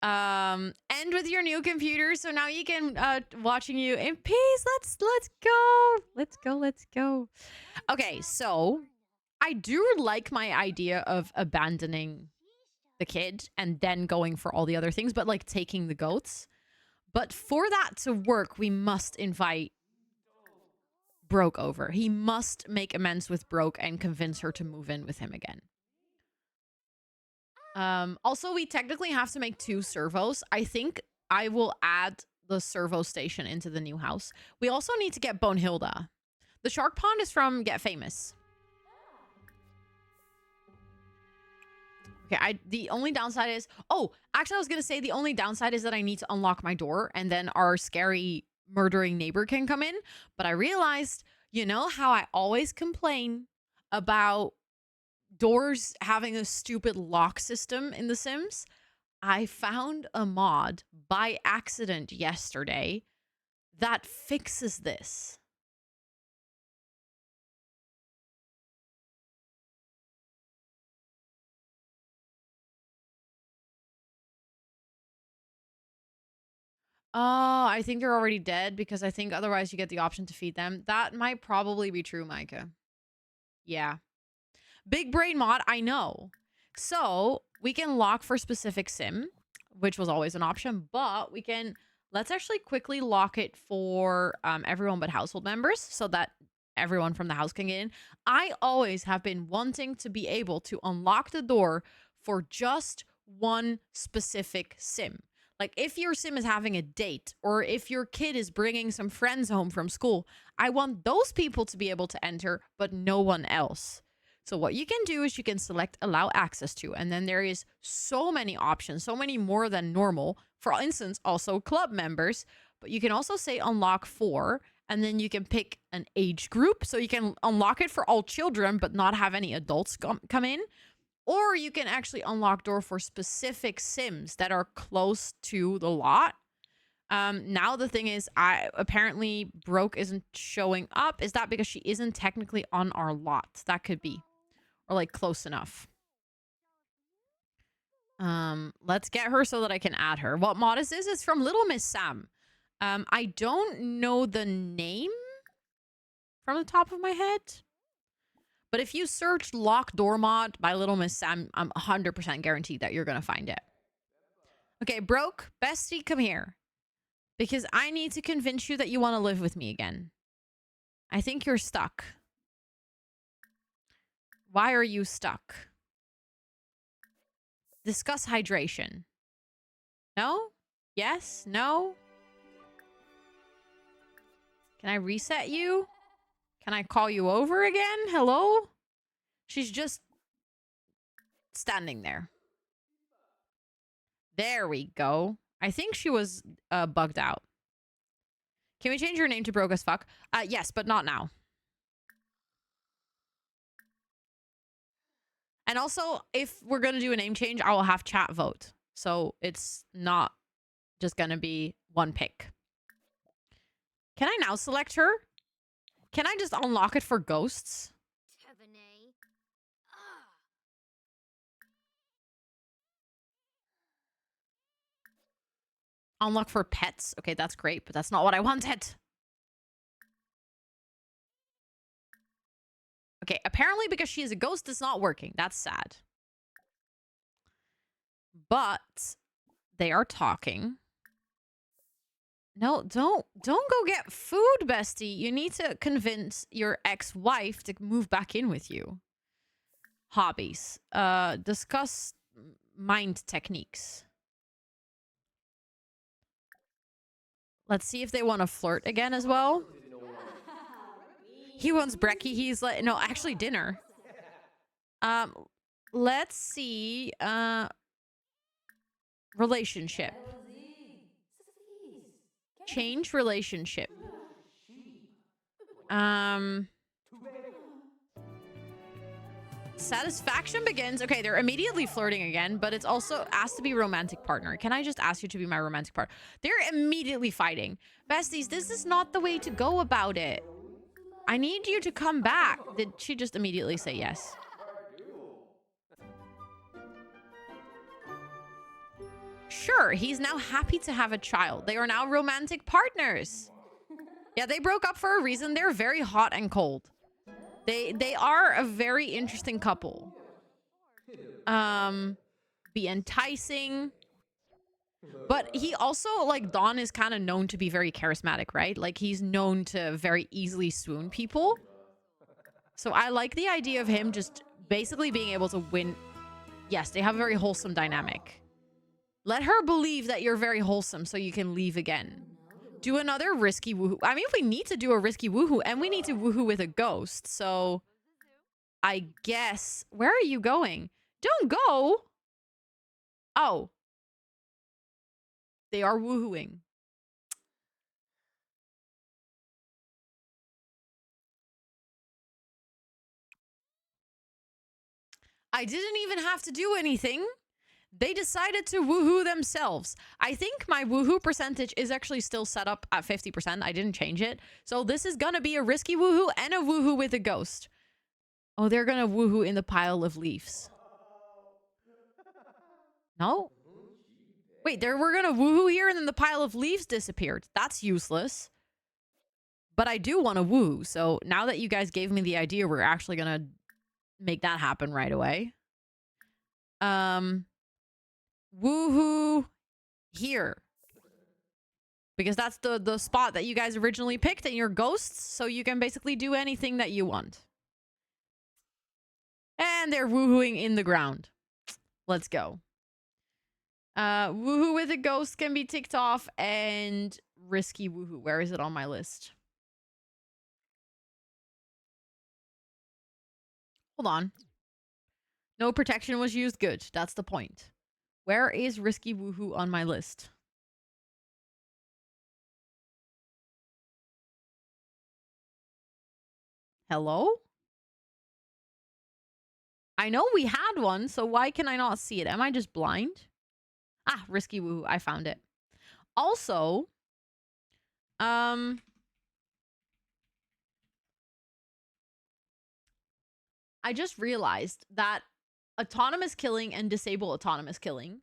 And with your new computer, so now you can watching you in peace. Let's go. Okay, so I do like my idea of abandoning the kid and then going for all the other things, but like taking the goats. But for that to work, we must invite Broke over. He must make amends with Broke and convince her to move in with him again. Also, we technically have to make 2 servos. I think I will add the servo station into the new house. We also need to get Bonehilda. The shark pond is from Get Famous. Okay, the only downside is... Oh, actually, I was going to say the only downside is that I need to unlock my door and then our scary murdering neighbor can come in. But I realized, you know how I always complain about doors having a stupid lock system in The Sims? I found a mod by accident yesterday that fixes this. Oh, I think they're already dead because I think otherwise you get the option to feed them. That might probably be true, Micah. Yeah. Big brain mod, I know. So we can lock for specific sim, which was always an option, but we can... Let's actually quickly lock it for everyone but household members so that everyone from the house can get in. I always have been wanting to be able to unlock the door for just one specific sim. Like, if your sim is having a date or if your kid is bringing some friends home from school, I want those people to be able to enter, but no one else. So what you can do is you can select allow access to, and then there is so many options, so many more than normal. For instance, also club members, but you can also say unlock for, and then you can pick an age group. So you can unlock it for all children, but not have any adults come in. Or you can actually unlock door for specific sims that are close to the lot. Now the thing is, apparently Broke isn't showing up. Is that because she isn't technically on our lot? That could be. Or like close enough. Let's get her so that I can add her. What mod is this? It's from Little Miss Sam. I don't know the name from the top of my head. But if you search Lock Door Mod by Little Miss Sam, I'm 100% guaranteed that you're going to find it. Okay, Broke, bestie, come here. Because I need to convince you that you want to live with me again. I think you're stuck. Why are you stuck? Discuss hydration. No? Yes? No? Can I reset you? Can I call you over again? Hello? She's just standing there. There we go. I think she was bugged out. Can we change your name to Broke as fuck? Yes, but not now. And also, if we're going to do a name change, I will have chat vote. So it's not just going to be one pick. Can I now select her? Can I just unlock it for ghosts? Unlock for pets. Okay, that's great, but that's not what I wanted. Okay, apparently because she is a ghost, it's not working. That's sad. But they are talking. No, don't go get food, bestie. You need to convince your ex-wife to move back in with you. Hobbies. Discuss mind techniques. Let's see if they want to flirt again as well. He wants brekkie. He's like, no, actually dinner. Let's see. Relationship. Change relationship. Satisfaction begins. Okay, they're immediately flirting again, but it's also asked to be romantic partner. Can I just ask you to be my romantic partner? They're immediately fighting. Besties, this is not the way to go about it. I need you to come back. Did she just immediately say yes? Sure, he's now happy to have a child. They are now romantic partners. Yeah, they broke up for a reason. They're very hot and cold. They are a very interesting couple. Be enticing. But he also, like, Don is kind of known to be very charismatic, right? Like, he's known to very easily swoon people. So I like the idea of him just basically being able to win. Yes, they have a very wholesome dynamic. Let her believe that you're very wholesome so you can leave again. Do another risky woohoo. I mean, if we need to do a risky woohoo, and we need to woohoo with a ghost, so I guess... Where are you going? Don't go! Oh. They are woohooing. I didn't even have to do anything. They decided to woohoo themselves. I think my woohoo percentage is actually still set up at 50%. I didn't change it. So this is gonna be a risky woohoo and a woohoo with a ghost. Oh, they're gonna woohoo in the pile of leaves. No? Wait, we're gonna woohoo here and then the pile of leaves disappeared. That's useless. But I do want to woohoo. So now that you guys gave me the idea, we're actually gonna make that happen right away. Woohoo here. Because that's the spot that you guys originally picked and you're ghosts, so you can basically do anything that you want. And they're woohooing in the ground. Let's go. Woohoo with a ghost can be ticked off, and risky woohoo. Where is it on my list? Hold on. No protection was used. Good. That's the point. Where is risky woohoo on my list? Hello? I know we had one, so why can I not see it? Am I just blind? Ah, risky woohoo. I found it. Also, I just realized that autonomous killing and disable autonomous killing,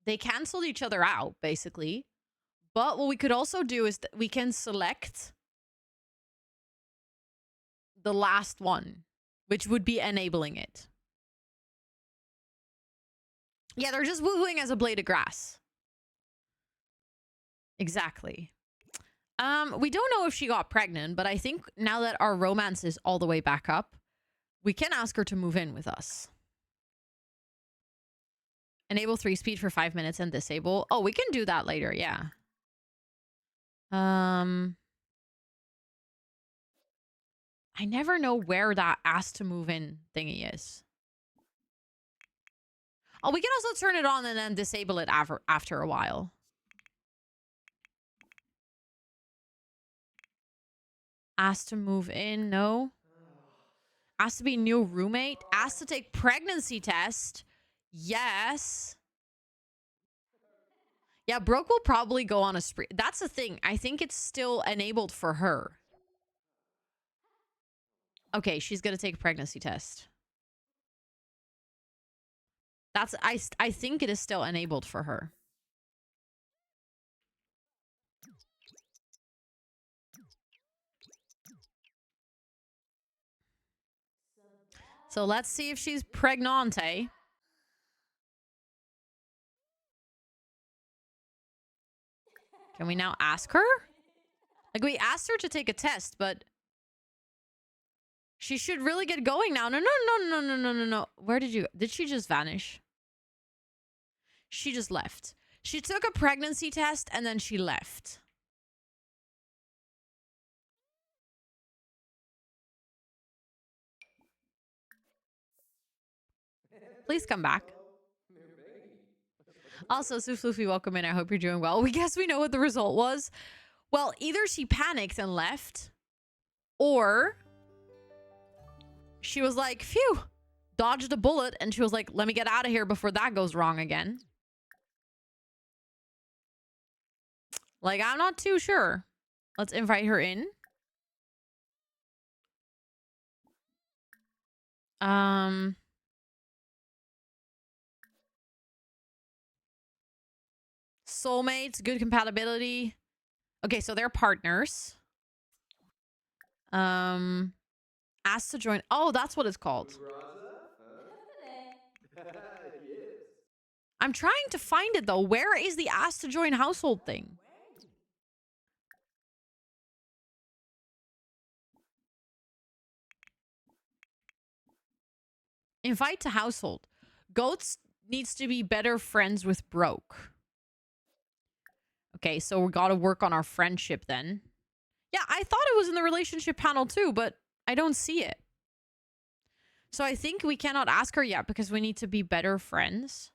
they canceled each other out, basically. But what we could also do is that we can select the last one, which would be enabling it. Yeah, they're just woohooing as a blade of grass. Exactly. We don't know if she got pregnant, but I think now that our romance is all the way back up, we can ask her to move in with us. Enable 3 speed for 5 minutes and disable. Oh, we can do that later, yeah. I never know where that ask to move in thingy is. Oh, we can also turn it on and then disable it after a while. Asked to move in, no. Asked to be new roommate. Asked to take pregnancy test. Yes. Yeah, Brooke will probably go on a spree. That's the thing. I think it's still enabled for her. Okay, she's going to take a pregnancy test. That's I think it is still enabled for her. So let's see if she's pregnant, eh? Can we now ask her? Like, we asked her to take a test, but she should really get going now. No. Where did she just vanish? She just left. She took a pregnancy test and then she left. Please come back. Also, Souflufi, welcome in. I hope you're doing well. We guess we know what the result was. Well, either she panicked and left, or she was like, phew, dodged a bullet, and she was like, let me get out of here before that goes wrong again. Like, I'm not too sure. Let's invite her in. Soulmates, good compatibility. Okay, so they're partners. Asked to join. Oh, that's what it's called. I'm trying to find it though. Where is the asked to join household thing? Invite to household. Goats needs to be better friends with Broke. Okay, so we got to work on our friendship then. Yeah, I thought it was in the relationship panel too, but I don't see it. So I think we cannot ask her yet because we need to be better friends.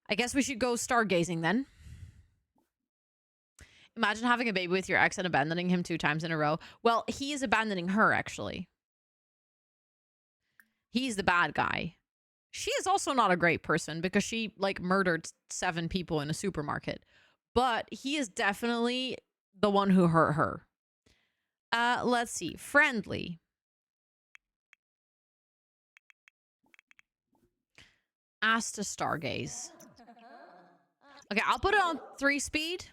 I guess we should go stargazing then. Imagine having a baby with your ex and abandoning him 2 times in a row. Well, he is abandoning her, actually. He's the bad guy. She is also not a great person because she, like, murdered 7 people in a supermarket. But he is definitely the one who hurt her. Let's see. Friendly. Asked to stargaze. Okay, I'll put it on 3 speed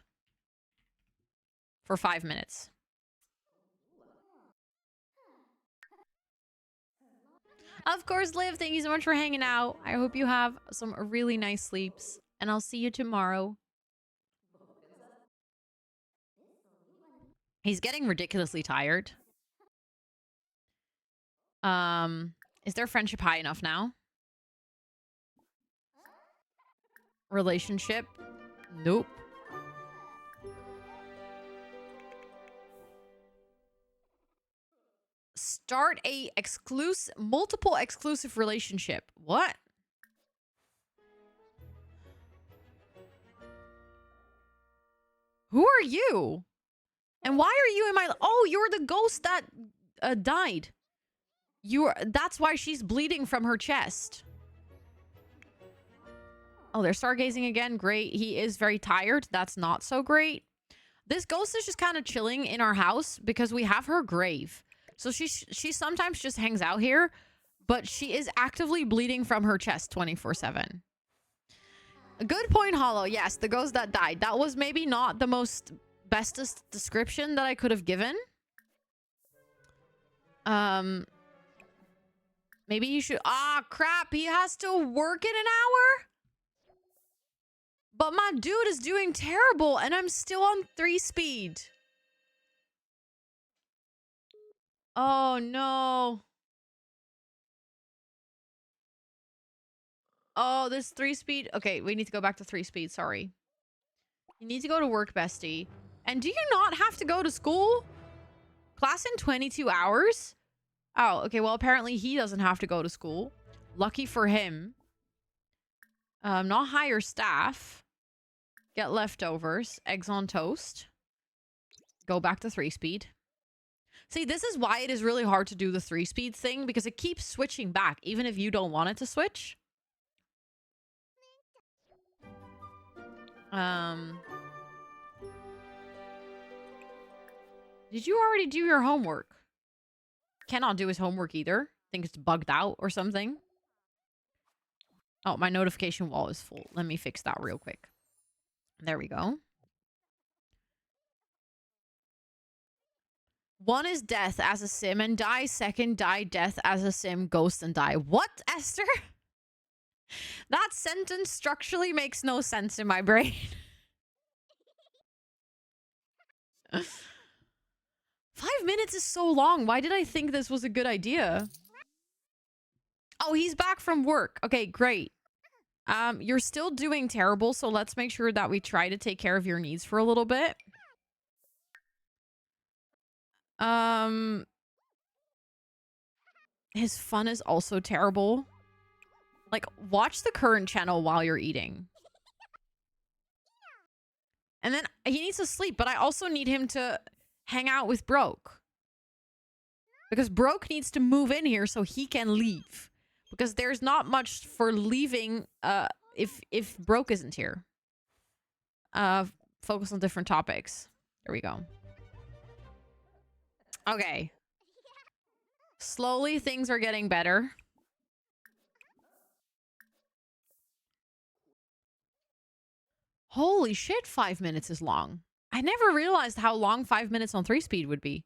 for 5 minutes. Of course, Liv, thank you so much for hanging out. I hope you have some really nice sleeps, and I'll see you tomorrow. He's getting ridiculously tired. Is their friendship high enough now? Relationship? Nope. Start a multiple exclusive relationship. What? Who are you? And why are you in my... Oh, you're the ghost that died. That's why she's bleeding from her chest. Oh, they're stargazing again. Great. He is very tired. That's not so great. This ghost is just kind of chilling in our house because we have her grave. So she sometimes just hangs out here, but she is actively bleeding from her chest 24/7. Good point, Hollow. Yes, the ghost that died. That was maybe not the most bestest description that I could have given. Maybe you should... Ah, crap. He has to work in an hour? But my dude is doing terrible, and I'm still on 3 speed. Oh, no. Oh, this 3 speed. Okay, we need to go back to 3 speed. Sorry. You need to go to work, bestie. And do you not have to go to school? Class in 22 hours? Oh, okay. Well, apparently he doesn't have to go to school. Lucky for him. Not hire staff. Get leftovers. Eggs on toast. Go back to 3 speed. See, this is why it is really hard to do the 3 speed thing, because it keeps switching back, even if you don't want it to switch. Did you already do your homework? Cannot do his homework either. Think it's bugged out or something. Oh, my notification wall is full. Let me fix that real quick. There we go. 1 is death as a sim and die. 2nd, die death as a sim, ghost and die. What, Esther? That sentence structurally makes no sense in my brain. 5 minutes is so long. Why did I think this was a good idea? Oh, he's back from work. Okay, great. You're still doing terrible, so let's make sure that we try to take care of your needs for a little bit. His fun is also terrible. Like, watch the current channel while you're eating. And then he needs to sleep, but I also need him to hang out with Broke. Because Broke needs to move in here so he can leave. Because there's not much for leaving if Broke isn't here. Focus on different topics. There we go. Okay. Slowly, things are getting better. Holy shit, 5 minutes is long. I never realized how long 5 minutes on 3 speed would be.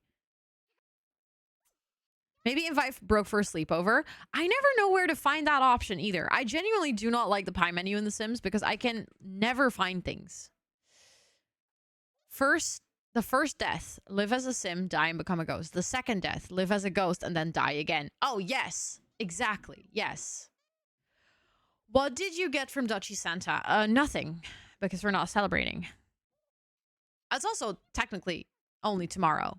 Maybe invite Broke for a sleepover. I never know where to find that option either. I genuinely do not like the pie menu in The Sims because I can never find things. The first death, live as a sim, die and become a ghost. The second death, live as a ghost and then die again. Oh, yes. Exactly. Yes. What did you get from Duchy Santa? Nothing, because we're not celebrating. It's also technically only tomorrow.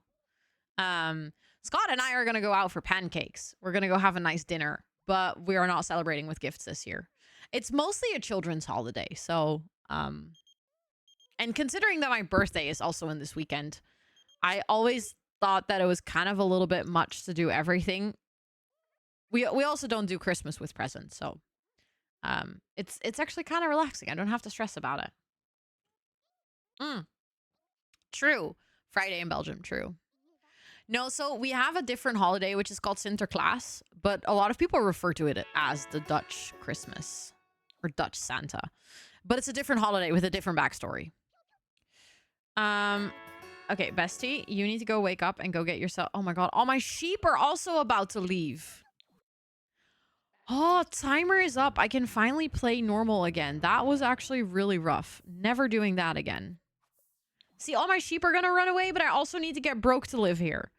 Scott and I are going to go out for pancakes. We're going to go have a nice dinner, but we are not celebrating with gifts this year. It's mostly a children's holiday, so... And considering that my birthday is also in this weekend, I always thought that it was kind of a little bit much to do everything. We also don't do Christmas with presents, so it's actually kind of relaxing. I don't have to stress about it. True. Friday in Belgium, true. No, so we have a different holiday, which is called Sinterklaas, but a lot of people refer to it as the Dutch Christmas or Dutch Santa. But it's a different holiday with a different backstory. Okay, bestie, you need to go wake up and go get yourself... Oh my god, all my sheep are also about to leave. Oh, timer is up. I can finally play normal again. That was actually really rough. Never doing that again. See, all my sheep are gonna run away, but I also need to get Broke to live here.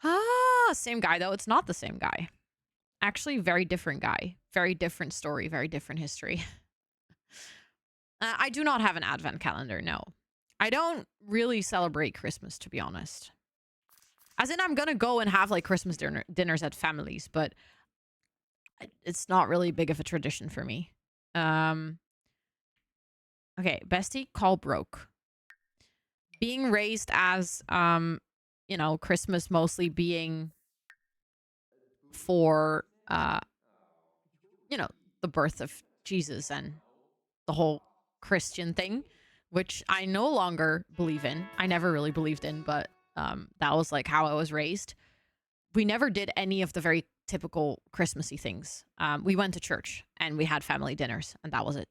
Ah, same guy, though. It's not the same guy. Actually, very different guy. Very different story. Very different history. I do not have an advent calendar, no. I don't really celebrate Christmas, to be honest. As in, I'm gonna go and have, like, Christmas dinners at families, but it's not really big of a tradition for me. Okay, bestie, call Broke. Being raised as, you know, Christmas mostly being for, you know, the birth of Jesus and the whole Christian thing, which I no longer believe in. I never really believed in, but that was like how I was raised. We never did any of the very typical Christmassy things. We went to church and we had family dinners, and that was it.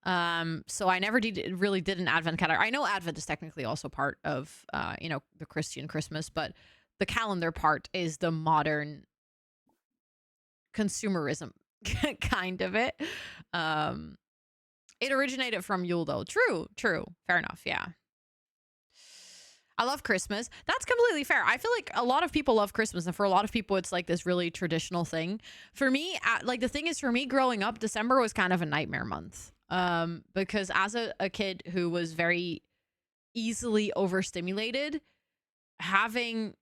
So I never really did an Advent calendar. I know Advent is technically also part of, the Christian Christmas, but the calendar part is the modern consumerism kind of it. It originated from Yule though. True. Fair enough. Yeah. I love Christmas. That's completely fair. I feel like a lot of people love Christmas, and for a lot of people, it's like this really traditional thing. For me, the thing is, for me growing up, December was kind of a nightmare month. Because as a kid who was very easily overstimulated, having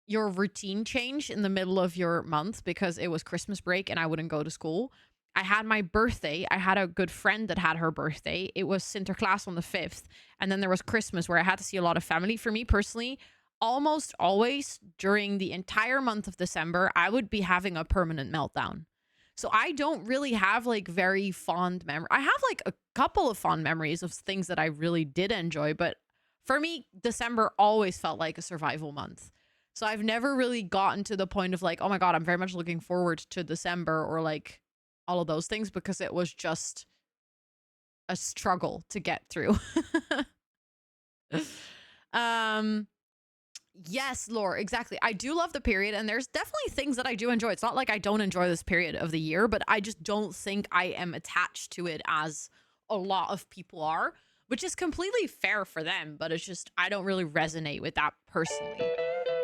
your routine change in the middle of your month because it was Christmas break and I wouldn't go to school. I had my birthday. I had a good friend that had her birthday. It was Sinterklaas on the 5th. And then there was Christmas where I had to see a lot of family. For me personally, almost always during the entire month of December, I would be having a permanent meltdown. So I don't really have like very fond memory. I have like a couple of fond memories of things that I really did enjoy. But for me, December always felt like a survival month. So I've never really gotten to the point of like, oh my God, I'm very much looking forward to December or like all of those things, because it was just a struggle to get through. Yes, Lore, exactly. I do love the period, and there's definitely things that I do enjoy. It's not like I don't enjoy this period of the year, but I just don't think I am attached to it as a lot of people are, which is completely fair for them, but it's just I don't really resonate with that personally.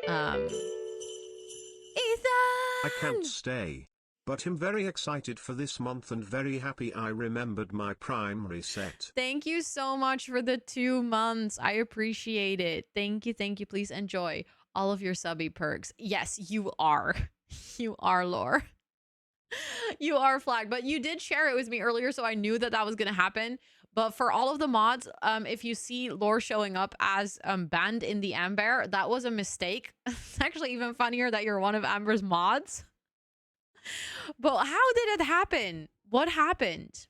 Ethan!
I can't stay. But I'm very excited for this month and very happy I remembered my primary set.
Thank you so much for the 2 months. I appreciate it. Thank you. Please enjoy all of your subby perks. Yes, you are. You are, Lore. You are flagged, but you did share it with me earlier, so I knew that was going to happen. But for all of the mods, if you see Lore showing up as banned in the Amber, that was a mistake. It's actually even funnier that you're one of Amber's mods. But how did it happen? What happened?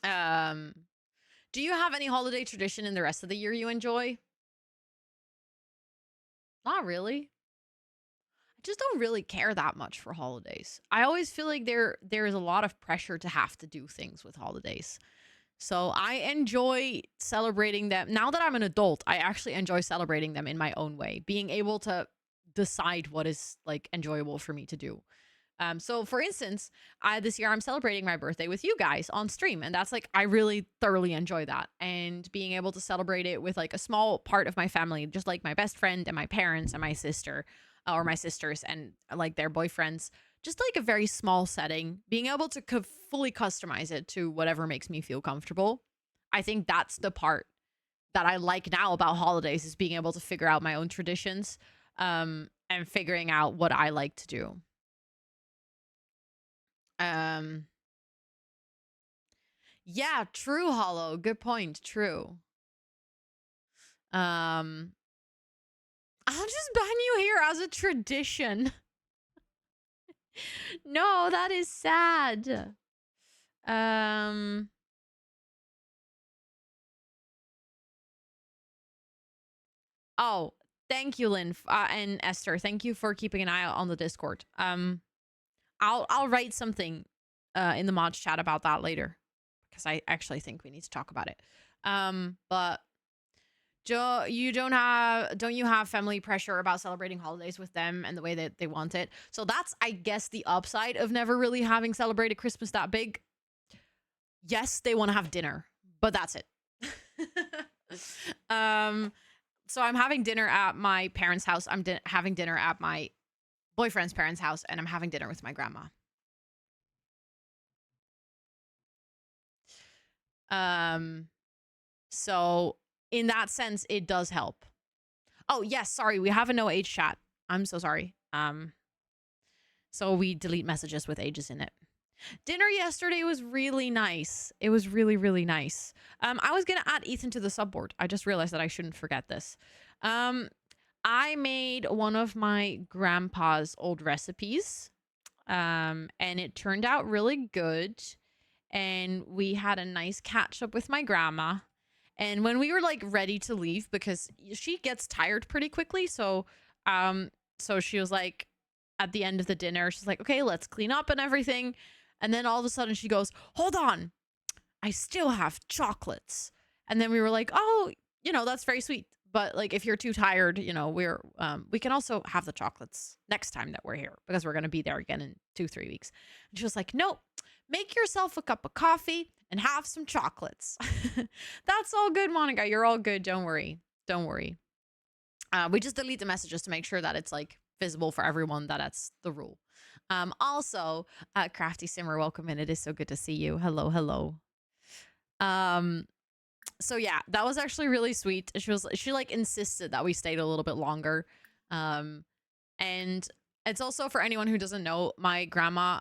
Do you have any holiday tradition in the rest of the year you enjoy? Not really. I just don't really care that much for holidays. I always feel like there is a lot of pressure to have to do things with holidays. So I enjoy celebrating them. Now that I'm an adult, I actually enjoy celebrating them in my own way, being able to decide what is like enjoyable for me to do. So for instance, this year I'm celebrating my birthday with you guys on stream, and that's like I really thoroughly enjoy that, and being able to celebrate it with like a small part of my family, just like my best friend and my parents and my sister or my sisters and like their boyfriends, just like a very small setting, being able to fully customize it to whatever makes me feel comfortable. I think that's the part that I like now about holidays, is being able to figure out my own traditions and figuring out what I like to do. Yeah, true, Hollow. Good point. True. I'll just ban you here as a tradition. No, that is sad. Oh, thank you, Lynn, and Esther. Thank you for keeping an eye out on the Discord. I'll write something in the mods chat about that later, because I actually think we need to talk about it. But don't you have family pressure about celebrating holidays with them and the way that they want it? So that's, I guess, the upside of never really having celebrated Christmas that big. Yes, they want to have dinner, but that's it. So I'm having dinner at my parents' house. I'm having dinner at my boyfriend's parents' house, and I'm having dinner with my grandma. So in that sense, it does help. Oh, yes, sorry, we have a no age chat. I'm so sorry. So we delete messages with ages in it. Dinner yesterday was really nice. It was really, really nice. I was gonna add Ethan to the subboard. I just realized that I shouldn't forget this. I made one of my grandpa's old recipes, and it turned out really good. and we had a nice catch up with my grandma. And when we were like ready to leave, because she gets tired pretty quickly, so she was like, at the end of the dinner, she's like, okay, let's clean up and everything. And then all of a sudden she goes, hold on, I still have chocolates. And then we were like, oh, that's very sweet. But like, if you're too tired, we can also have the chocolates next time that we're here, because we're going to be there again in 2-3 weeks. And she was like, no, make yourself a cup of coffee and have some chocolates. That's all good, Monica. You're all good. Don't worry. Don't worry. We just delete the messages to make sure that it's like visible for everyone, that's the rule. Also, Crafty Simmer, welcome in. It is so good to see you. Hello, hello. So yeah, that was actually really sweet. She like insisted that we stayed a little bit longer. And it's also, for anyone who doesn't know, my grandma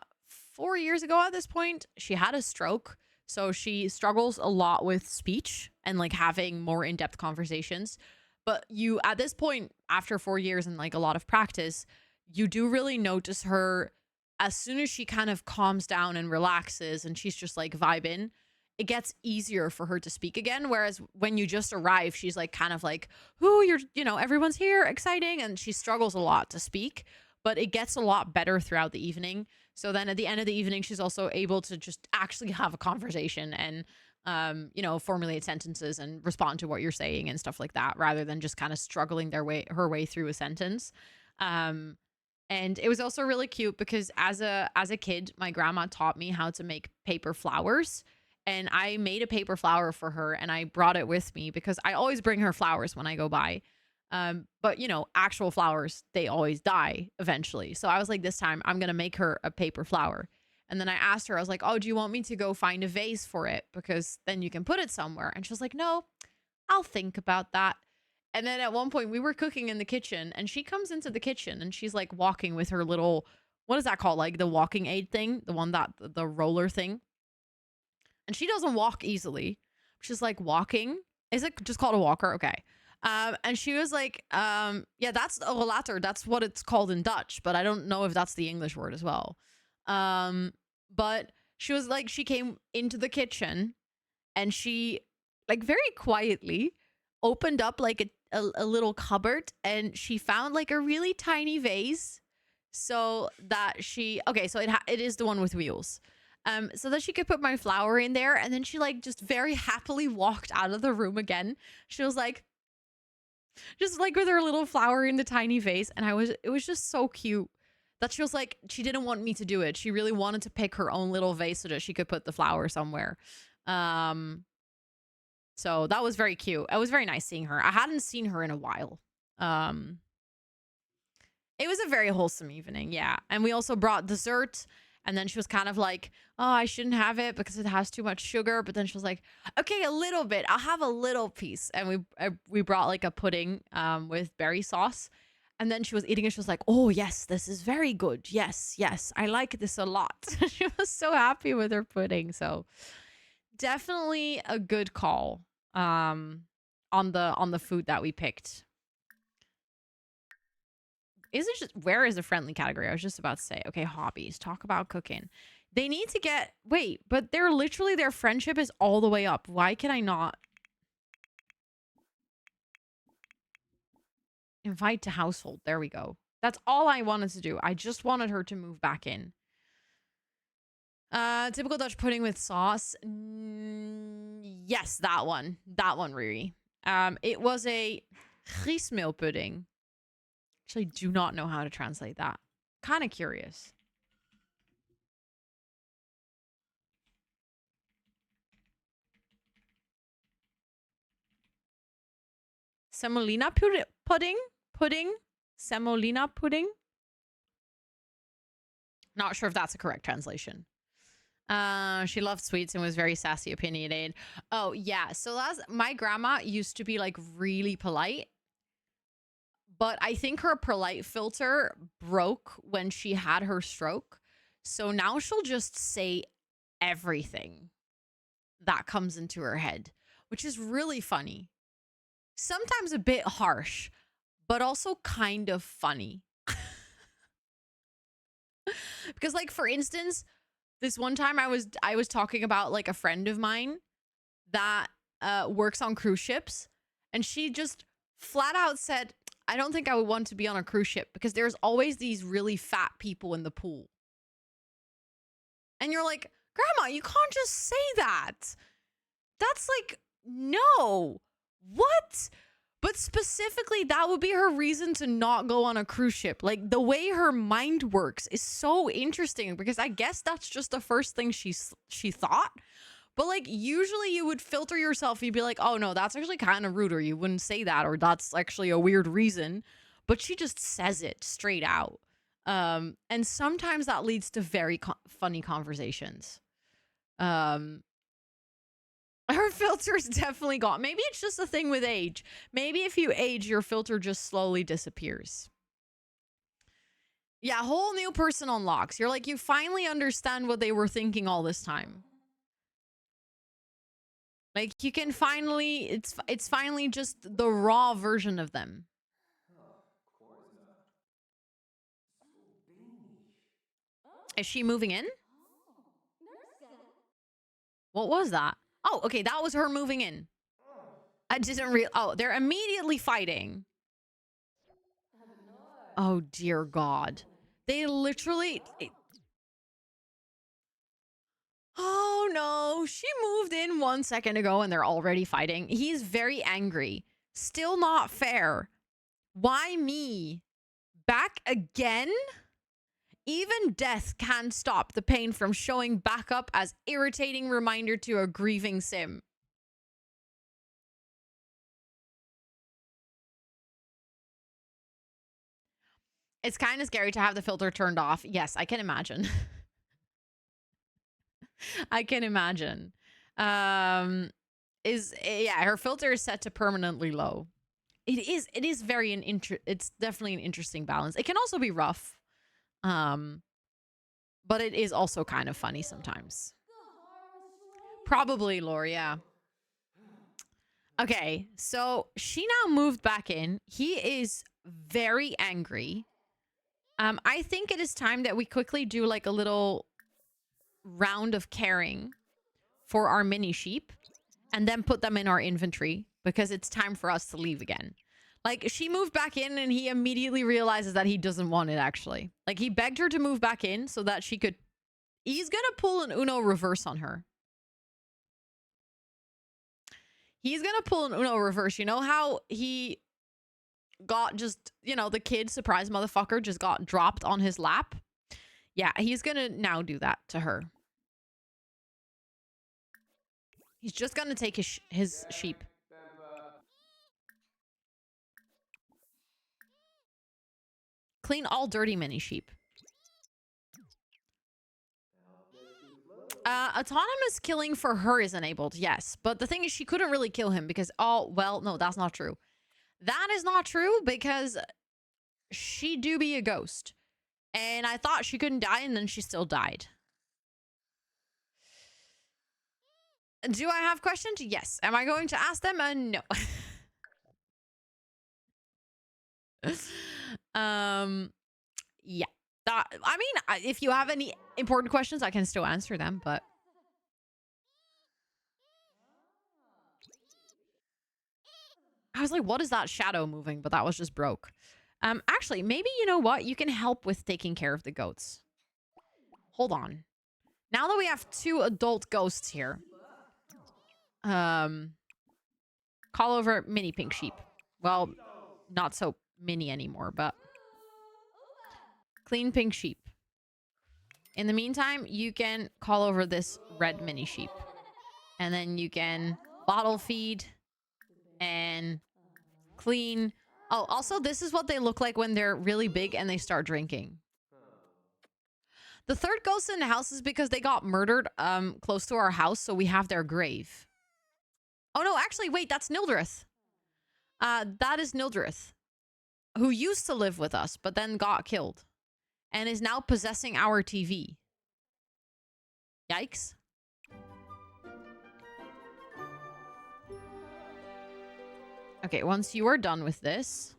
4 years ago at this point, she had a stroke. So she struggles a lot with speech and like having more in-depth conversations. But at this point, after 4 years and like a lot of practice, you do really notice her as soon as she kind of calms down and relaxes and she's just like vibing, it gets easier for her to speak again. Whereas when you just arrive, she's like kind of like, oh, everyone's here, exciting. And she struggles a lot to speak, but it gets a lot better throughout the evening. So then at the end of the evening, she's also able to just actually have a conversation and formulate sentences and respond to what you're saying and stuff like that, rather than just kind of struggling her way through a sentence. And it was also really cute because as a kid, my grandma taught me how to make paper flowers, and I made a paper flower for her and I brought it with me because I always bring her flowers when I go by. But actual flowers, they always die eventually. So I was like, this time I'm going to make her a paper flower. And then I asked her, I was like, oh, do you want me to go find a vase for it? Because then you can put it somewhere. And she was like, no, I'll think about that. And then at one point we were cooking in the kitchen and she comes into the kitchen and she's like walking with her little, what is that called? Like the walking aid thing, the one that the roller thing. And she doesn't walk easily. She's like walking. Is it just called a walker? Okay. And she was like, yeah, that's a rollator. That's what it's called in Dutch, but I don't know if that's the English word as well. But she was like, she came into the kitchen and she like very quietly opened up like a little cupboard and she found like a really tiny vase so that it is the one with wheels. So that she could put my flower in there, and then she like just very happily walked out of the room again. She was like, just like with her little flower in the tiny vase, and it was just so cute that she was like, she didn't want me to do it. She really wanted to pick her own little vase so that she could put the flower somewhere. So that was very cute. It was very nice seeing her. I hadn't seen her in a while. It was a very wholesome evening, yeah. And we also brought dessert. And then she was kind of like, oh, I shouldn't have it because it has too much sugar. But then she was like, okay, a little bit. I'll have a little piece. And we brought like a pudding with berry sauce. And then she was eating it. She was like, oh, yes, this is very good. Yes, yes, I like this a lot. She was so happy with her pudding. So definitely a good call on the food that we picked. Where is the friendly category? I was just about to say, okay, hobbies, talk about cooking. They need to but their friendship is all the way up. Why can I not invite to household? There we go. That's all I wanted to do. I just wanted her to move back in. Typical Dutch pudding with sauce. Yes, that one, Riri. It was a griesmeel pudding. Actually, do not know how to translate that. Kind of curious. Semolina pudding? Semolina pudding? Not sure if that's a correct translation. She loved sweets and was very sassy, opinionated. Oh, yeah. So my grandma used to be like really polite. But I think her polite filter broke when she had her stroke. So now she'll just say everything that comes into her head, which is really funny. Sometimes a bit harsh, but also kind of funny. Because like, for instance, This one time I was talking about like a friend of mine that works on cruise ships, and she just flat out said, I don't think I would want to be on a cruise ship because there's always these really fat people in the pool. And you're like, Grandma, you can't just say that. That's like, no. What? But specifically, that would be her reason to not go on a cruise ship. Like, the way her mind works is so interesting because I guess that's just the first thing she thought. But like, usually you would filter yourself. You'd be like, oh no, that's actually kind of rude, or you wouldn't say that, or that's actually a weird reason. But she just says it straight out. And sometimes that leads to very funny conversations. Her filter's definitely gone. Maybe it's just a thing with age. Maybe if you age, your filter just slowly disappears. Yeah, whole new person unlocks. You're like, you finally understand what they were thinking all this time. Like, you can finally, it's finally just the raw version of them. Is she moving in? What was that? Oh, okay, that was her moving in. I didn't oh, they're immediately fighting. Oh, dear God. They literally... Oh, no. She moved in 1 second ago and they're already fighting. He's very angry. Still not fair. Why me? Back again? Even death can't stop the pain from showing back up as irritating reminder to a grieving sim. It's kind of scary to have the filter turned off. Yes, I can imagine. I can imagine. Yeah, her filter is set to permanently low. It is very it's definitely an interesting balance. It can also be rough. But it is also kind of funny sometimes. Probably, Lore, yeah. Okay, so she now moved back in. He is very angry. I think it is time that we quickly do like a little round of caring for our mini sheep and then put them in our inventory because it's time for us to leave again. Like, she moved back in and he immediately realizes that he doesn't want it, actually. Like, he begged her to move back in so that she could... He's gonna pull an Uno reverse on her. He's gonna pull an Uno reverse. You know how he got just, you know, the kid, surprise motherfucker, just got dropped on his lap? Yeah, he's gonna now do that to her. He's just gonna take his sheep. Clean all dirty mini sheep. Autonomous killing for her is enabled, yes. But the thing is, she couldn't really kill him because, oh, well, no, that's not true. That is not true because she do be a ghost. And I thought she couldn't die and then she still died. Do I have questions? Yes. Am I going to ask them? No. Yeah. I mean, if you have any important questions, I can still answer them, but... I was like, what is that shadow moving? But that was just broke. Actually, maybe, you know what? You can help with taking care of the goats. Hold on. Now that we have 2 adult ghosts here. Call over mini pink sheep. Well, not so mini anymore, but... Clean pink sheep. In the meantime, you can call over this red mini sheep. And then you can bottle feed and clean. Oh, also, this is what they look like when they're really big and they start drinking. The third ghost in the house is because they got murdered close to our house, so we have their grave. Oh, no, actually, wait, that's Nildrith. That is Nildrith, who used to live with us, but then got killed. And is now possessing our TV. Yikes. Okay, once you are done with this,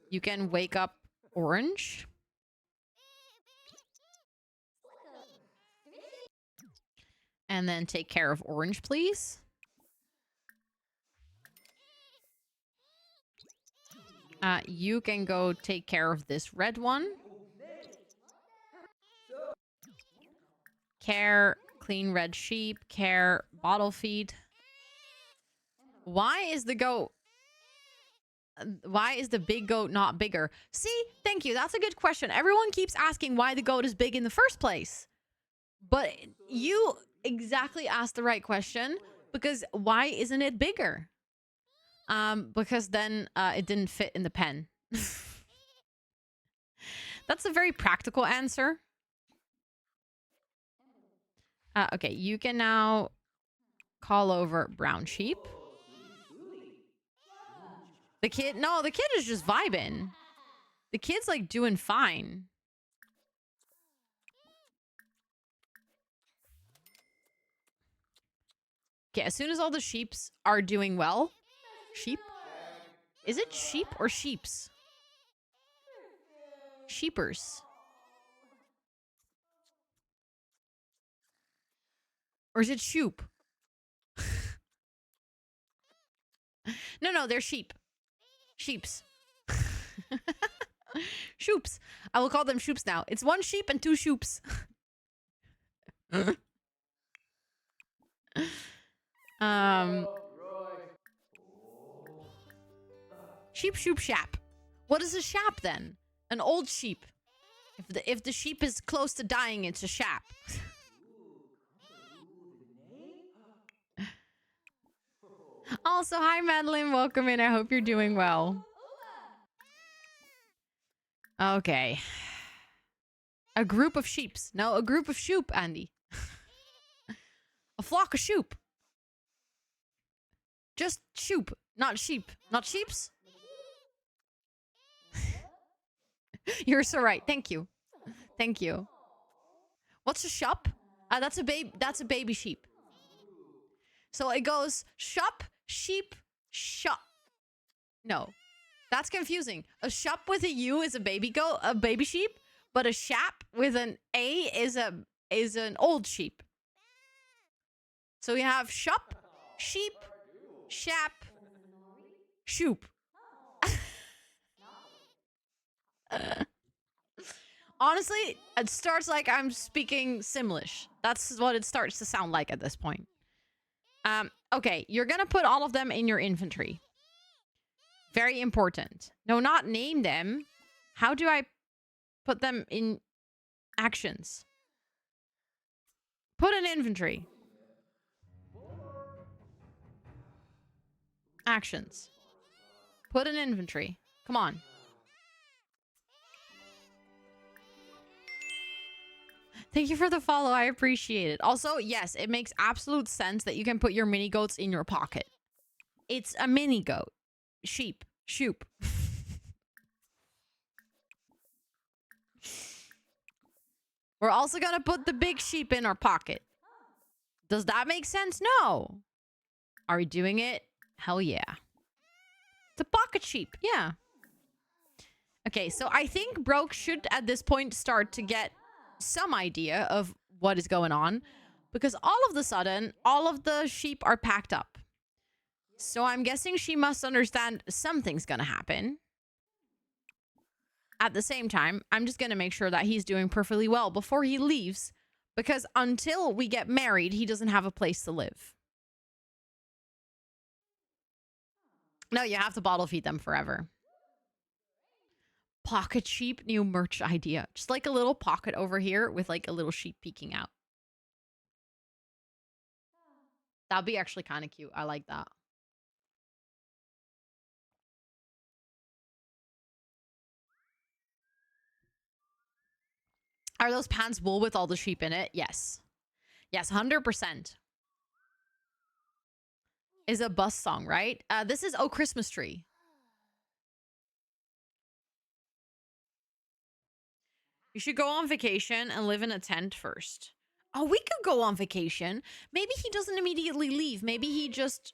you can wake up Orange. And then take care of orange, please. You can go take care of this red one. Care, clean red sheep, care, bottle feed. Why is the goat... Why is the big goat not bigger? See, thank you. That's a good question. Everyone keeps asking why the goat is big in the first place. But you exactly asked the right question, because why isn't it bigger? Because then it didn't fit in the pen. That's a very practical answer. Okay, you can now call over brown sheep. The kid is just vibing. The kid's like doing fine. Okay, as soon as all the sheeps are doing well. Sheep? Is it sheep or sheeps? Sheepers. Or is it shoop? No, they're sheep. Sheeps. Shoops. I will call them shoops now. It's one sheep and two shoops. Sheep, shoop, shap. What is a shap then? An old sheep. If the sheep is close to dying, it's a shap. Also, hi Madeline, welcome in. I hope you're doing well. Okay. A group of sheeps. No, a group of shoop, Andy. A flock of shoop. Just shoop, not sheep. Not sheeps? You're so right. Thank you. Thank you. What's a shup? That's a baby sheep. So it goes shup, sheep, shup. No. That's confusing. A shup with a U is a baby sheep, but a shap with an A is an old sheep. So we have shup, sheep, shap, shoop. Honestly, it starts like I'm speaking Simlish. That's what it starts to sound like at this point. Okay, you're gonna put all of them in your inventory. Very important. No, not name them. How do I put them in actions? Put an inventory. Actions. Put an inventory. Come on. Thank you for the follow. I appreciate it. Also, yes, it makes absolute sense that you can put your mini goats in your pocket. It's a mini goat. Sheep. Shoop. We're also going to put the big sheep in our pocket. Does that make sense? No. Are we doing it? Hell yeah. It's a pocket sheep. Yeah. Okay, so I think Broke should at this point start to get some idea of what is going on, because all of a sudden, all of the sheep are packed up. So I'm guessing she must understand something's gonna happen. At the same time, I'm just gonna make sure that he's doing perfectly well before he leaves, because until we get married, he doesn't have a place to live. No, you have to bottle feed them forever. Pocket sheep, new merch idea. Just like a little pocket over here with like a little sheep peeking out. That'd be actually kind of cute. I like that. Are those pants wool with all the sheep in it? Yes. Yes, 100%. Is a bus song, right? This is Oh Christmas Tree. You should go on vacation and live in a tent first. Oh, we could go on vacation. Maybe he doesn't immediately leave. Maybe he just...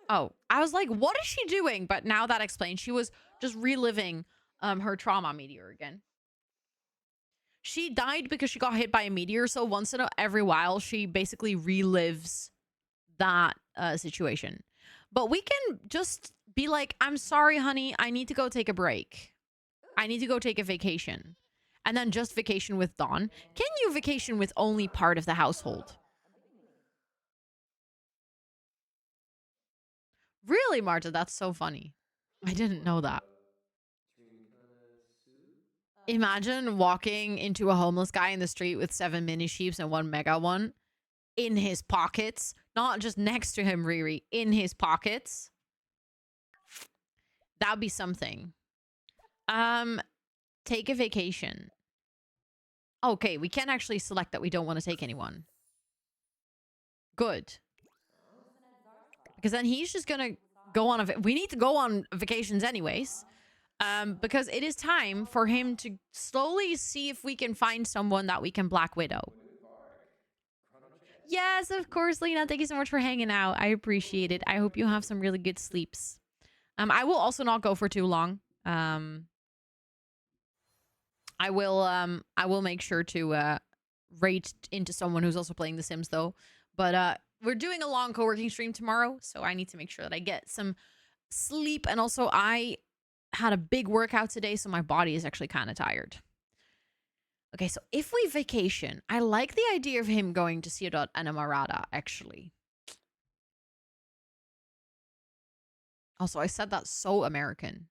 Oh, I was like, what is she doing? But now that explains. She was just reliving her trauma meteor again. She died because she got hit by a meteor. So once in every while, she basically relives that situation. But we can just be like, I'm sorry, honey. I need to go take a break. I need to go take a vacation. And then just vacation with Dawn. Can you vacation with only part of the household? Really, Marta? That's so funny. I didn't know that. Imagine walking into a homeless guy in the street with 7 mini sheeps and 1 mega one in his pockets. Not just next to him, Riri. In his pockets. That'd be something. Take a vacation. Okay, we can actually select that we don't want to take anyone. Good. Because then he's just gonna go on we need to go on vacations anyways. Because it is time for him to slowly see if we can find someone that we can Black Widow. Yes, of course, Lena. Thank you so much for hanging out. I appreciate it. I hope you have some really good sleeps. I will also not go for too long. I will make sure to rate into someone who's also playing The Sims though. But we're doing a long co-working stream tomorrow, so I need to make sure that I get some sleep. And also I had a big workout today, so my body is actually kind of tired. Okay, so if we vacation, I like the idea of him going to Ciudad Enamorada, actually. Also, I said that so American.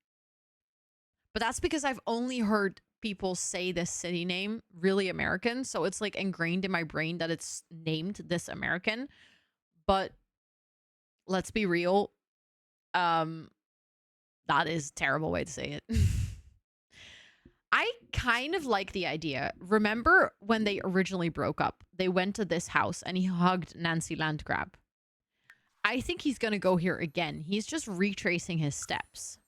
But that's because I've only heard people say this city name really American, so it's like ingrained in my brain that it's named this American. But let's be real, that is a terrible way to say it. I kind of like the idea. Remember when they originally broke up? They went to this house and he hugged Nancy Landgrab. I think he's going to go here again. He's just retracing his steps.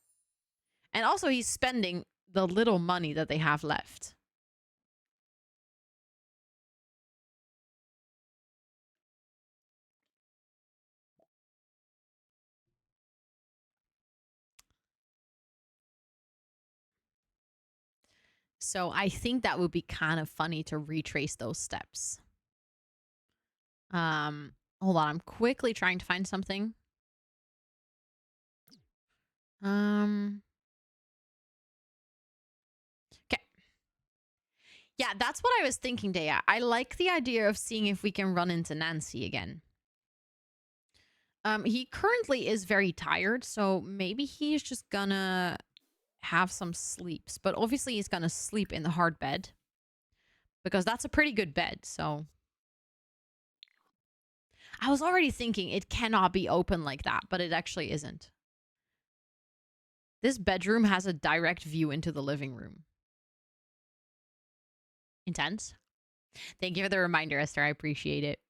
And also he's spending the little money that they have left. So I think that would be kind of funny to retrace those steps. Hold on, I'm quickly trying to find something. Okay. Yeah, that's what I was thinking, Dea. I like the idea of seeing if we can run into Nancy again. He currently is very tired, so maybe he's just gonna have some sleeps. But obviously he's gonna sleep in the hard bed. Because that's a pretty good bed, so... I was already thinking it cannot be open like that, but it actually isn't. This bedroom has a direct view into the living room. Intense. Thank you for the reminder, Esther. I appreciate it.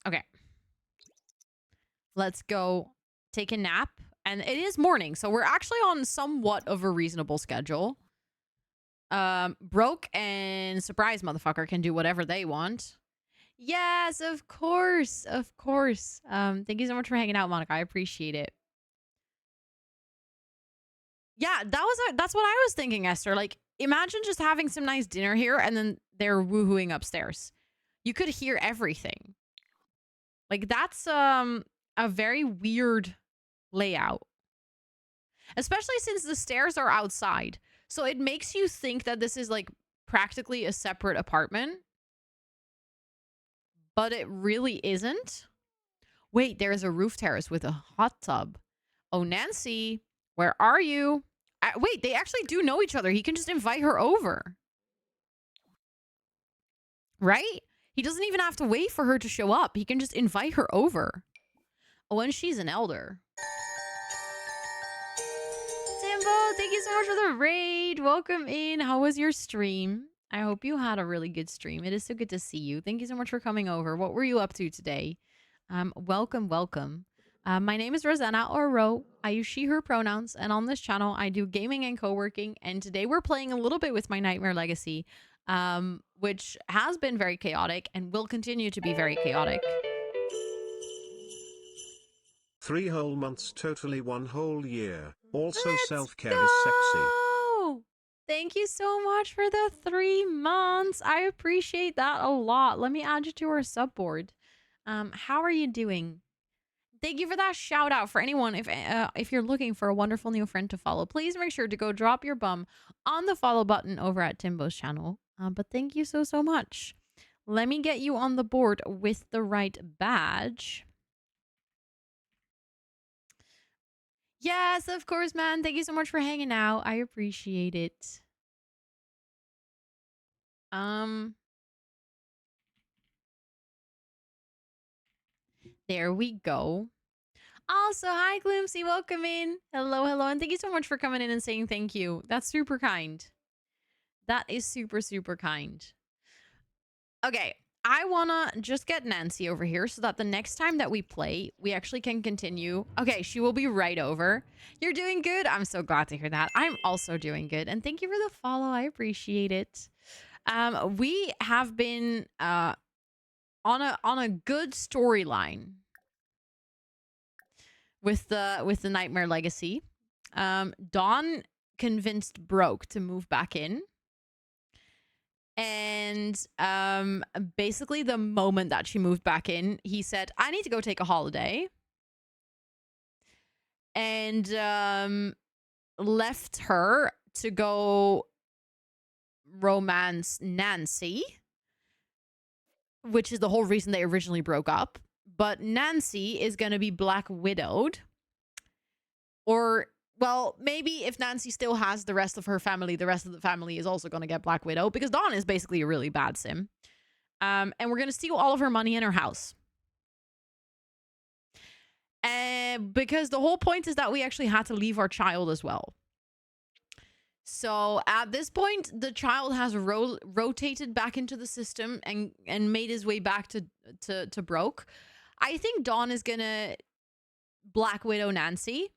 Okay. Let's go take a nap. And it is morning, so we're actually on somewhat of a reasonable schedule. Broke and Surprise motherfucker can do whatever they want. Yes, of course. Of course. Thank you so much for hanging out, Monica. I appreciate it. Yeah, that's what I was thinking, Esther. Like, imagine just having some nice dinner here and then they're woohooing upstairs. You could hear everything. Like, that's a very weird layout. Especially since the stairs are outside. So it makes you think that this is like practically a separate apartment. But it really isn't. Wait, there's a roof terrace with a hot tub. Oh, Nancy, where are you? Wait, they actually do know each other. He can just invite her over. Right? He doesn't even have to wait for her to show up. He can just invite her over. Oh, and she's an elder. Timbo, thank you so much for the raid. Welcome in. How was your stream? I hope you had a really good stream. It is so good to see you. Thank you so much for coming over. What were you up to today? Welcome, welcome. My name is Rosanna or Ro. I use she, her pronouns. And on this channel, I do gaming and co-working. And today we're playing a little bit with my Nightmare Legacy. which has been very chaotic and will continue to be very chaotic.
3 whole months, totally 1 whole year. Also,
Let's
self-care is sexy.
go! Thank you so much for the 3 months. I appreciate that a lot. Let me add you to our sub board. How are you doing? Thank you for that shout out. For anyone, if you're looking for a wonderful new friend to follow, please make sure to go drop your bum on the follow button over at Timbo's channel. But thank you so much. Let me get you on the board with the right badge. Yes, of course, man. Thank you so much for hanging out. I appreciate it. There we go. Also, hi, Gloomsy. Welcome in. Hello, hello. And thank you so much for coming in and saying thank you. That's super kind. That is super kind. Okay. I want to just get Nancy over here so that the next time that we play, we actually can continue. Okay, she will be right over. You're doing good. I'm so glad to hear that. I'm also doing good. And thank you for the follow. I appreciate it. We have been on a good storyline with the Nightmare Legacy. Dawn convinced Broke to move back in. And basically the moment that she moved back in, he said, I need to go take a holiday. And left her to go romance Nancy, which is the whole reason they originally broke up. But Nancy is going to be Black Widowed. Or, well, maybe if Nancy still has the rest of her family, the rest of the family is also going to get Black Widow, because Dawn is basically a really bad sim. And we're going to steal all of her money in her house. And because the whole point is that we actually had to leave our child as well. So at this point, the child has rotated back into the system and made his way back to Broke. I think Dawn is going to Black Widow Nancy,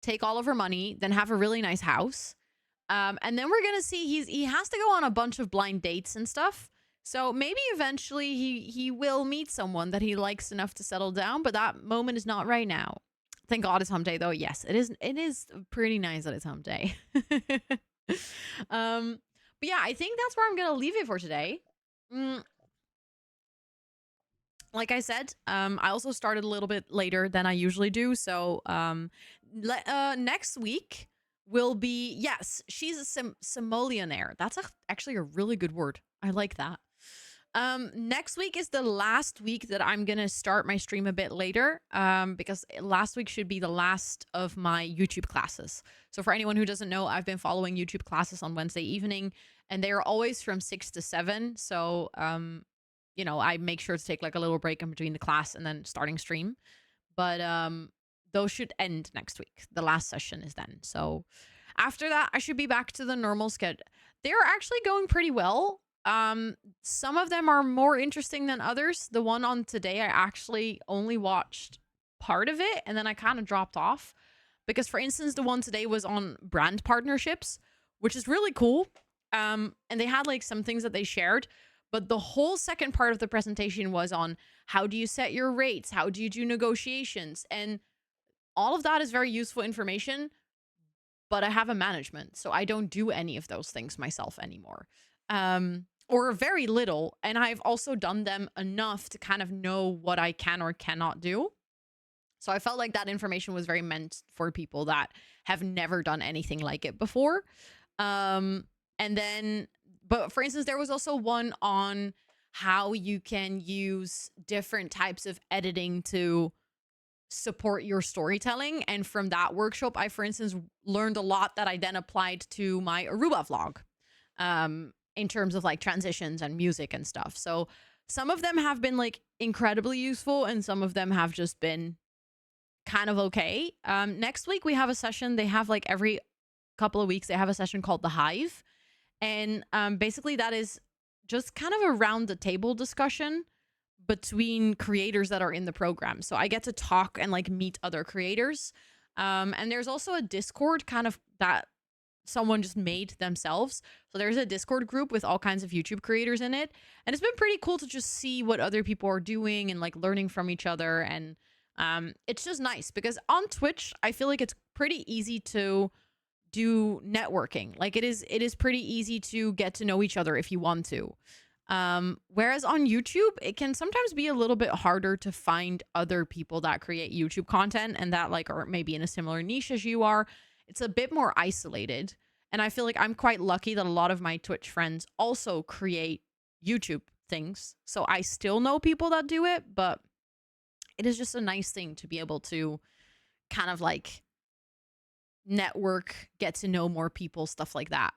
take all of her money, then have a really nice house. And then we're going to see he has to go on a bunch of blind dates and stuff. So maybe eventually he will meet someone that he likes enough to settle down, but that moment is not right now. Thank God it's hump day though. Yes, it is pretty nice that it's hump day. But yeah, I think that's where I'm going to leave it for today. Like I said, I also started a little bit later than I usually do. So next week will be, yes, she's a simoleonaire. That's actually a really good word. I like that. Next week is the last week that I'm going to start my stream a bit later, because last week should be the last of my YouTube classes. So for anyone who doesn't know, I've been following YouTube classes on Wednesday evening, and they are always from 6 to 7. So, you know, I make sure to take like a little break in between the class and then starting stream. But those should end next week. The last session is then. So after that, I should be back to the normal schedule. They're actually going pretty well. Some of them are more interesting than others. The one on today, I actually only watched part of it and then I kind of dropped off because, for instance, the one today was on brand partnerships, which is really cool. And they had like some things that they shared, but the whole second part of the presentation was on how do you set your rates? How do you do negotiations? And all of that is very useful information, but I have a management, so I don't do any of those things myself anymore. Or very little, and I've also done them enough to kind of know what I can or cannot do. So I felt like that information was very meant for people that have never done anything like it before. And then, but for instance, there was also one on how you can use different types of editing to support your storytelling. And from that workshop, I, for instance, learned a lot that I then applied to my Aruba vlog. In terms of like transitions and music and stuff. So some of them have been like incredibly useful and some of them have just been kind of okay. Next week we have a session. They have like every couple of weeks, they have a session called The Hive. And basically that is just kind of a round the table discussion between creators that are in the program. So I get to talk and like meet other creators. And there's also a Discord kind of that someone just made themselves. So there's a Discord group with all kinds of YouTube creators in it. And it's been pretty cool to just see what other people are doing and like learning from each other. And it's just nice because on Twitch, I feel like it's pretty easy to do networking. Like it is pretty easy to get to know each other if you want to. Whereas on YouTube, it can sometimes be a little bit harder to find other people that create YouTube content and that like are maybe in a similar niche as you are. It's a bit more isolated. And I feel like I'm quite lucky that a lot of my Twitch friends also create YouTube things. So I still know people that do it, but it is just a nice thing to be able to kind of like network, get to know more people, stuff like that.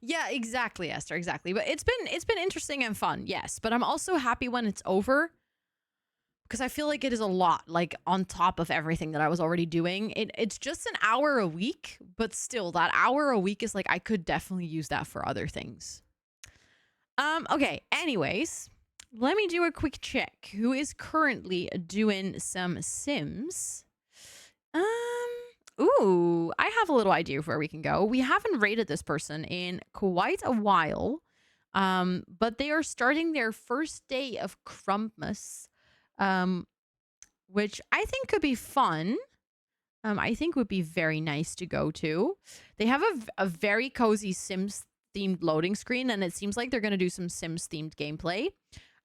Yeah, exactly, Esther, exactly. But it's been interesting and fun, yes. But I'm also happy when it's over because I feel like it is a lot, like on top of everything that I was already doing. It's just an hour a week, but still, that hour a week is like I could definitely use that for other things. Okay. Anyways, let me do a quick check. Who is currently doing some Sims? Ooh, I have a little idea of where we can go. We haven't rated this person in quite a while, but they are starting their first day of Crumpmas, which I think could be fun. I think would be very nice to go to. They have a very cozy Sims themed loading screen, and it seems like they're going to do some Sims themed gameplay.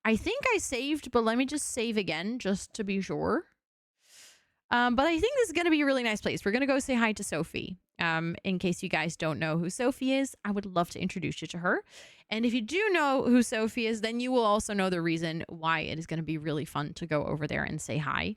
I think I saved, but let me just save again just to be sure. But I think this is going to be a really nice place. We're going to go say hi to Sophie. In case you guys don't know who Sophie is, I would love to introduce you to her. And if you do know who Sophie is, then you will also know the reason why it is going to be really fun to go over there and say hi.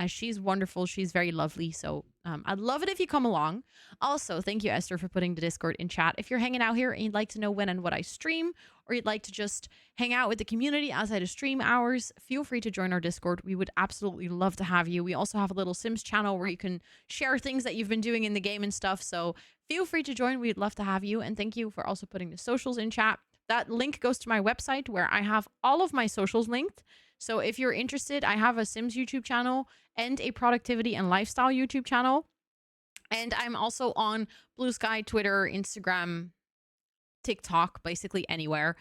She's wonderful. She's very lovely. So I'd love it if you come along. Also, thank you, Esther, for putting the Discord in chat. If you're hanging out here and you'd like to know when and what I stream, or you'd like to just hang out with the community outside of stream hours, feel free to join our Discord. We would absolutely love to have you. We also have a little Sims channel where you can share things that you've been doing in the game and stuff. So feel free to join. We'd love to have you. And thank you for also putting the socials in chat. That link goes to my website where I have all of my socials linked. So if you're interested, I have a Sims YouTube channel and a productivity and lifestyle YouTube channel. And I'm also on Blue Sky, Twitter, Instagram, TikTok, basically anywhere.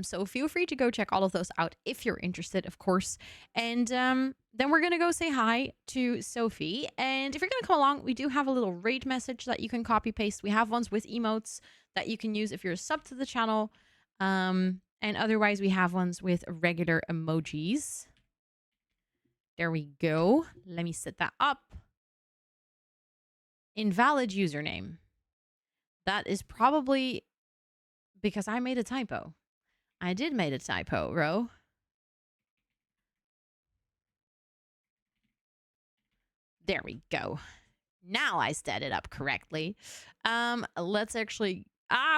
So feel free to go check all of those out if you're interested, of course. And then we're going to go say hi to Sophie. And if you're going to come along, we do have a little raid message that you can copy paste. We have ones with emotes that you can use if you're a sub to the channel. And otherwise, we have ones with regular emojis. There we go. Let me set that up. Invalid username. That is probably because I made a typo. I did made a typo, Ro. There we go. Now I set it up correctly. Let's actually...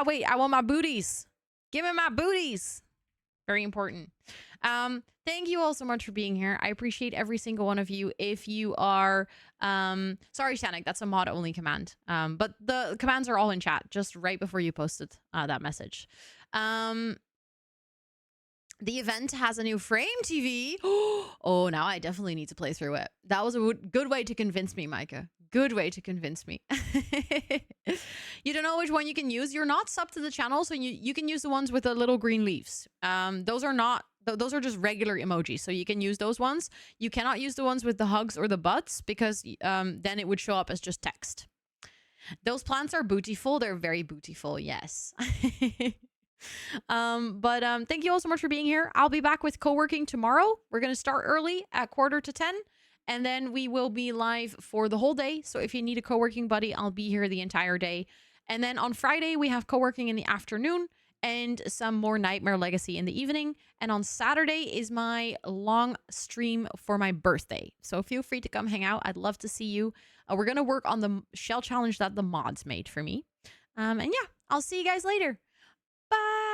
wait, I want my booties. Give me my booties. Very important. Thank you all so much for being here. I appreciate every single one of you. If you are... sorry, Shanik, that's a mod only command. But the commands are all in chat just right before you posted that message. The event has a new frame TV. Oh, now I definitely need to play through it. That was a good way to convince me, Micah. Good way to convince me. You don't know which one you can use. You're not sub to the channel, so you can use the ones with the little green leaves. Those are just regular emojis, so you can use those ones. You cannot use the ones with the hugs or the butts because then it would show up as just text. Those plants are bootyful. They're very bootyful, yes. Thank you all so much for being here. I'll be back with co-working tomorrow. We're going to start early at 9:45, and then we will be live for the whole day. So if you need a co-working buddy, I'll be here the entire day. And then on Friday, we have co-working in the afternoon and some more Nightmare Legacy in the evening. And on Saturday is my long stream for my birthday. So feel free to come hang out. I'd love to see you. We're going to work on the shell challenge that the mods made for me. And yeah, I'll see you guys later. Bye.